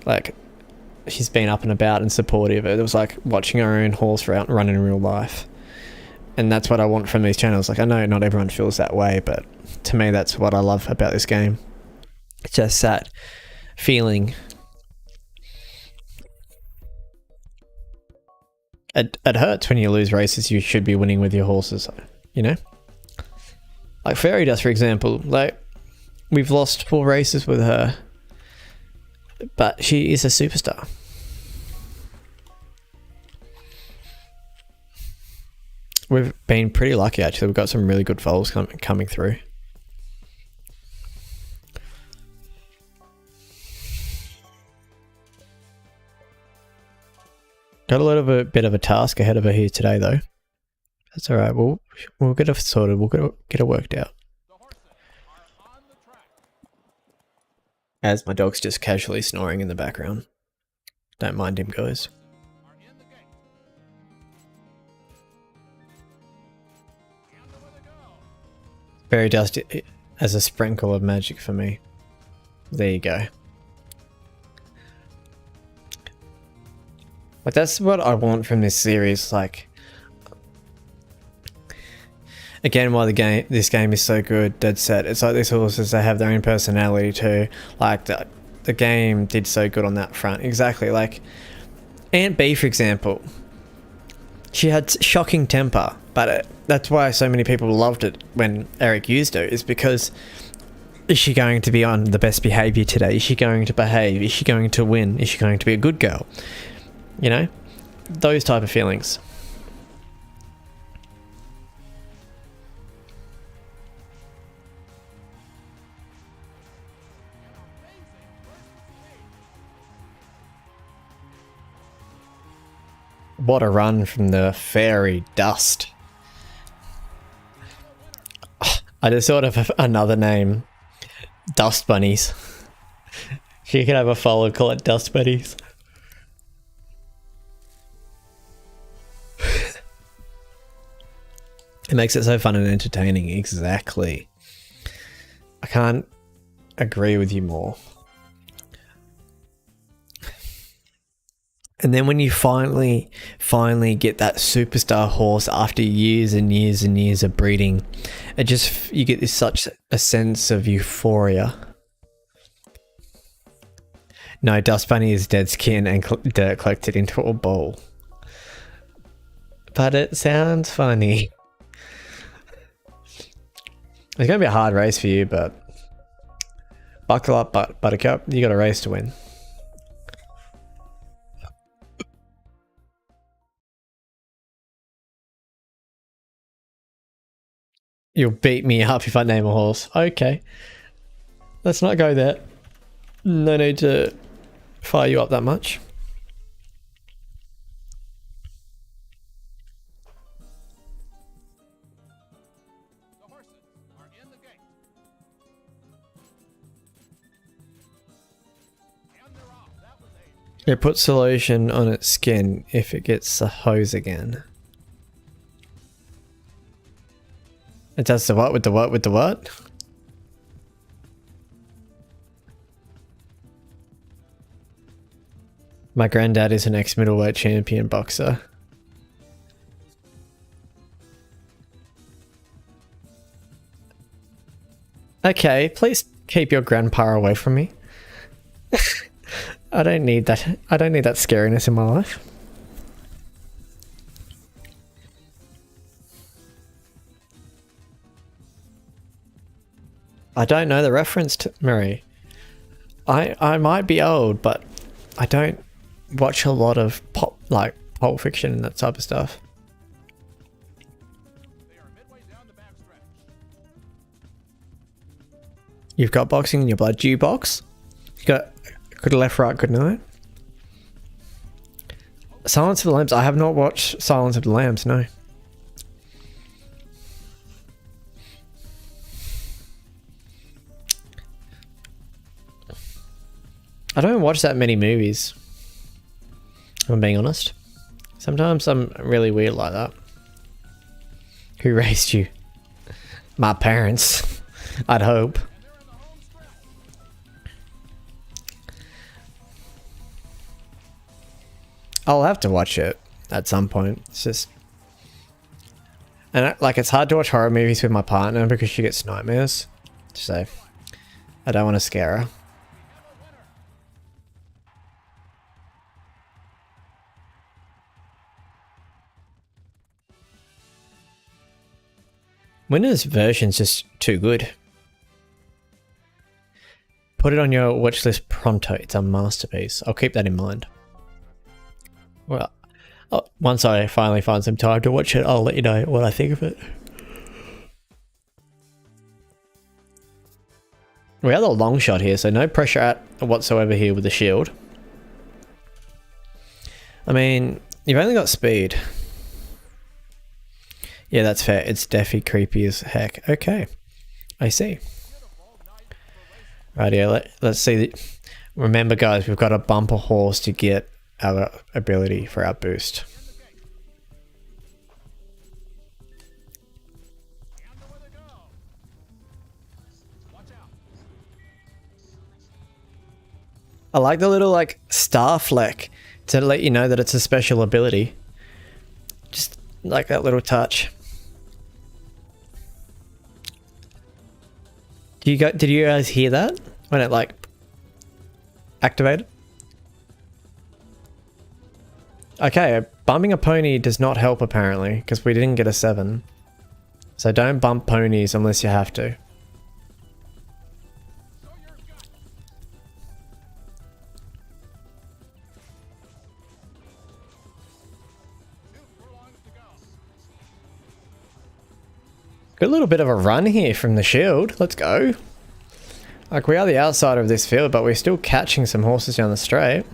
like, she's been up and about and supportive. It was like watching her own horse run in real life. And that's what I want from these channels. Like, I know not everyone feels that way, but to me, that's what I love about this game. It's just that feeling. It hurts when you lose races you should be winning with your horses, you know? Like Fairy Dust, for example. Like, we've lost 4 races with her, but she is a superstar. We've been pretty lucky, actually. We've got some really good foals coming through. Got a little bit of a task ahead of her here today, though. That's all right. We'll get it sorted. We'll get it worked out. As my dog's just casually snoring in the background. Don't mind him, guys. Fairy Dust as a sprinkle of magic for me. There you go. Like, that's what I want from this series. Like, again, why this game is so good, dead set. It's like these horses, they have their own personality too. Like, the game did so good on that front. Exactly. Like Aunt B, for example, she had shocking temper, but that's why so many people loved it when Eric used her, is because is she going to be on the best behavior today? Is she going to behave? Is she going to win? Is she going to be a good girl? You know, those type of feelings. What a run from the Fairy Dust. I just thought of another name. Dust Bunnies. You could have a follow, call it Dust Bunnies. It makes it so fun and entertaining. Exactly. I can't agree with you more. And then when you finally get that superstar horse after years and years and years of breeding, you get such a sense of euphoria. No, Dust Bunny is dead skin and dirt collected into a bowl. But it sounds funny. It's going to be a hard race for you, but buckle up, Buttercup. You got a race to win. You'll beat me up if I name a horse. Okay. Let's not go there. No need to fire you up that much. It puts solution on its skin if it gets the hose again. It does the what with the what with the what? My granddad is an ex-middleweight champion boxer. Okay, please keep your grandpa away from me. I don't need that. I don't need that scariness in my life. I don't know the reference to Murray. I might be old, but I don't watch a lot of Pulp Fiction and that type of stuff. You've got boxing in your blood. Do you box? You got good left, right, good night. Silence of the Lambs. I have not watched Silence of the Lambs, no. I don't watch that many movies, if I'm being honest. Sometimes I'm really weird like that. Who raised you? My parents, I'd hope. I'll have to watch it at some point. It's just... And like, it's hard to watch horror movies with my partner because she gets nightmares. So, I don't want to scare her. Windows version's just too good. Put it on your watch list pronto. It's a masterpiece. I'll keep that in mind. Well, once I finally find some time to watch it, I'll let you know what I think of it. We have a long shot here, so no pressure at whatsoever here with the shield. I mean, you've only got speed. Yeah, that's fair. It's definitely creepy as heck. Okay, I see. Right, yeah, let's see. Remember, guys, we've got to bump a horse to get our ability for our boost. I like the little like star fleck to let you know that it's a special ability. Just like that little touch. Did you guys hear that when it like activated? Okay, bumping a pony does not help apparently because we didn't get a 7. So don't bump ponies unless you have to. Good little bit of a run here from the shield. Let's go. Like, we are the outsider of this field, but we're still catching some horses down the straight.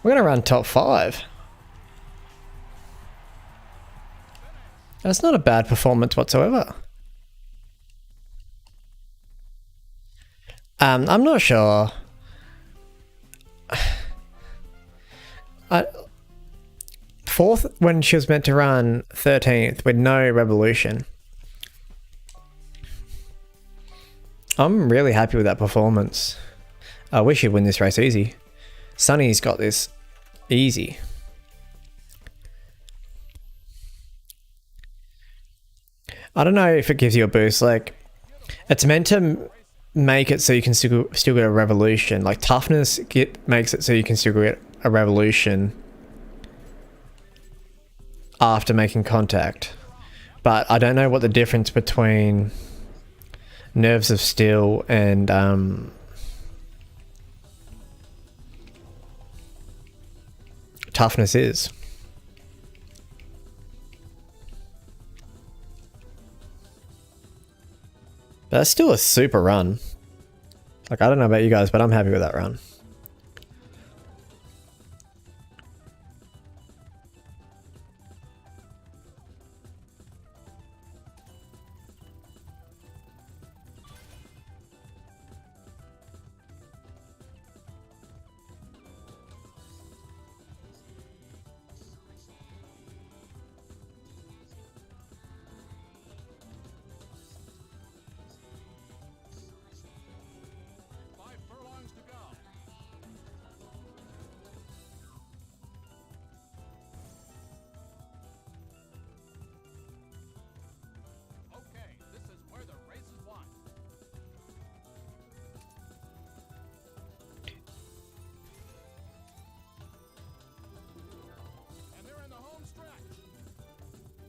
We're going to run top 5. That's not a bad performance whatsoever. I'm not sure. Fourth when she was meant to run 13th with no revolution. I'm really happy with that performance. I wish he'd win this race easy. Sunny's got this easy. I don't know if it gives you a boost. Like, it's meant to make it so you can still get a revolution. Like, toughness makes it so you can still get a revolution after making contact. But I don't know what the difference between Nerves of Steel and toughness is. But that's still a super run. Like, I don't know about you guys, but I'm happy with that run.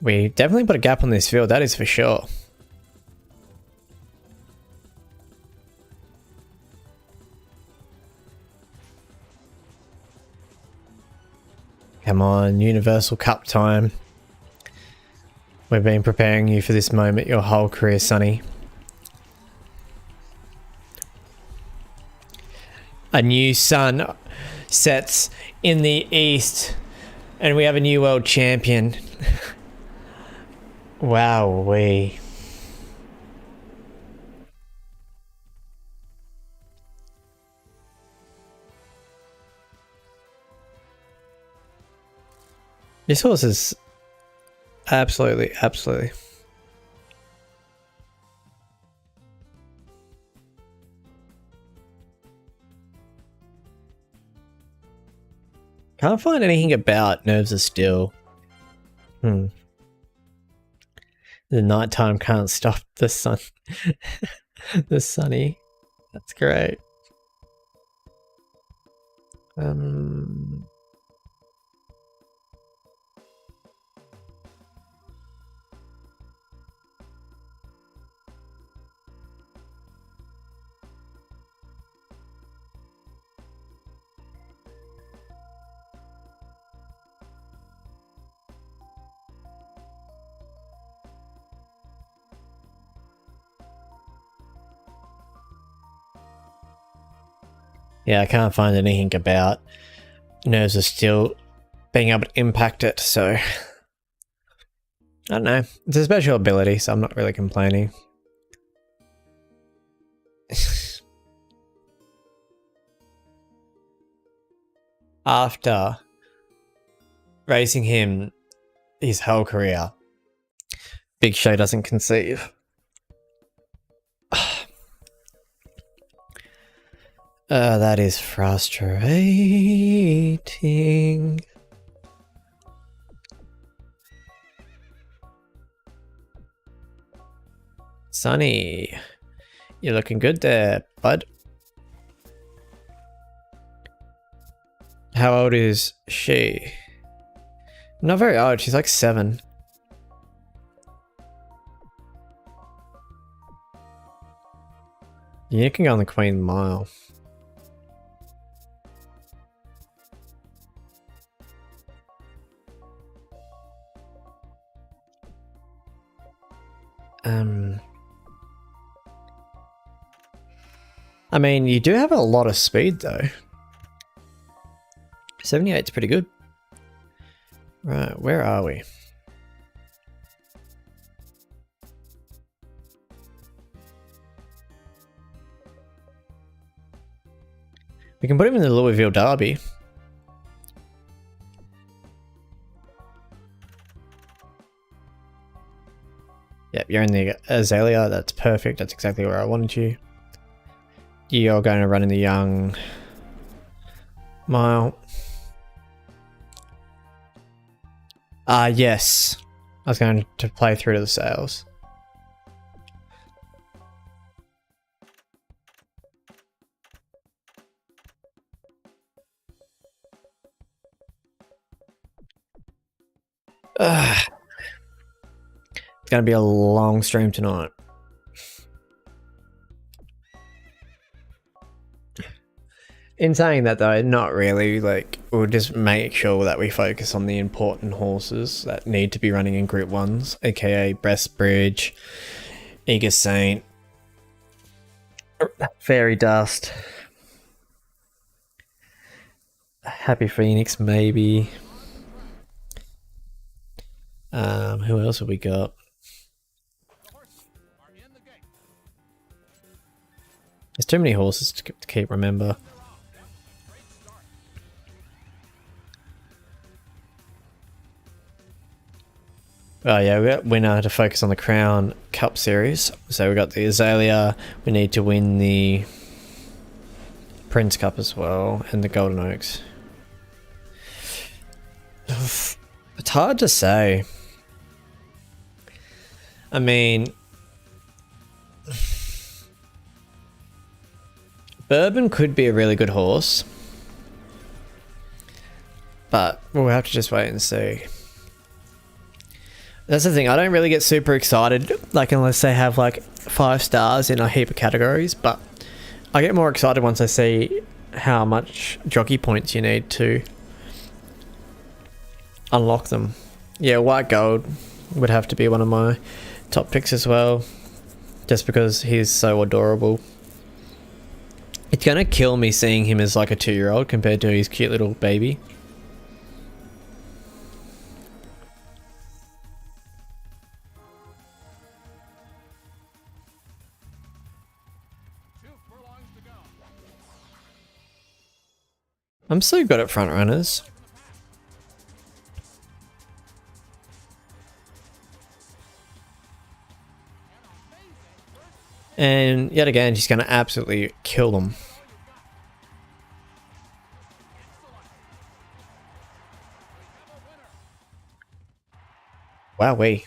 We definitely put a gap on this field, that is for sure. Come on, Universal Cup time. We've been preparing you for this moment your whole career, Sonny. A new sun sets in the east, and we have a new world champion. Wowee. This horse is absolutely. Can't find anything about Nerves of Steel. The nighttime can't stop the sun. The sunny. That's great. Yeah, I can't find anything about Nerves of Steel being able to impact it, so I don't know. It's a special ability, so I'm not really complaining. After racing him his whole career, Big Show doesn't conceive. That is frustrating. Sonny, you're looking good there, bud. How old is she? Not very old, she's like 7. You can go on the Queen Mile. I mean, you do have a lot of speed though. 78's pretty good. Right, where are we? We can put him in the Louisville Derby. Yep, you're in the Azalea. That's perfect. That's exactly where I wanted you. You're going to run in the Young Mile. Yes. I was going to play through to the sales. It's going to be a long stream tonight. In saying that though, not really, like, we'll just make sure that we focus on the important horses that need to be running in Group 1s, aka Breastbridge, Eager Saint, Fairy Dust, Happy Phoenix maybe. Who else have we got? There's too many horses to keep remember. Oh yeah, we got winner to focus on the Crown Cup Series. So we got the Azalea. We need to win the Prince Cup as well, and the Golden Oaks. It's hard to say. I mean, Bourbon could be a really good horse, but we'll have to just wait and see. That's the thing, I don't really get super excited, like, unless they have like 5 stars in a heap of categories, but I get more excited once I see how much jockey points you need to unlock them. Yeah, White Gold would have to be one of my top picks as well, just because he's so adorable. It's gonna kill me seeing him as like a 2-year-old compared to his cute little baby. I'm so good at front runners. And yet again, she's going to absolutely kill them. Wowee.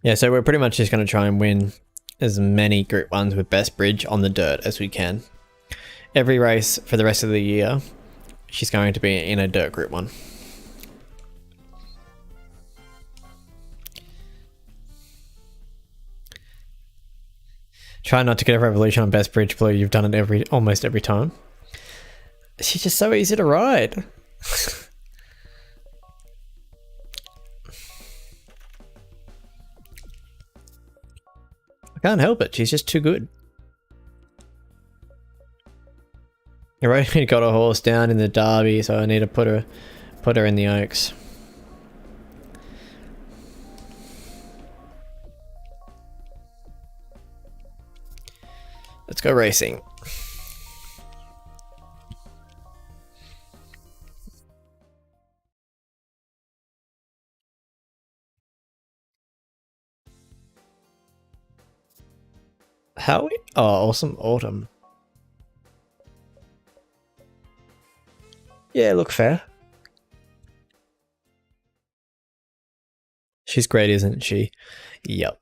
Yeah, so we're pretty much just going to try and win as many Group 1s with best bridge on the dirt as we can. Every race for the rest of the year, she's going to be in a dirt Group 1. Try not to get a revolution on best bridge, Blue. You've done it almost every time. She's just so easy to ride. I can't help it. She's just too good. I already got a horse down in the Derby, so I need to put her in the Oaks. Let's go racing. How we? Oh, awesome autumn. Yeah, look fair. She's great, isn't she? Yep.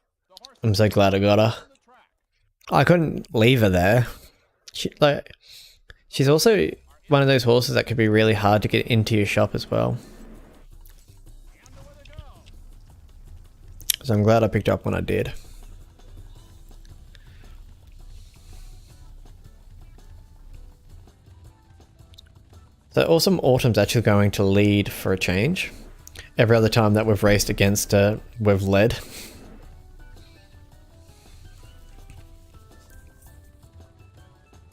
I'm so glad I got her. I couldn't leave her there. She's also one of those horses that could be really hard to get into your shop as well. So I'm glad I picked up when I did. So Awesome Autumn's actually going to lead for a change. Every other time that we've raced against her, we've led.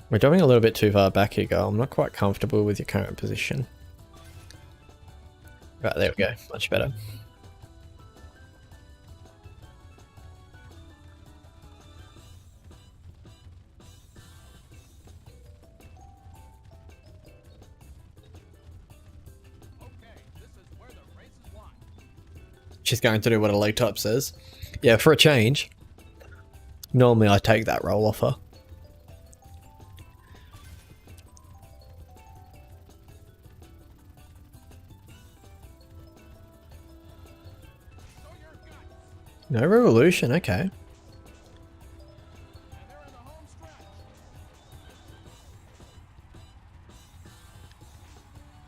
We're dropping a little bit too far back here, girl. I'm not quite comfortable with your current position. Right, there we go. Much better. She's going to do what a leg type says. Yeah, for a change. Normally I take that roll off her. No revolution, okay.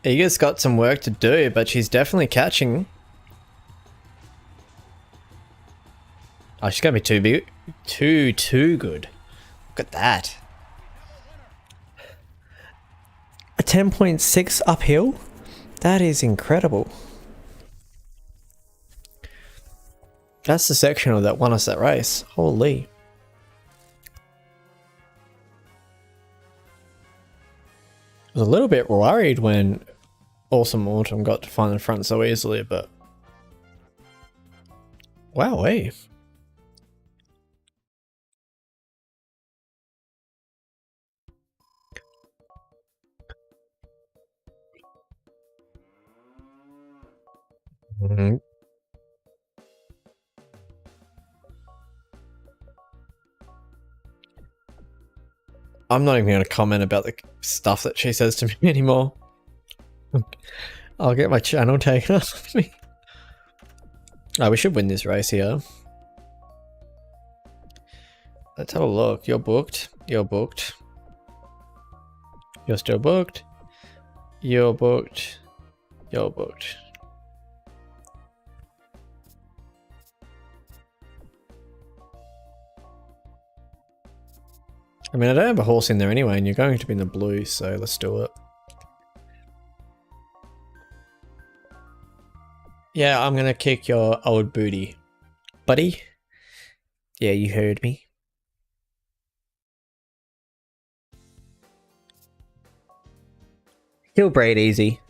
Eager's got some work to do, but she's definitely catching. Oh, she's gonna be too big. Too good. Look at that. A 10.6 uphill? That is incredible. That's the sectional that won us that race. Holy. I was a little bit worried when Awesome Autumn got to find the front so easily, but... Wowee. Mm-hmm. I'm not even going to comment about the stuff that she says to me anymore. I'll get my channel taken off of me. Oh, we should win this race here. Let's have a look. You're booked. You're booked. You're still booked. You're booked. You're booked. I mean, I don't have a horse in there anyway, and you're going to be in the blue, so let's do it. Yeah, I'm gonna kick your old booty. Buddy? Yeah, you heard me. He'll braid easy.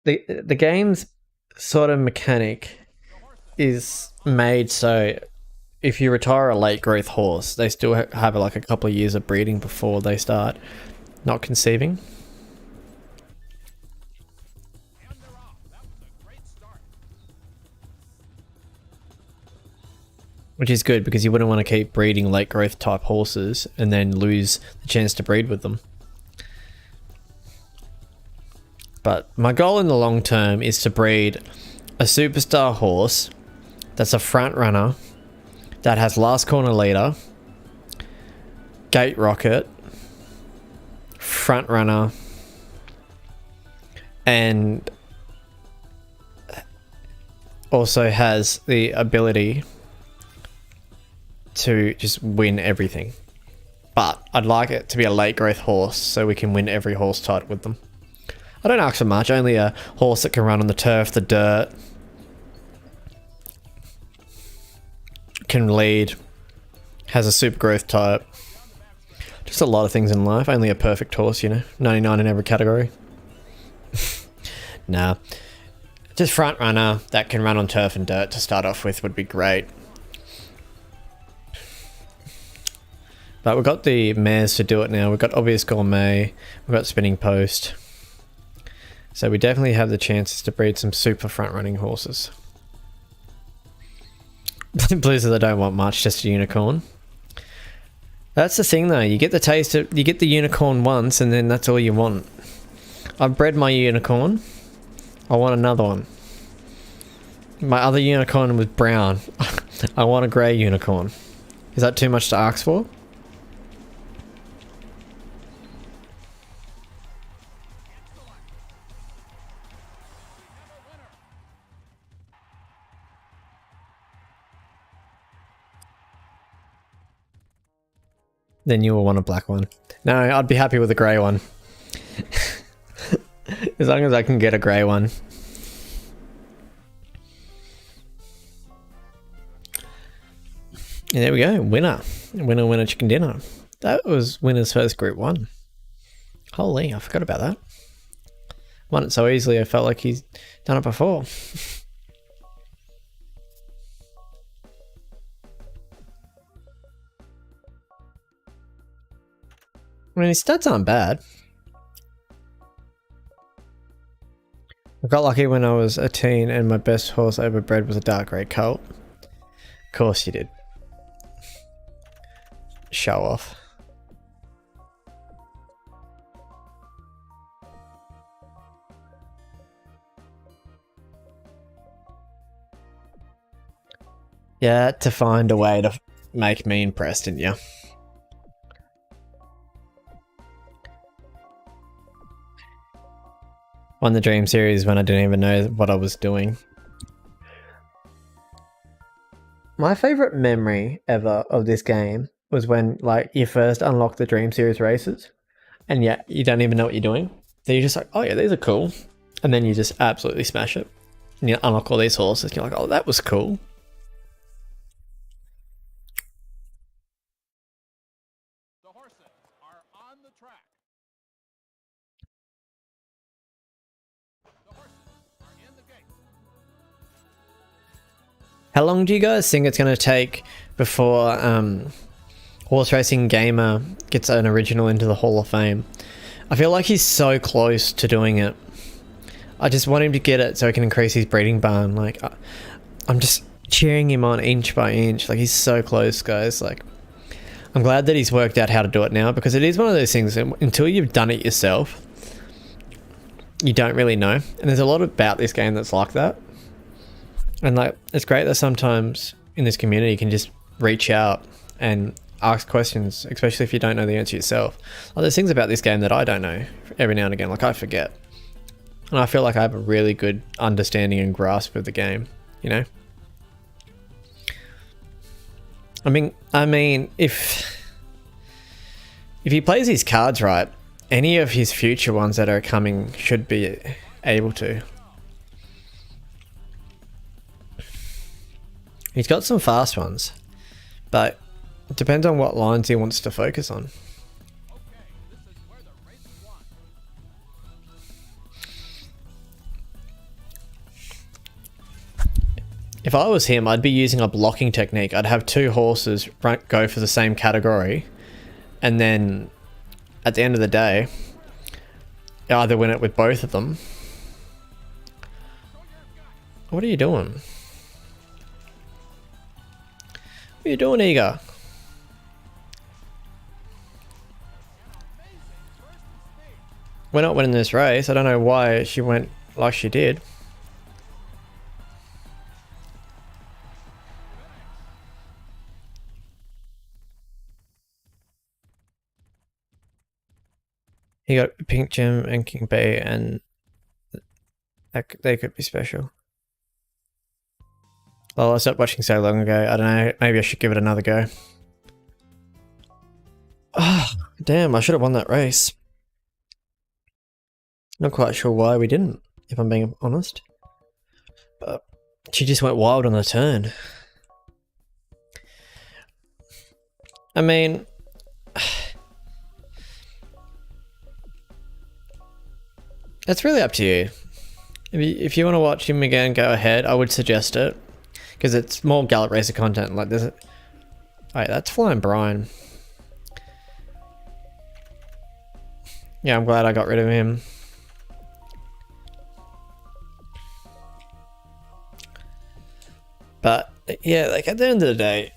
The game's sort of mechanic is made so if you retire a late growth horse, they still have like a couple of years of breeding before they start not conceiving. which is good because you wouldn't want to keep breeding late growth type horses and then lose the chance to breed with them. But my goal in the long term is to breed a superstar horse that's a front runner that has last corner leader, gate rocket, front runner, and also has the ability to just win everything. But I'd like it to be a late growth horse so we can win every horse title with them. I don't ask for much, only a horse that can run on the turf, the dirt, can lead, has a super growth type. Just a lot of things in life. Only a perfect horse, you know. 99 in every category. Nah. Just front runner that can run on turf and dirt to start off with would be great. But we've got the mares to do it now. We've got Obvious Gourmet. We've got Spinning Post. So we definitely have the chances to breed some super front running horses. Blue says I don't want much, just a unicorn. That's the thing though, you get the taste of, you get the unicorn once and then that's all you want. I've bred my unicorn. I want another one. My other unicorn was brown. I want a grey unicorn. Is that too much to ask for? Then you will want a black one. No, I'd be happy with a grey one. As long as I can get a grey one. And there we go, winner. Winner, winner, chicken dinner. That was winner's first group 1. Holy, I forgot about that. Won it so easily, I felt like he's done it before. I mean, his stats aren't bad. I got lucky when I was a teen and my best horse I ever bred was a dark grey colt. Of course you did. Show off. Yeah, to find a way to make me impressed, didn't you? Won the Dream Series when I didn't even know what I was doing. My favourite memory ever of this game was when, like, you first unlock the Dream Series races and yeah, you don't even know what you're doing. So you're just like, oh yeah, these are cool. And then you just absolutely smash it. And you unlock all these horses and you're like, oh, that was cool. The horses are on the track. The horses are in the gate. How long do you guys think it's going to take before Horse Racing Gamer gets an original into the Hall of Fame? I feel like he's so close to doing it. I just want him to get it so he can increase his breeding barn. Like, I'm just cheering him on inch by inch. Like, he's so close, guys. Like, I'm glad that he's worked out how to do it now, because it is one of those things, until you've done it yourself, you don't really know. And there's a lot about this game that's like that. And like, it's great that sometimes in this community you can just reach out and ask questions, especially if you don't know the answer yourself. Like, there's things about this game that I don't know every now and again, like I forget. And I feel like I have a really good understanding and grasp of the game, you know? I mean, if he plays his cards right, any of his future ones that are coming should be able to. He's got some fast ones, but it depends on what lines he wants to focus on. Okay, this is where the race is won. If I was him, I'd be using a blocking technique. I'd have 2 horses go for the same category, and then at the end of the day, either win it with both of them. What are you doing? What are you doing, Eager? We're not winning this race. I don't know why she went like she did. He got Pink Gem and King Bay, and they could be special. Well, I stopped watching so long ago. I don't know. Maybe I should give it another go. Oh, damn, I should have won that race. Not quite sure why we didn't, if I'm being honest. But she just went wild on the turn. I mean... It's really up to you. If you want to watch him again, go ahead. I would suggest it. Because it's more Gallop Racer content. Like, there's a... Wait, that's Flying Brian. Yeah, I'm glad I got rid of him. But, yeah, like, at the end of the day...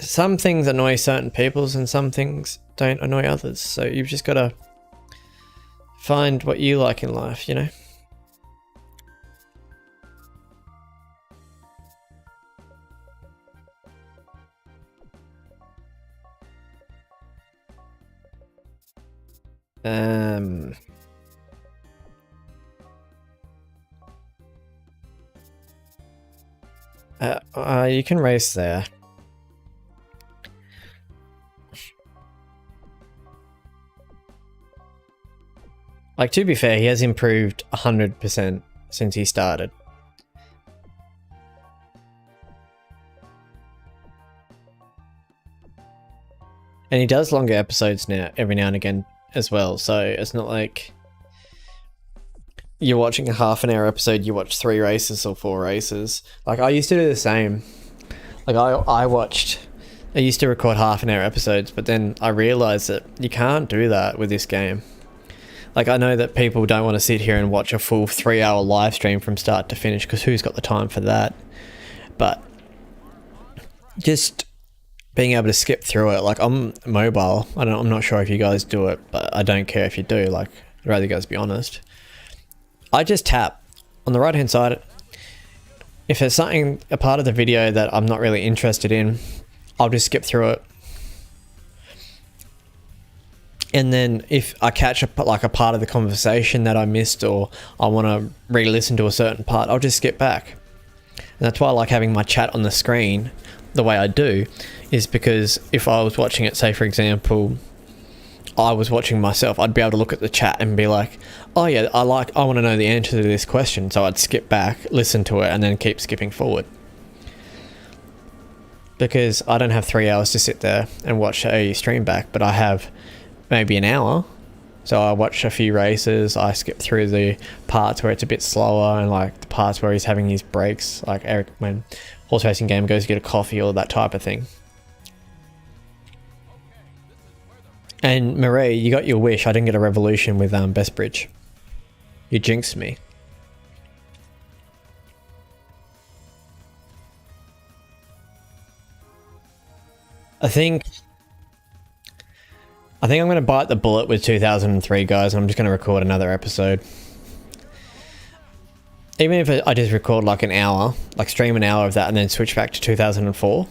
some things annoy certain people and some things don't annoy others. So you've just got to find what you like in life, you know? You can race there. Like, to be fair, he has improved 100% since he started. And he does longer episodes now, every now and again as well, so it's not like you're watching a half-an-hour episode, you watch 3 races or 4 races. Like, I used to do the same. Like, I used to record half-an-hour episodes, but then I realised that you can't do that with this game. Like, I know that people don't want to sit here and watch a full 3-hour live stream from start to finish, because who's got the time for that? But just being able to skip through it. Like, I'm mobile. I'm not sure if you guys do it, but I don't care if you do. Like, I'd rather you guys be honest. I just tap on the right-hand side. If there's something, a part of the video that I'm not really interested in, I'll just skip through it. And then if I catch a part of the conversation that I missed, or I want to re-listen to a certain part, I'll just skip back. And that's why I like having my chat on the screen the way I do, is because if I was watching it, say for example, I was watching myself, I'd be able to look at the chat and be like, oh yeah, I want to know the answer to this question. So I'd skip back, listen to it, and then keep skipping forward. Because I don't have 3 hours to sit there and watch a stream back, but I have maybe an hour. So I watch a few races, I skip through the parts where it's a bit slower, and like the parts where he's having his breaks, like Eric when horse racing game goes to get a coffee or that type of thing. And Marie, you got your wish. I didn't get a revolution with Bestbridge. You jinxed me. I think I'm going to bite the bullet with 2003, guys, and I'm just going to record another episode. Even if I just record like an hour, like stream an hour of that and then switch back to 2004.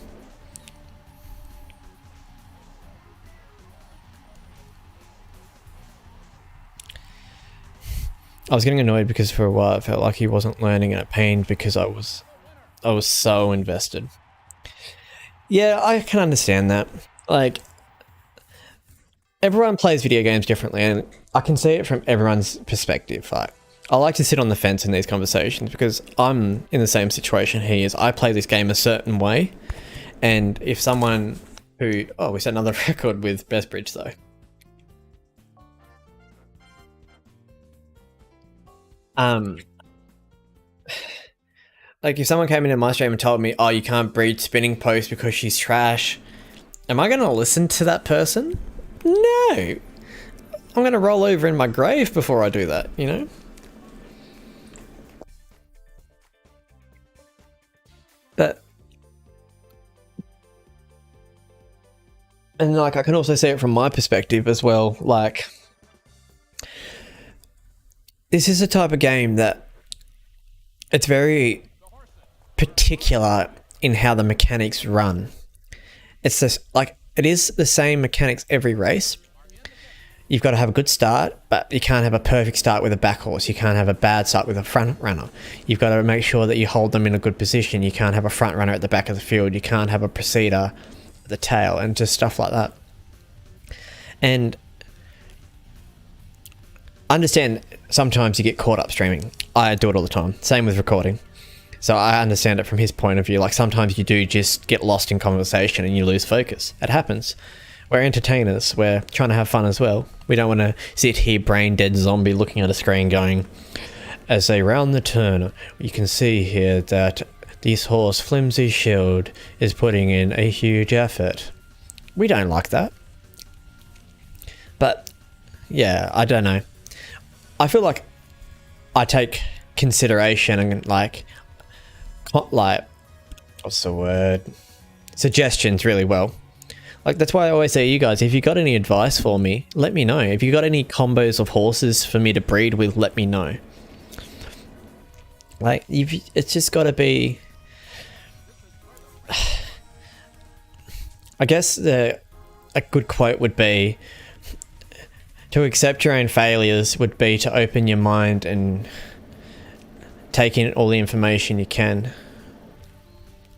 I was getting annoyed because for a while it felt like he wasn't learning, and it pained because I was so invested. Yeah, I can understand that. Like, everyone plays video games differently, and I can see it from everyone's perspective. Like, I like to sit on the fence in these conversations because I'm in the same situation he is. I play this game a certain way, and if someone who... Oh, we set another record with Bestbridge though. Like if someone came into my stream and told me, oh, you can't breed spinning post because she's trash, am I going to listen to that person? No. I'm going to roll over in my grave before I do that, you know? But and like I can also see it from my perspective as well. Like this is a type of game that it's very particular in how the mechanics run. It's just like it is the same mechanics every race. You've got to have a good start, but you can't have a perfect start with a back horse. You can't have a bad start with a front runner. You've got to make sure that you hold them in a good position. You can't have a front runner at the back of the field. You can't have a preceder at the tail, and just stuff like that. And I understand sometimes you get caught up streaming. I do it all the time. Same with recording. So I understand it from his point of view. Like sometimes you do just get lost in conversation and you lose focus. It happens. We're entertainers. We're trying to have fun as well. We don't want to sit here brain dead zombie looking at a screen going, as they round the turn, you can see here that this horse Flimsy Shield is putting in a huge effort. We don't like that. But yeah, I don't know. I feel like I take consideration and like what's the word? Suggestions really well. Like that's why I always say to you guys, if you got any advice for me, let me know. If you got any combos of horses for me to breed with, let me know. Like it's just got to be. I guess a good quote would be, to accept your own failures would be to open your mind and take in all the information you can.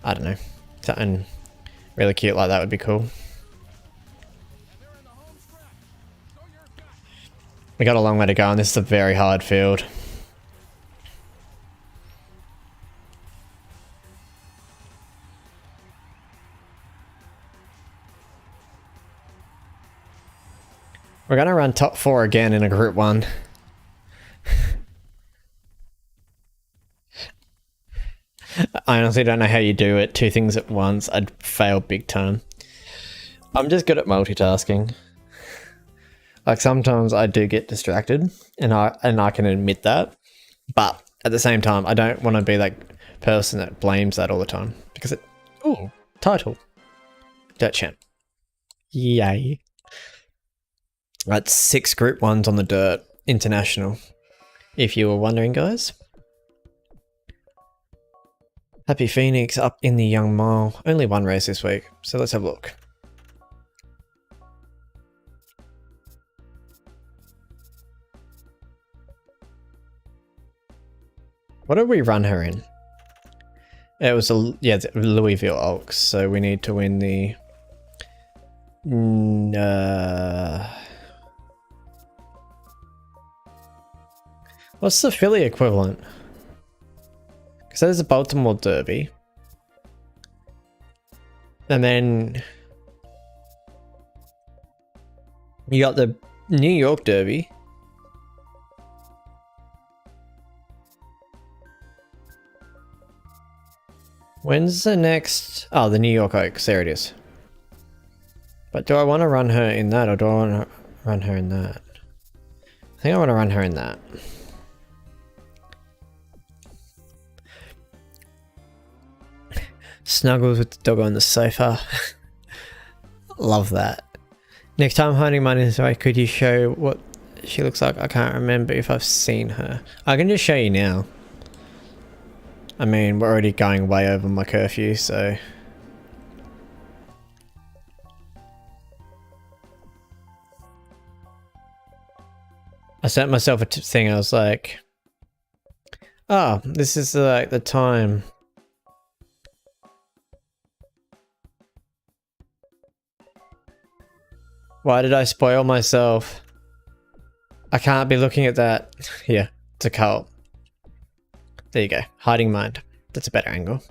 I don't know. Something really cute like that would be cool. We got a long way to go and this is a very hard field. We're going to run top 4 again in a group 1. I honestly don't know how you do it. 2 things at once. I'd fail big time. I'm just good at multitasking. Like sometimes I do get distracted and I can admit that. But at the same time, I don't want to be that person that blames that all the time. Because it... Ooh, title. Dirt champ. Yay. That's 6 group 1s on the dirt. International. If you were wondering, guys. Happy Phoenix up in the Young Mile. Only 1 race this week, so let's have a look. What did we run her in? It was the Louisville Oaks, so we need to win the... What's the Philly equivalent? Because there's a Baltimore Derby. And then... you got the New York Derby. When's the next... oh, the New York Oaks. There it is. But do I want to run her in that or do I want to run her in that? I think I want to run her in that. Snuggles with the dog on the sofa. Love that. Next time hunting mine is right, could you show what she looks like? I can't remember if I've seen her. I can just show you now. I mean, we're already going way over my curfew, so... I sent myself a thing, I was like... oh, this is like the time. Why did I spoil myself? I can't be looking at that. Yeah, it's a cult. There you go. Hiding mind. That's a better angle.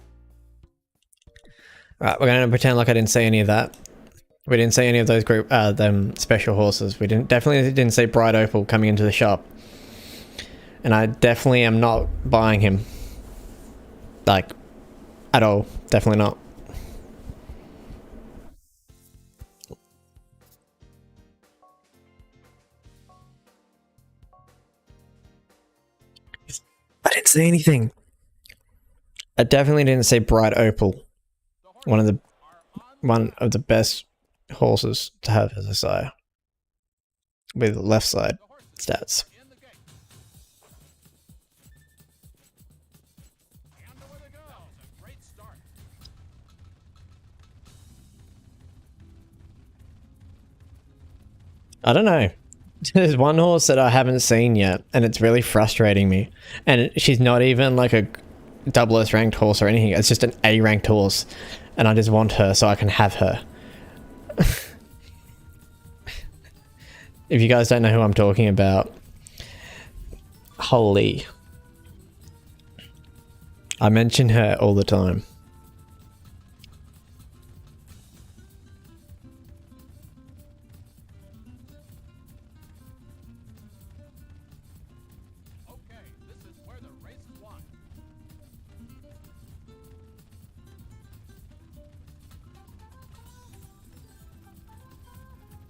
Right, we're going to pretend like I didn't see any of that. We didn't see any of those group, them special horses. We definitely didn't see Bright Opal coming into the shop. And I definitely am not buying him. Like, at all. Definitely not. I didn't see anything. I definitely didn't say Bright Opal. One of the best horses to have as a sire. With left side stats. I don't know. There's one horse that I haven't seen yet, and it's really frustrating me. And she's not even like a double S ranked horse or anything. It's just an A ranked horse, and I just want her so I can have her. If you guys don't know who I'm talking about, holy. I mention her all the time.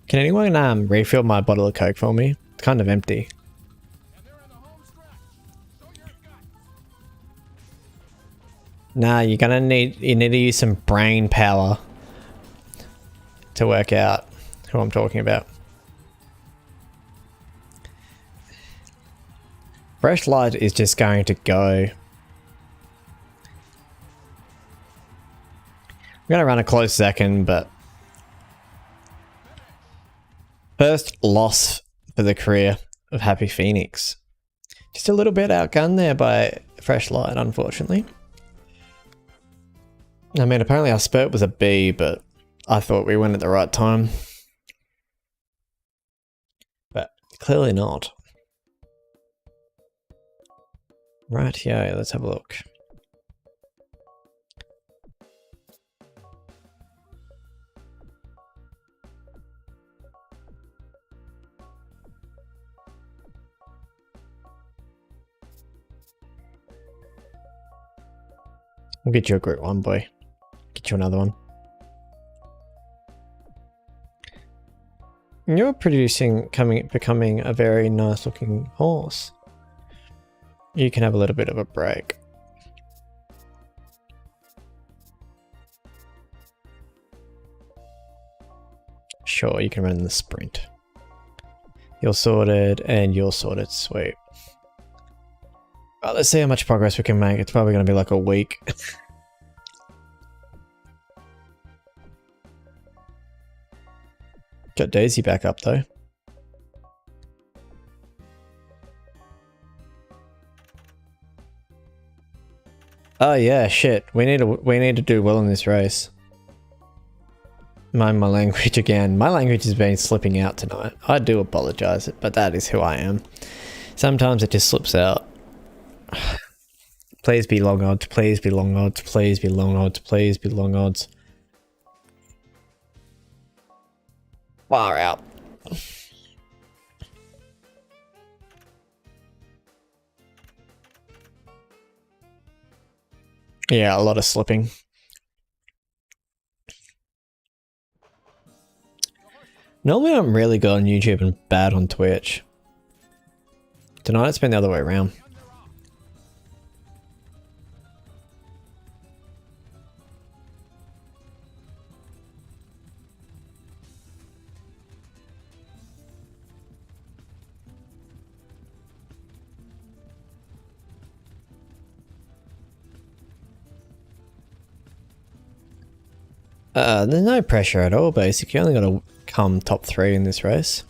Can anyone refill my bottle of Coke for me? It's kind of empty. Nah, you need to use some brain power to work out who I'm talking about. Fresh Light is just going to go. I'm going to run a close second, but first loss for the career of Happy Phoenix. Just a little bit outgunned there by Fresh Light, unfortunately. I mean, apparently our spurt was a B, but I thought we went at the right time. But clearly not. Right, yeah, let's have a look. We'll get you a Group 1, boy. Get you another one. You're becoming a very nice looking horse. You can have a little bit of a break. Sure, you can run the sprint. You're sorted and you're sorted. Sweet. Well, let's see how much progress we can make. It's probably going to be like a week. Got Daisy back up though. Oh yeah, shit. We need to do well in this race. Mind my language again. My language has been slipping out tonight. I do apologize, but that is who I am. Sometimes it just slips out. Please be long odds, please be long odds, please be long odds, please be long odds. Far out. Yeah, a lot of slipping. Normally I'm really good on YouTube and bad on Twitch. Tonight it's been the other way around. There's no pressure at all, basically. You only got to come top 3 in this race.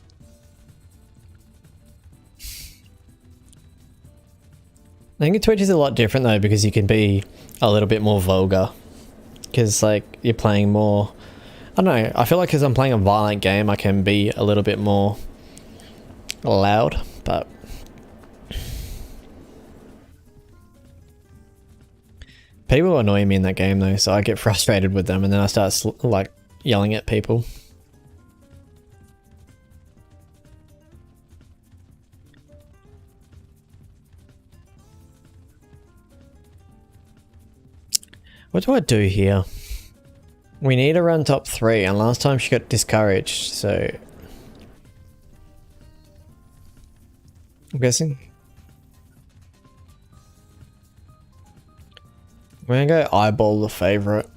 I think Twitch is a lot different though, because you can be a little bit more vulgar. Because like, you're playing more... I don't know, I feel like because I'm playing a violent game, I can be a little bit more loud, but... People annoy me in that game though, so I get frustrated with them and then I start like yelling at people. What do I do here? We need to run top 3 and last time she got discouraged, so... I'm guessing... We're gonna go eyeball the favorite.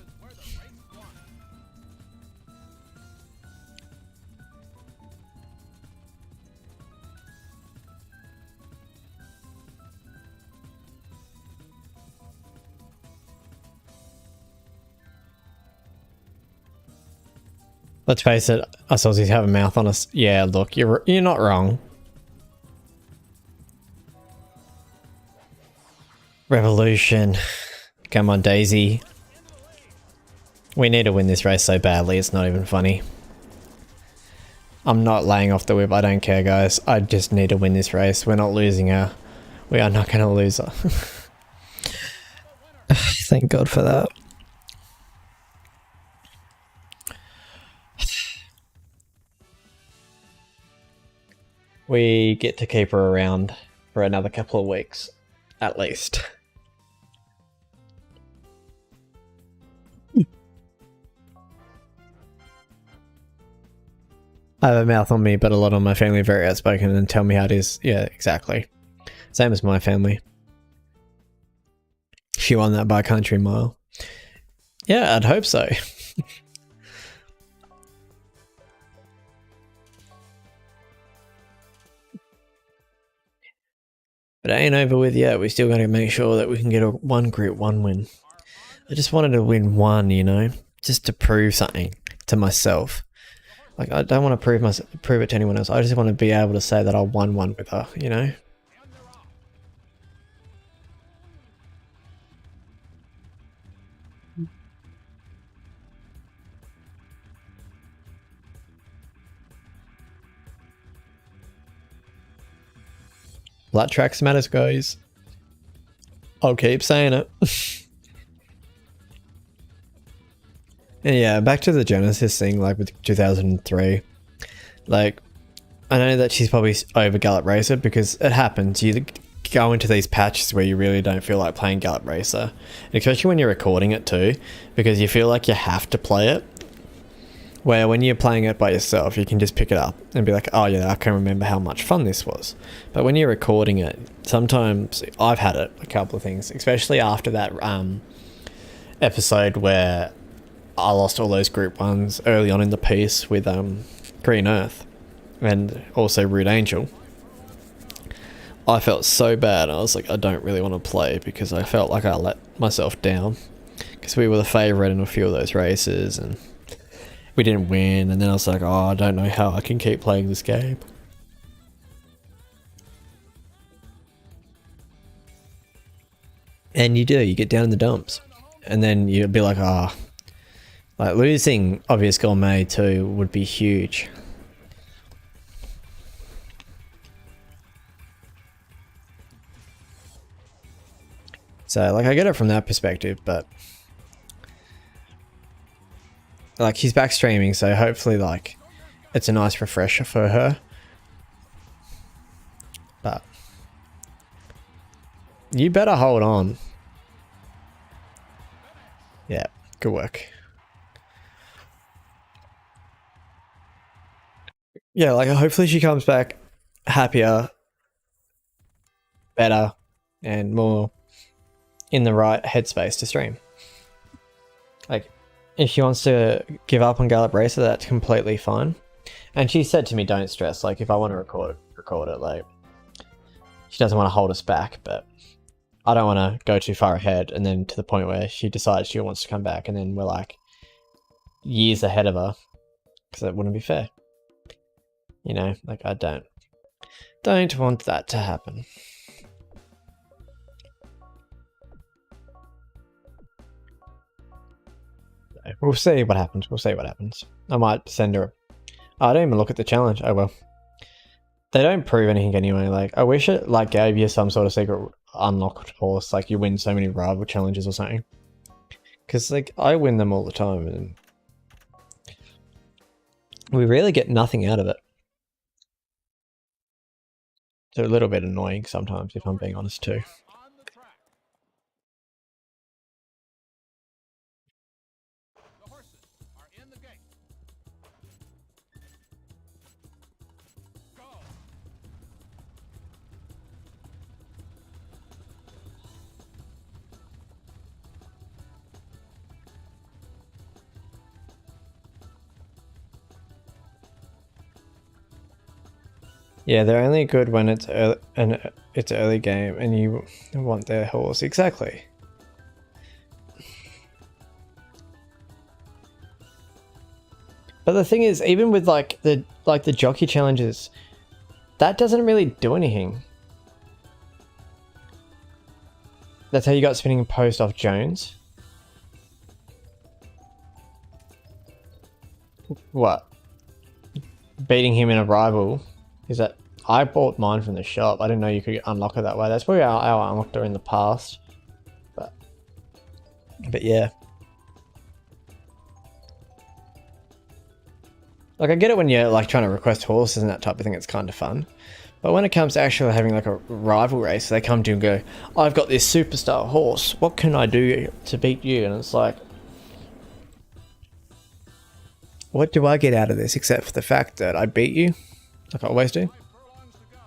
Let's face it, us Aussies have a mouth on us. Yeah, look, you're not wrong. Revolution. Come on, Daisy. We need to win this race so badly, it's not even funny. I'm not laying off the whip, I don't care, guys. I just need to win this race. We're not losing her. We are not going to lose her. Thank God for that. We get to keep her around for another couple of weeks, at least. I have a mouth on me, but a lot of my family are very outspoken and tell me how it is. Yeah, exactly. Same as my family. She won that by a country mile. Yeah, I'd hope so. But it ain't over with yet. We still got to make sure that we can get a one group, one win. I just wanted to win one, you know, just to prove something to myself. Like, I don't want to prove it to anyone else. I just want to be able to say that I won one with her, you know? Flat tracks matters, guys. I'll keep saying it. And yeah, back to the Genesis thing, like with 2003. Like, I know that she's probably over Gallop Racer because it happens. You go into these patches where you really don't feel like playing Gallop Racer. And especially when you're recording it too, because you feel like you have to play it. Where when you're playing it by yourself, you can just pick it up and be like, oh yeah, I can remember how much fun this was. But when you're recording it, sometimes I've had it, a couple of things, especially after that episode where I lost all those group ones early on in the piece with Green Earth and also Rude Angel. I felt so bad. I was like, I don't really want to play because I felt like I let myself down because we were the favourite in a few of those races and we didn't win. And then I was like, oh, I don't know how I can keep playing this game. And you do, you get down in the dumps. And then you'd be like, oh, like losing Obvious Gourmet too would be huge. So like I get it from that perspective, but like she's back streaming, so hopefully like it's a nice refresher for her. But you better hold on. Yeah, good work. Yeah, like hopefully she comes back happier, better, and more in the right headspace to stream. Like, if she wants to give up on Gallop Racer, that's completely fine. And she said to me, don't stress, like if I want to record it, like she doesn't want to hold us back, but I don't want to go too far ahead and then to the point where she decides she wants to come back and then we're like years ahead of her, because that wouldn't be fair. You know, like I don't want that to happen. So we'll see what happens. We'll see what happens. I might send her. I don't even look at the challenge. Oh well. They don't prove anything anyway. Like I wish it like gave you some sort of secret unlocked horse, like you win so many rival challenges or something. Because like I win them all the time and we really get nothing out of it. It's a little bit annoying sometimes, if I'm being honest too. Yeah, they're only good when it's it's early game and you want their horse. Exactly. But the thing is, even with like the jockey challenges, that doesn't really do anything. That's how you got spinning post off Jones. What? Beating him in a rival? Is that I bought mine from the shop. I didn't know you could unlock it that way. That's probably how I unlocked her in the past. But yeah. Like I get it when you're like trying to request horses and that type of thing, it's kind of fun. But when it comes to actually having like a rival race, they come to you and go, I've got this superstar horse, what can I do to beat you? And it's like, what do I get out of this except for the fact that I beat you? Like I always do. 5 furlongs to go.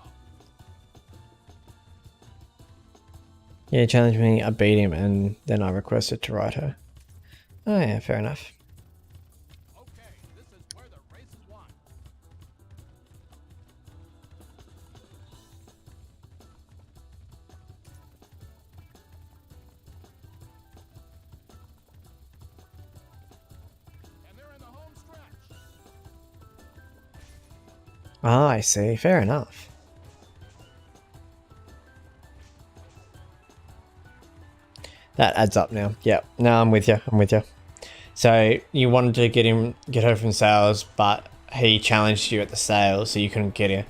Yeah, challenge me, I beat him, and then I requested to ride her. Oh yeah, fair enough. Okay, this is where the race is won. And they're in the home stretch. Ah, I see, fair enough. That adds up now. Yeah, no, I'm with you. I'm with you. So you wanted to get her from sales, but he challenged you at the sales, so you couldn't get her.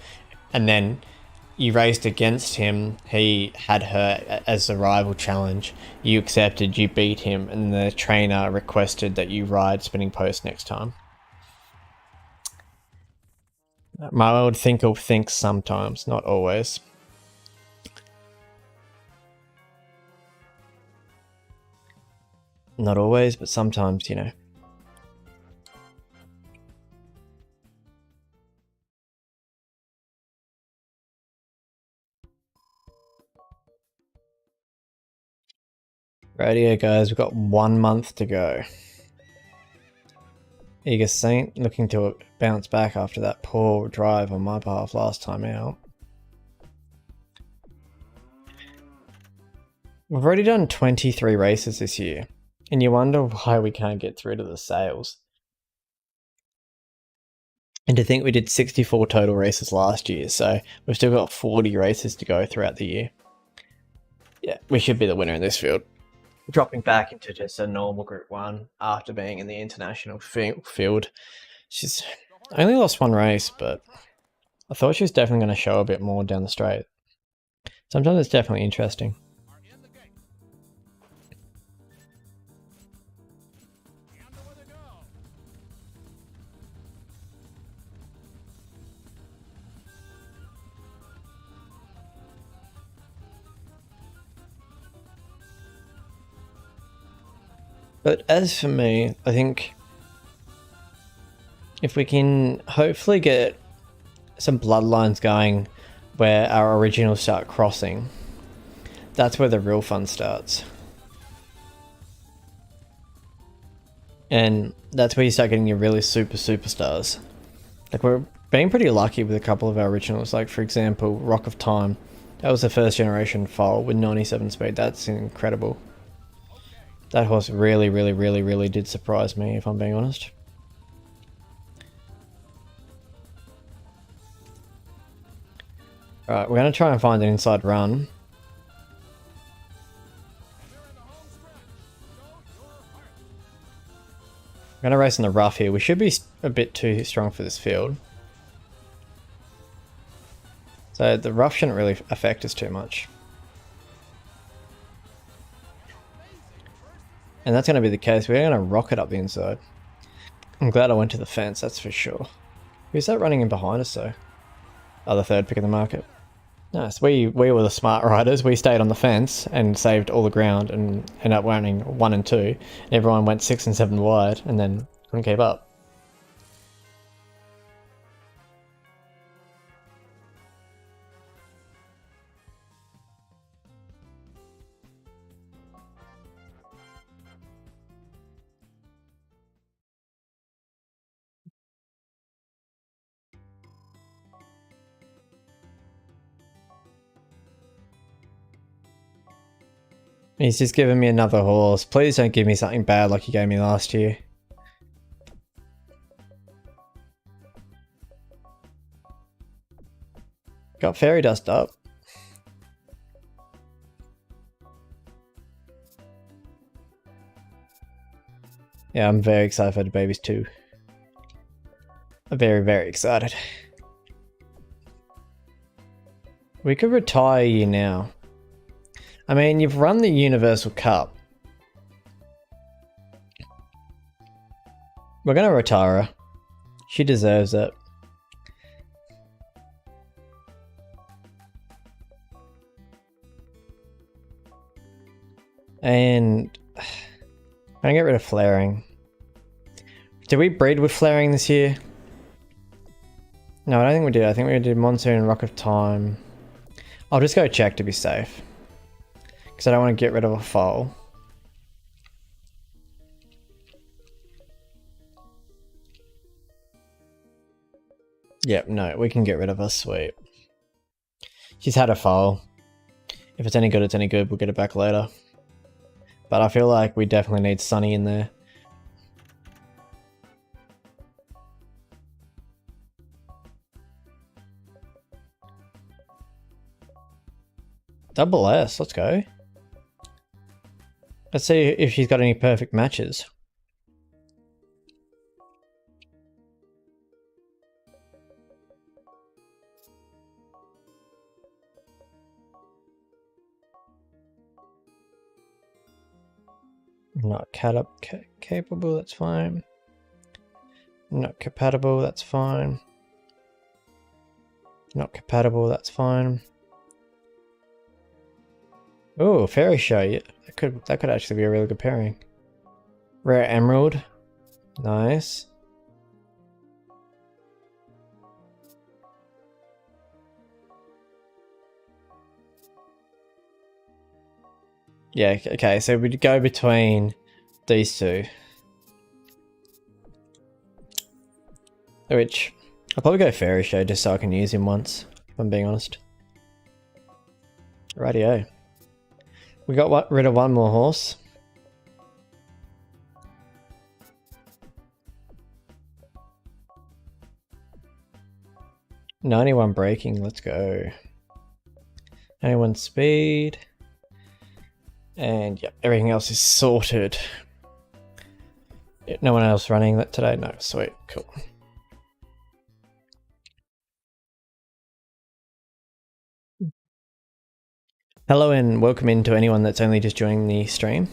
And then you raced against him. He had her as a rival challenge. You accepted. You beat him, and the trainer requested that you ride spinning post next time. My old thinker thinks sometimes, not always. Not always, but sometimes, you know. Radio guys, we've got 1 month to go. Eager Saint looking to bounce back after that poor drive on my behalf last time out. We've already done 23 races this year, and you wonder why we can't get through to the sales. And to think we did 64 total races last year, so we've still got 40 races to go throughout the year. Yeah, we should be the winner in this field. Dropping back into just a normal Group 1 after being in the international field. She's only lost 1 race, but I thought she was definitely going to show a bit more down the straight. Sometimes it's definitely interesting. Are in the gate. And away they go. But as for me, I think if we can hopefully get some bloodlines going where our originals start crossing, that's where the real fun starts. And that's where you start getting your really superstars. Like we're being pretty lucky with a couple of our originals. Like for example, Rock of Time. That was the first generation foal with 97 speed. That's incredible. That horse really did surprise me, if I'm being honest. Alright, we're going to try and find an inside run. I'm going to race in the rough here. We should be a bit too strong for this field. So the rough shouldn't really affect us too much. And that's going to be the case. We're going to rocket up the inside. I'm glad I went to the fence, that's for sure. Who's that running in behind us though? Oh, the third pick of the market. Nice. We were the smart riders. We stayed on the fence and saved all the ground and ended up running 1 and 2. And everyone went 6 and 7 wide and then couldn't keep up. He's just giving me another horse. Please don't give me something bad like you gave me last year. Got fairy dust up. Yeah, I'm very excited for the babies too. I'm very, very excited. We could retire you now. I mean, you've run the Universal Cup. We're gonna retire her. She deserves it. And I'm gonna get rid of flaring. Did we breed with flaring this year? No, I don't think we did. I think we did Monsoon and Rock of Time. I'll just go check to be safe. Because I don't want to get rid of a foal. Yep, no, we can get rid of her, sweet. She's had a foal. If it's any good, it's any good. We'll get it back later. But I feel like we definitely need Sunny in there. Double S, let's go. Let's see if she's got any perfect matches. Not capable, that's fine. Not compatible, that's fine. Not compatible, that's fine. Oh, Fairy Show, yeah, that could actually be a really good pairing. Rare Emerald, nice. Yeah, okay, so we'd go between these two. Which, I'll probably go Fairy Show just so I can use him once, if I'm being honest. Rightio. We got rid of one more horse. $91 braking, let's go. 91 speed. And yep, everything else is sorted. No one else running that today? No, sweet, cool. Hello and welcome in to anyone that's only just joining the stream.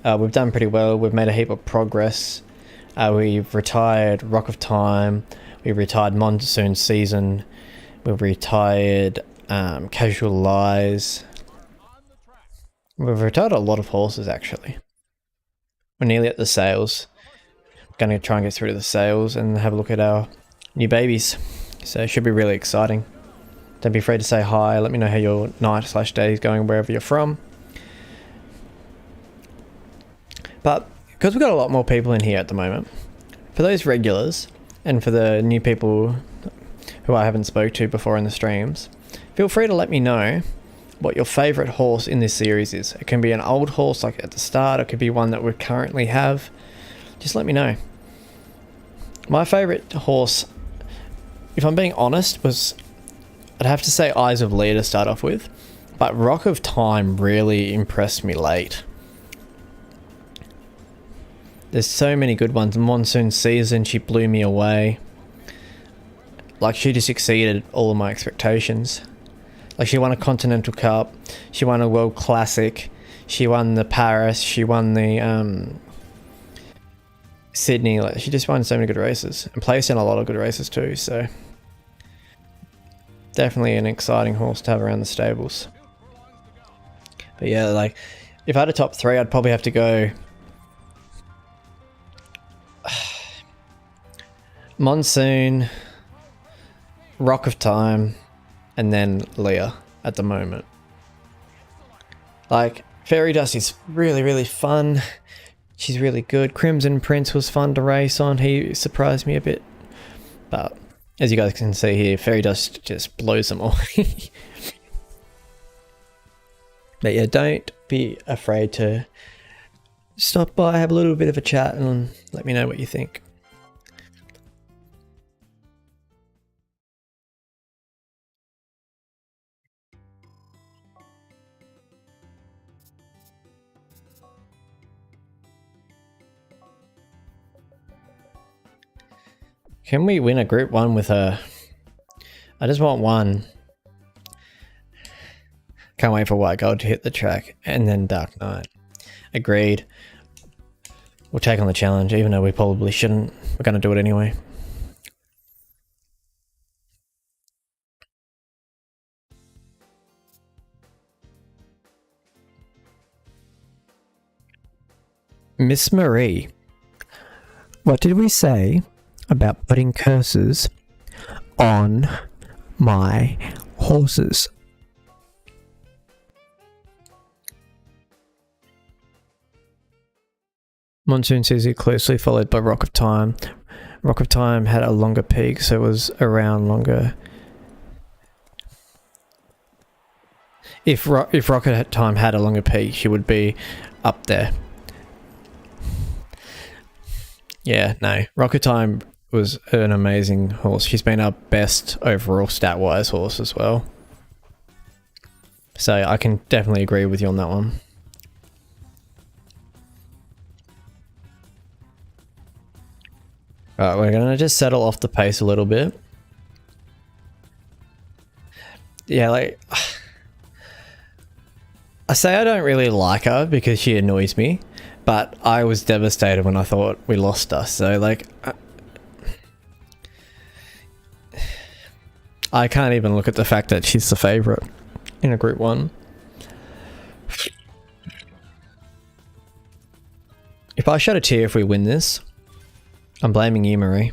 We've done pretty well, we've made a heap of progress. We've retired Rock of Time, we've retired Monsoon Season, we've retired Casual Lies. We've retired a lot of horses actually. We're nearly at the sales. Going to try and get through to the sales and have a look at our new babies. So it should be really exciting. Don't be afraid to say hi. Let me know how your night/day is going wherever you're from. But because we've got a lot more people in here at the moment, for those regulars and for the new people who I haven't spoke to before in the streams, feel free to let me know what your favourite horse in this series is. It can be an old horse like at the start, it could be one that we currently have. Just let me know. My favourite horse, if I'm being honest, was, I'd have to say Eyes of Lear to start off with, but Rock of Time really impressed me late. There's so many good ones. Monsoon Season, she blew me away. Like, she just exceeded all of my expectations. Like, she won a Continental Cup, she won a World Classic, she won the Paris, she won the Sydney. Like, she just won so many good races and placed in a lot of good races too, so definitely an exciting horse to have around the stables. But yeah, like, if I had a top three, I'd probably have to go Monsoon, Rock of Time, and then Leah at the moment. Like, Fairy Dust is really, really fun. She's really good. Crimson Prince was fun to race on. He surprised me a bit. But as you guys can see here, Fairy Dust just blows them all. But yeah, don't be afraid to stop by, have a little bit of a chat, and let me know what you think. Can we win a group 1 with her? I just want one. Can't wait for White Gold to hit the track, and then Dark Knight. Agreed. We'll take on the challenge, even though we probably shouldn't. We're going to do it anyway. Miss Marie, what did we say about putting curses on my horses? Monsoon Susie closely followed by Rock of Time. Rock of Time had a longer peak, so it was around longer. If Rock of Time had a longer peak, she would be up there. Yeah, no. Rock of Time was an amazing horse. She's been our best overall stat-wise horse as well. So I can definitely agree with you on that one. Alright, we're gonna just settle off the pace a little bit. Yeah, like... I say I don't really like her because she annoys me, but I was devastated when I thought we lost her, so like... I can't even look at the fact that she's the favourite in a Group 1. If I shed a tear if we win this, I'm blaming you, Marie.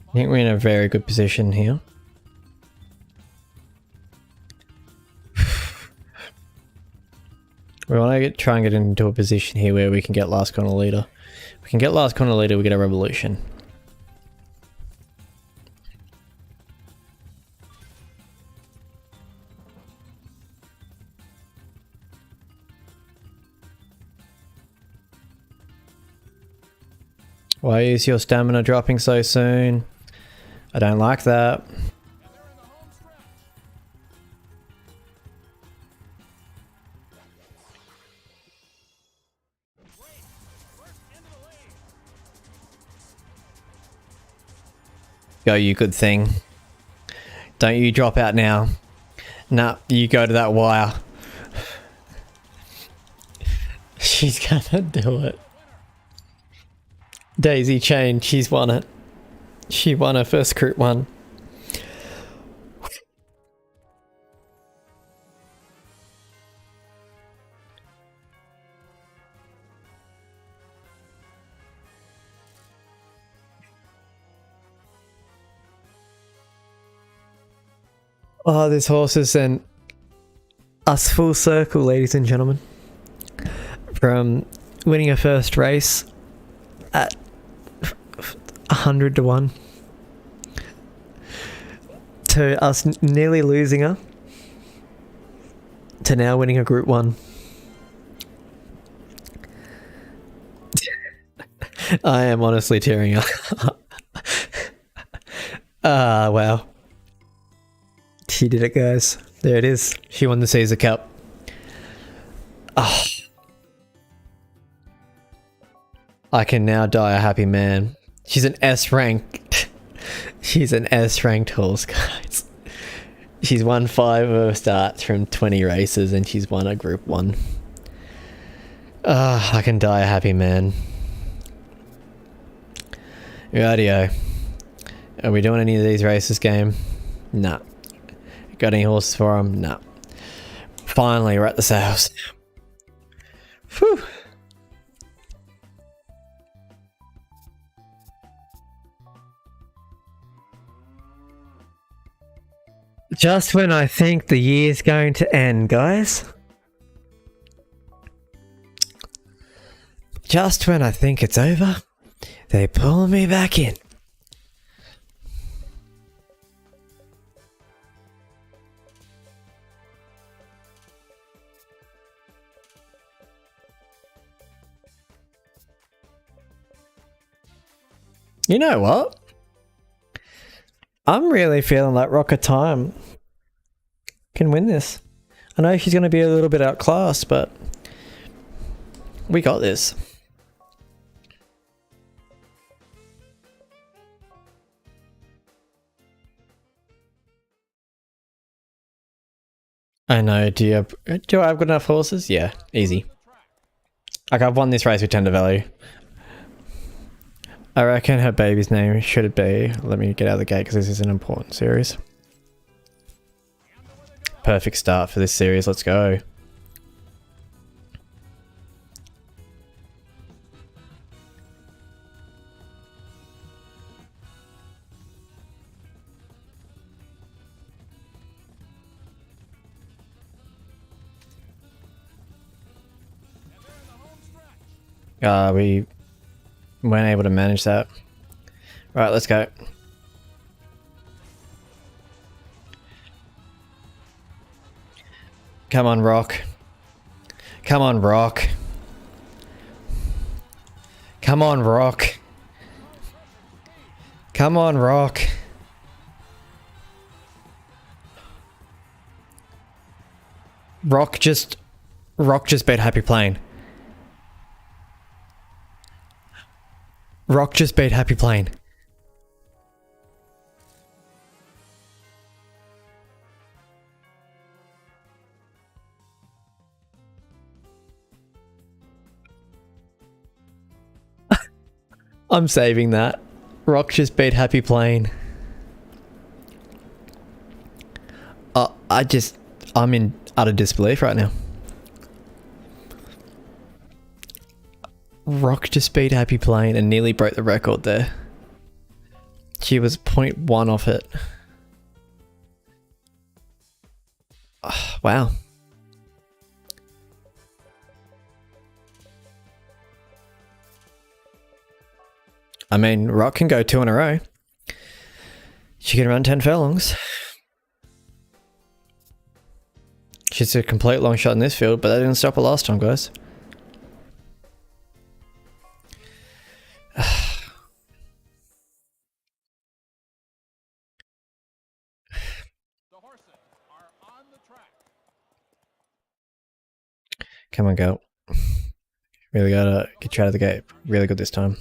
I think we're in a very good position here. We want to try and get into a position here where we can get last corner leader. If we can get last corner leader, we get a revolution. Why is your stamina dropping so soon? I don't like that. Go, you good thing. Don't you drop out now. Nah, you go to that wire. She's gonna do it. Daisy Chain, she's won it. She won her first Group 1. Oh, this horse has sent us full circle, ladies and gentlemen. From winning a first race at 100 to 1 to us nearly losing her to now winning a Group 1. I am honestly tearing up. Ah, wow. She did it, guys. There it is. She won the Caesar Cup. Oh. I can now die a happy man. She's an S ranked. She's an S ranked horse, guys. She's won 5 starts from 20 races and she's won a Group 1. Ah, I can die a happy man. Rightio. Are we doing any of these races, game? Nah. Got any horses for them? Nah. Finally, we're at the sales. Whew. Just when I think the year's going to end, guys. Just when I think it's over, they pull me back in. You know what? I'm really feeling like Rocket Time can win this. I know she's going to be a little bit outclassed, but we got this. I know. Do I have good enough horses? Yeah, easy. Like, I've won this race with tender value. I reckon her baby's name should be... Let me get out of the gate because this is an important series. Perfect start for this series. Let's go. We weren't able to manage that. Right, let's go. Come on, Rock. Come on, Rock. Come on, Rock. Come on, Rock. Rock just beat Happy Plane. Rock just beat Happy Plane. I'm saving that. Rock just beat Happy Plane. I'm in utter disbelief right now. Rock just beat Happy Plane and nearly broke the record there. She was 0.1 off it. Oh, wow. I mean, Rock can go 2 in a row. She can run 10 furlongs. She's a complete long shot in this field, but that didn't stop her last time, guys. Come on, girl. Really gotta get you out of the gate. Really good this time.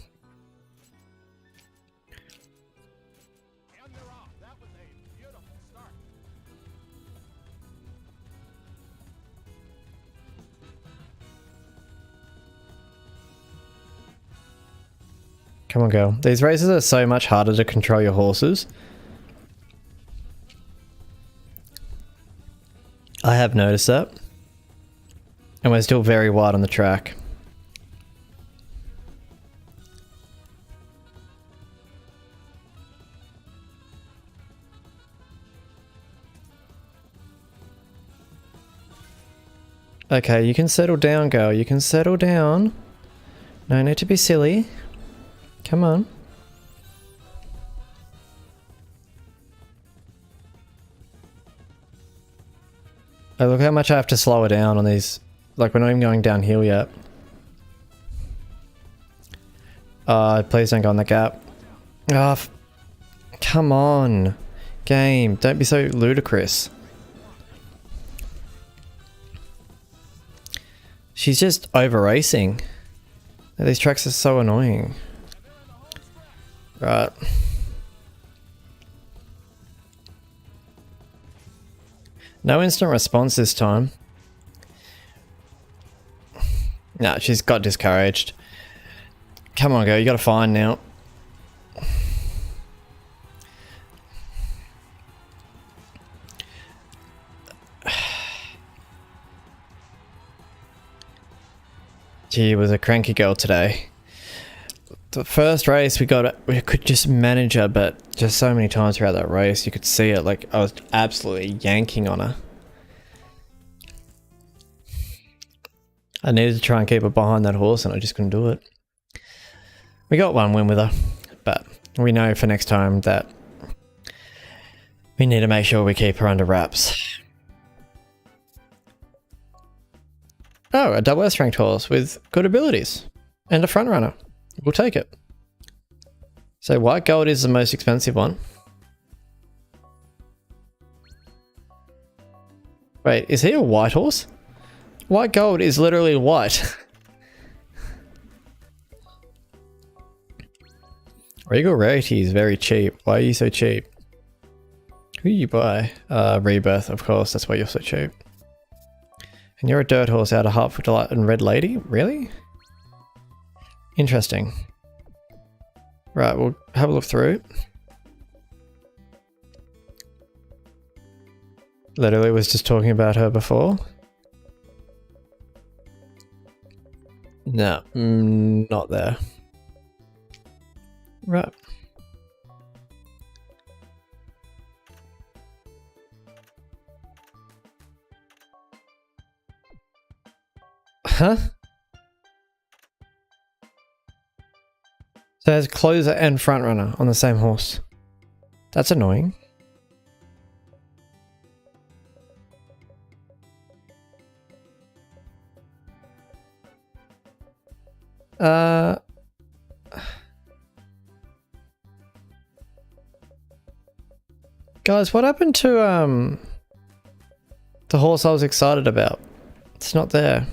Come on, girl. These races are so much harder to control your horses. I have noticed that. And we're still very wide on the track. Okay, you can settle down, girl. You can settle down. No need to be silly. Come on. Oh, look how much I have to slow her down on these. Like, we're not even going downhill yet. Please don't go on the gap. Oh, come on. Game, don't be so ludicrous. She's just over racing. These tracks are so annoying. Right. No instant response this time. Nah, she's got discouraged. Come on, girl, you got to find now. She was a cranky girl today. The first race we could just manage her, but just so many times throughout that race you could see it. Like, I was absolutely yanking on her. I needed to try and keep her behind that horse and I just couldn't do it. We got one win with her, but we know for next time that we need to make sure we keep her under wraps. Oh, a double S ranked horse with good abilities and a front runner. We'll take it. So white gold is the most expensive one. Wait, is he a white horse? White gold is literally white. Regal Rarity is very cheap. Why are you so cheap? Who do you buy? Rebirth, of course. That's why you're so cheap. And you're a dirt horse out of Heartful Delight and Red Lady? Really? Interesting. Right, we'll have a look through. Literally was just talking about her before. No, not there. Right. Huh? So there's closer and front runner on the same horse. That's annoying. Guys, what happened to the horse I was excited about? It's not there.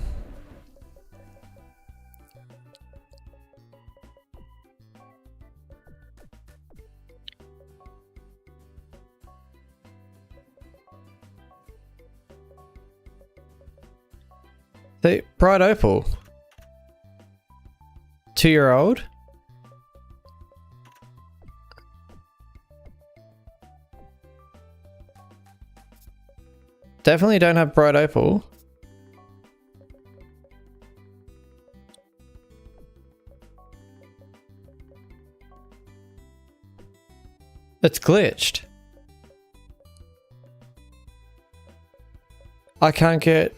The Bright Opal. 2-year-old. Definitely don't have Bright Opal. It's glitched. I can't get...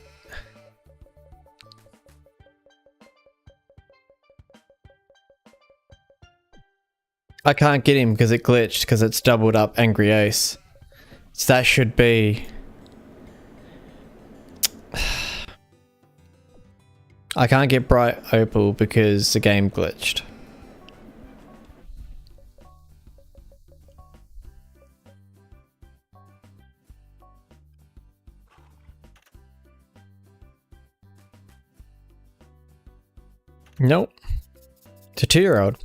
I can't get him because it glitched because it's doubled up Angry Ace. So that should be... I can't get Bright Opal because the game glitched. Nope. It's a 2-year-old.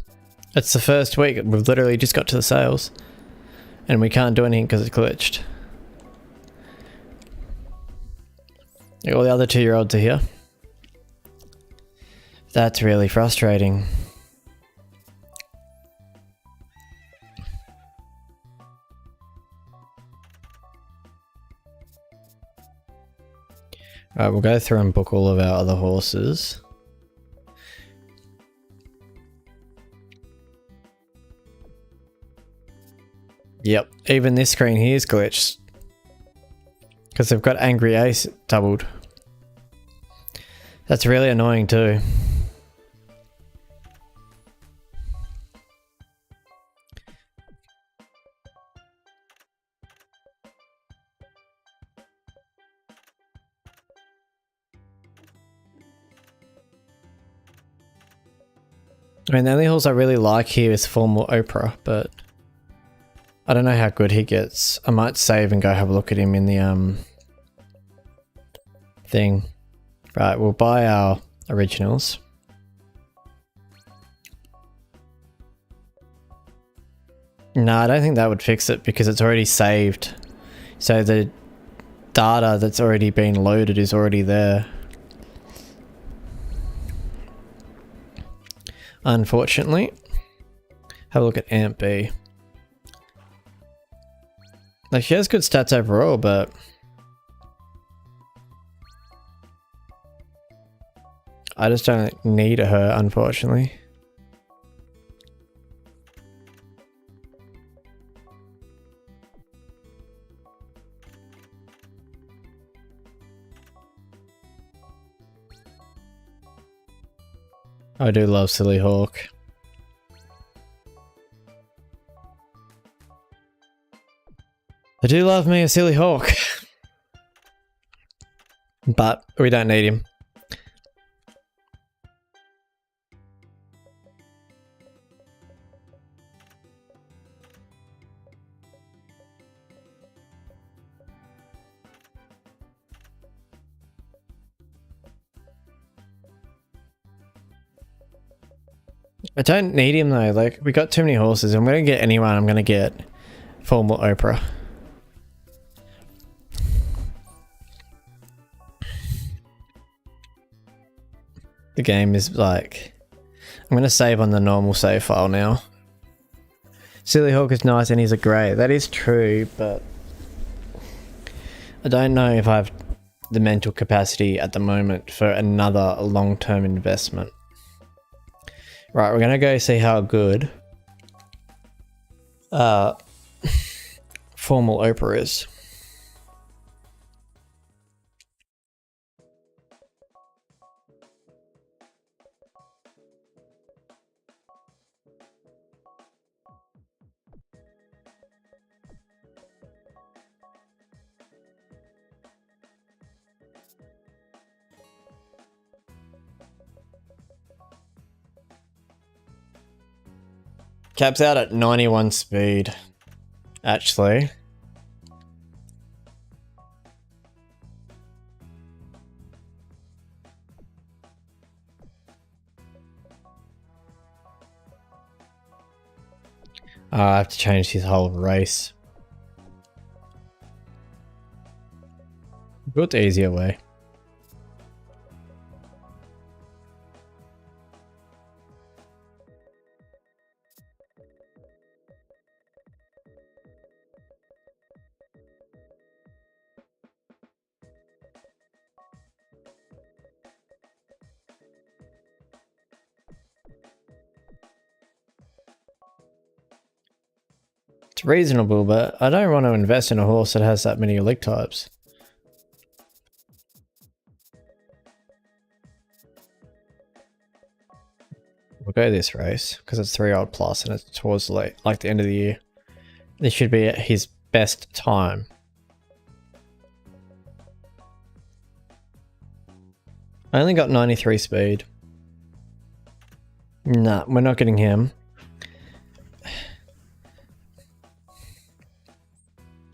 It's the first week. We've literally just got to the sales. And we can't do anything because it's glitched. All the other 2-year-olds are here. That's really frustrating. Alright, we'll go through and book all of our other horses. Yep, even this screen here is glitched. Because they've got Angry Ace doubled. That's really annoying too. I mean, the only horse I really like here is Formal Oprah, but I don't know how good he gets. I might save and go have a look at him in the thing. Right, we'll buy our originals. No, I don't think that would fix it because it's already saved. So the data that's already been loaded is already there. Unfortunately. Have a look at Amp B. Like, she has good stats overall, but I just don't need her, unfortunately. I do love Silly Hawk. I do love me a Silly Hawk. But we don't need him. I don't need him though, like, we got too many horses. I'm gonna get anyone, I'm gonna get Formal Oprah. The game is like... I'm gonna save on the normal save file now. Silly Hawk is nice and he's a grey. That is true, but... I don't know if I have the mental capacity at the moment for another long-term investment. Right, we're gonna go see how good Formal Oprah is. Caps out at 91 speed, actually. I have to change his whole race. Go the easier way. It's reasonable, but I don't want to invest in a horse that has that many elite types. We'll go this race because it's 3-year-old plus and it's towards late, like the end of the year. This should be at his best time. I only got 93 speed. Nah, we're not getting him.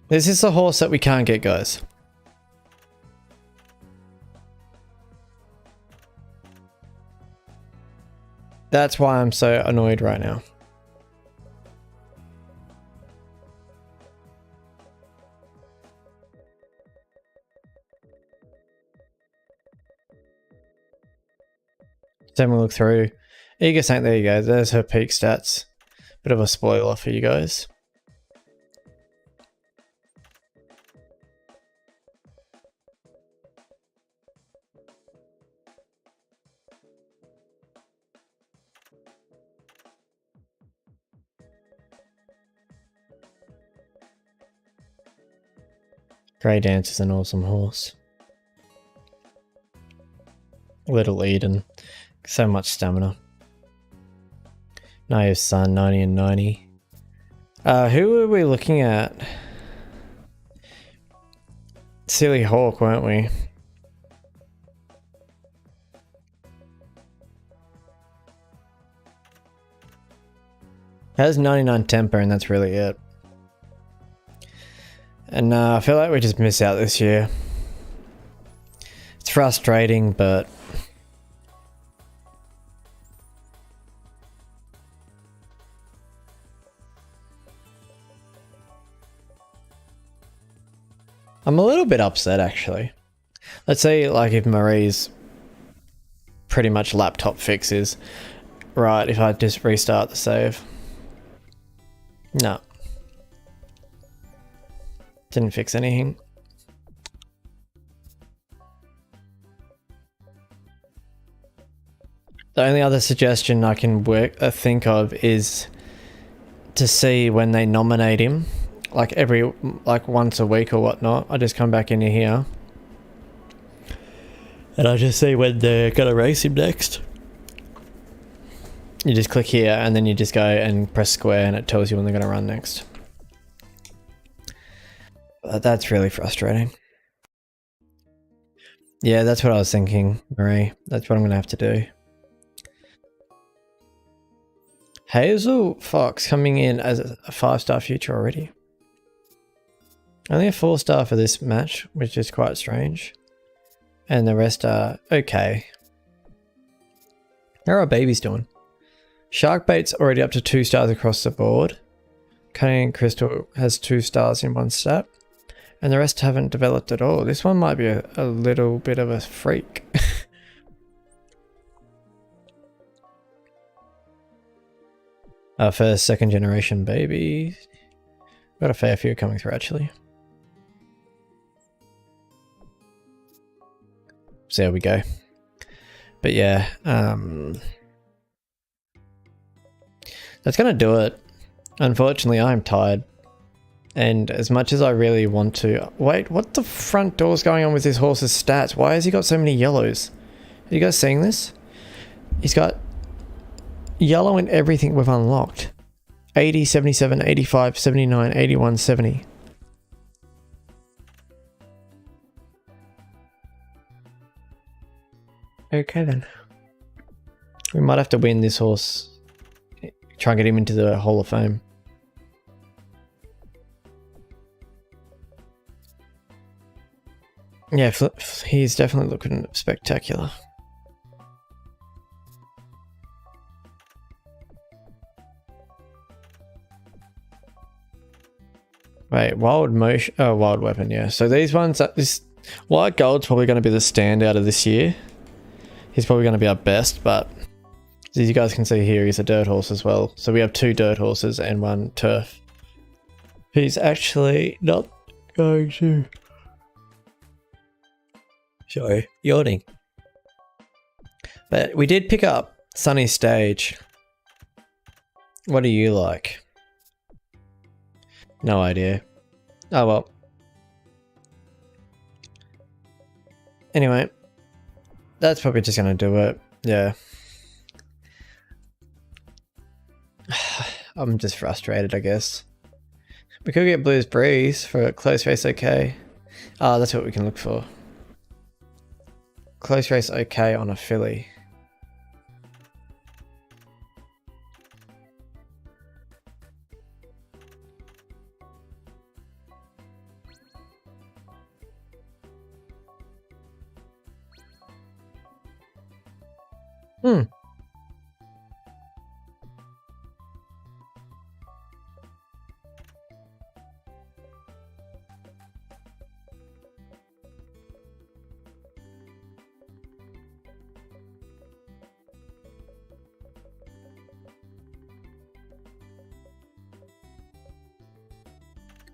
This is the horse that we can't get, guys. That's why I'm so annoyed right now. Then we'll look through. Eager Saint, there you go. There's her peak stats. Bit of a spoiler for you guys. Grey Dance is an awesome horse. Little Eden. So much stamina. Naive Son, 90 and 90. Who were we looking at? Silly Hawk, weren't we? Has 99 temper and that's really it. And I feel like we just miss out this year. It's frustrating, but... I'm a little bit upset, actually. Let's say, like, if Marie's pretty much laptop fixes. Right, if I just restart the save. No. Didn't fix anything. The only other suggestion I can think of is to see when they nominate him, like once a week or whatnot. I just come back into here and I just see when they're gonna race him next. You just click here and then you just go and press square and it tells you when they're going to run next. That's really frustrating. Yeah, that's what I was thinking, Marie. That's what I'm going to have to do. Hazel Fox coming in as a 5-star future already. Only a 4-star for this match, which is quite strange. And the rest are okay. How are our babies doing? Sharkbait's already up to 2 stars across the board. Cunning Crystal has 2 stars in one stat. And the rest haven't developed at all. This one might be a little bit of a freak. Our first 2nd generation baby. Got a fair few coming through actually. So there we go. But yeah, that's gonna do it. Unfortunately, I'm tired. And as much as I really want to... Wait, what the front door's going on with this horse's stats? Why has he got so many yellows? Are you guys seeing this? He's got yellow in everything we've unlocked. 80, 77, 85, 79, 81, 70. Okay then. We might have to win this horse. Try and get him into the Hall of Fame. Yeah, he's definitely looking spectacular. Wait, wild motion, oh, wild weapon, yeah. So these ones, this White Gold's probably going to be the standout of this year. He's probably going to be our best, but as you guys can see here, he's a dirt horse as well. So we have 2 dirt horses and 1 turf. He's actually not going to... Sorry, yawning. But we did pick up Sunny Stage. What do you like? No idea. Oh well. Anyway, that's probably just gonna do it. Yeah. I'm just frustrated, I guess. We could get Blues Breeze for a close race okay. Ah, that's what we can look for. Close race okay on a filly.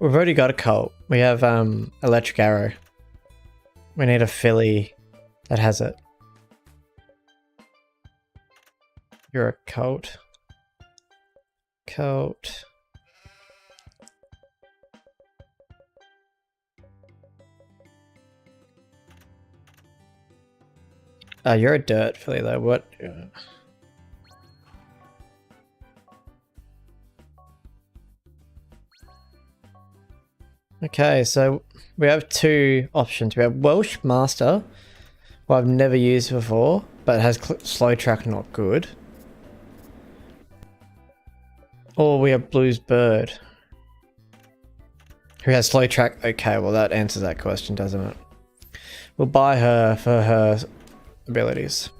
We've already got a colt. We have Electric Arrow. We need a filly that has it. You're a colt. Colt. Oh, you're a dirt filly though. What? Okay, so we have 2 options. We have Welsh Master, who I've never used before, but has slow track not good. Or we have Blues Bird, who has slow track. Okay, well that answers that question, doesn't it? We'll buy her for her abilities.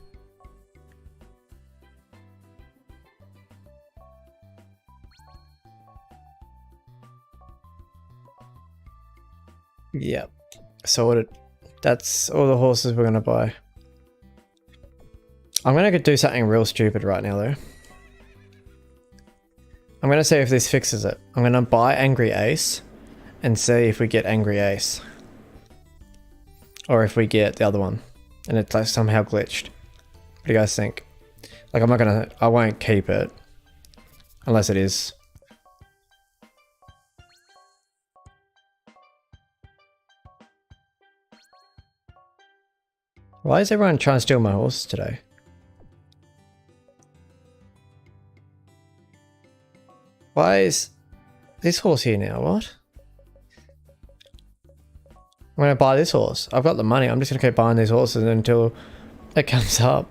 Yep. Sorted. That's all the horses we're gonna buy. I'm gonna do something real stupid right now though. I'm gonna see if this fixes it. I'm gonna buy Angry Ace and see if we get Angry Ace. Or if we get the other one and it's like somehow glitched. What do you guys think? Like I won't keep it unless it is. Why is everyone trying to steal my horse today? Why is this horse here now? What? I'm gonna buy this horse. I've got the money. I'm just gonna keep buying these horses until it comes up.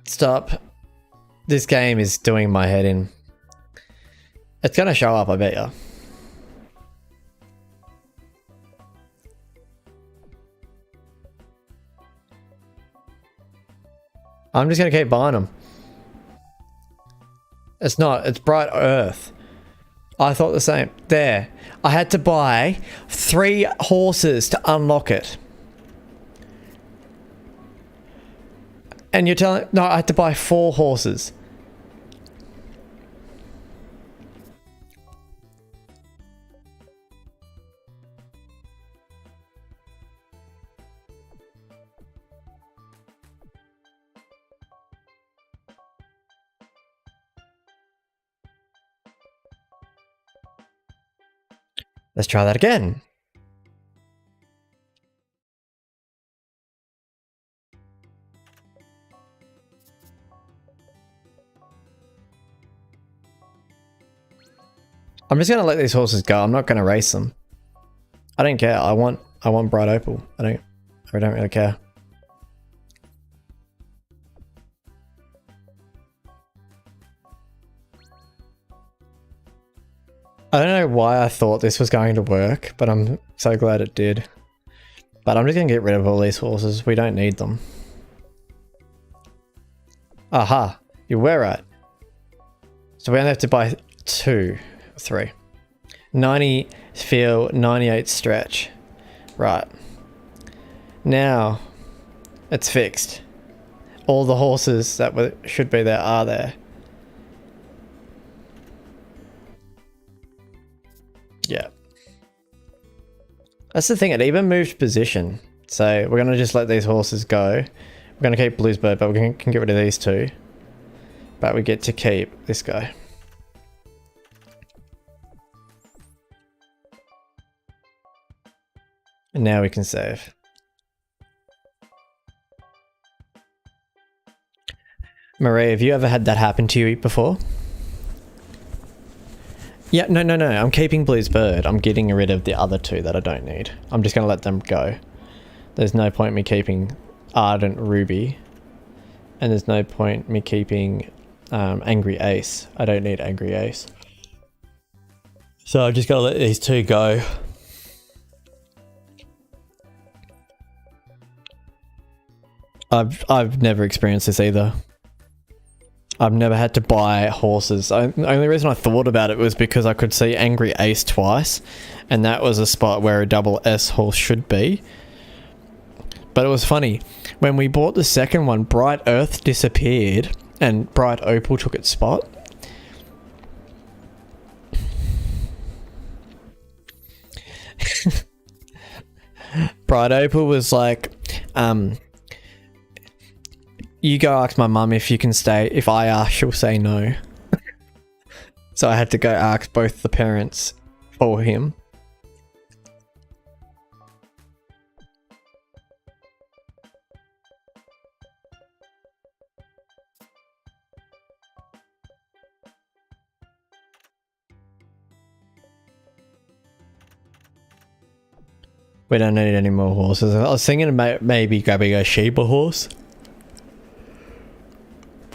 Stop. This game is doing my head in. It's gonna show up, I bet ya. I'm just gonna keep buying them. It's not, it's Bright Earth. I thought the same. There. I had to buy 3 horses to unlock it. And you're telling... No, I had to buy 4 horses. Let's try that again. I'm just gonna let these horses go. I'm not gonna race them. I don't care. I want Bright Opal. I don't really care. I don't know why I thought this was going to work, but I'm so glad it did. But I'm just gonna get rid of all these horses. We don't need them. Aha, you were right. So we only have to buy 2, 3. 90 feel, 98 stretch. Right. Now, it's fixed. All the horses that should be there are there. Yeah. That's the thing, it even moved position. So we're going to just let these horses go. We're going to keep Blue's Bird, but we can get rid of these 2. But we get to keep this guy. And now we can save. Marie, have you ever had that happen to you before? Yeah, no. I'm keeping Blue's Bird. I'm getting rid of the other 2 that I don't need. I'm just going to let them go. There's no point me keeping Ardent Ruby. And there's no point me keeping Angry Ace. I don't need Angry Ace. So I've just got to let these 2 go. I've never experienced this either. I've never had to buy horses. The only reason I thought about it was because I could see Angry Ace twice, and that was a spot where a double S horse should be. But it was funny. When we bought the second one, Bright Earth disappeared, and Bright Opal took its spot. Bright Opal was like, you go ask my mum if you can stay. If I ask, she'll say no. So I had to go ask both the parents for him. We don't need any more horses. I was thinking about maybe grabbing a Sheba horse.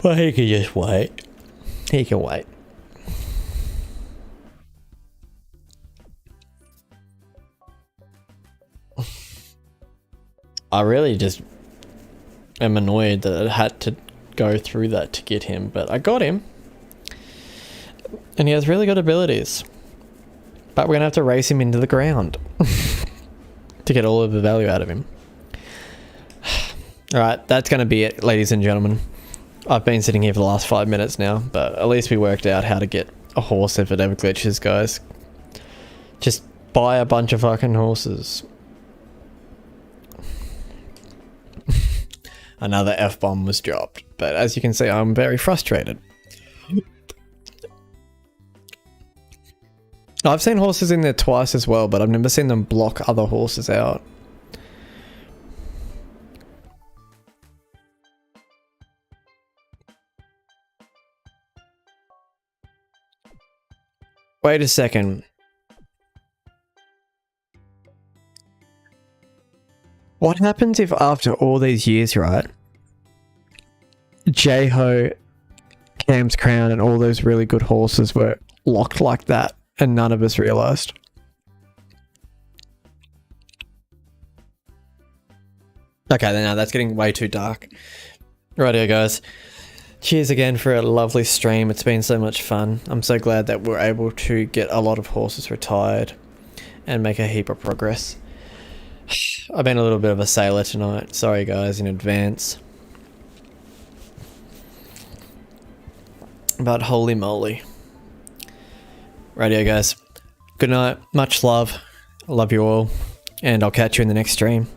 But he can just wait. He can wait. I really just am annoyed that I had to go through that to get him, but I got him. And he has really good abilities. But we're going to have to race him into the ground to get all of the value out of him. Alright, that's going to be it, ladies and gentlemen. I've been sitting here for the last 5 minutes now, but at least we worked out how to get a horse if it ever glitches, guys. Just buy a bunch of fucking horses. Another F-bomb was dropped, but as you can see, I'm very frustrated. I've seen horses in there twice as well, but I've never seen them block other horses out. Wait a second. What happens if after all these years, right? J-Ho, Cam's Crown, and all those really good horses were locked like that, and none of us realised. Okay, then now that's getting way too dark. Rightio, guys. Cheers again for a lovely stream. It's been so much fun. I'm so glad that we're able to get a lot of horses retired and make a heap of progress. I've been a little bit of a sailor tonight. Sorry, guys, in advance. But holy moly. Rightio, guys. Good night. Much love. I love you all. And I'll catch you in the next stream.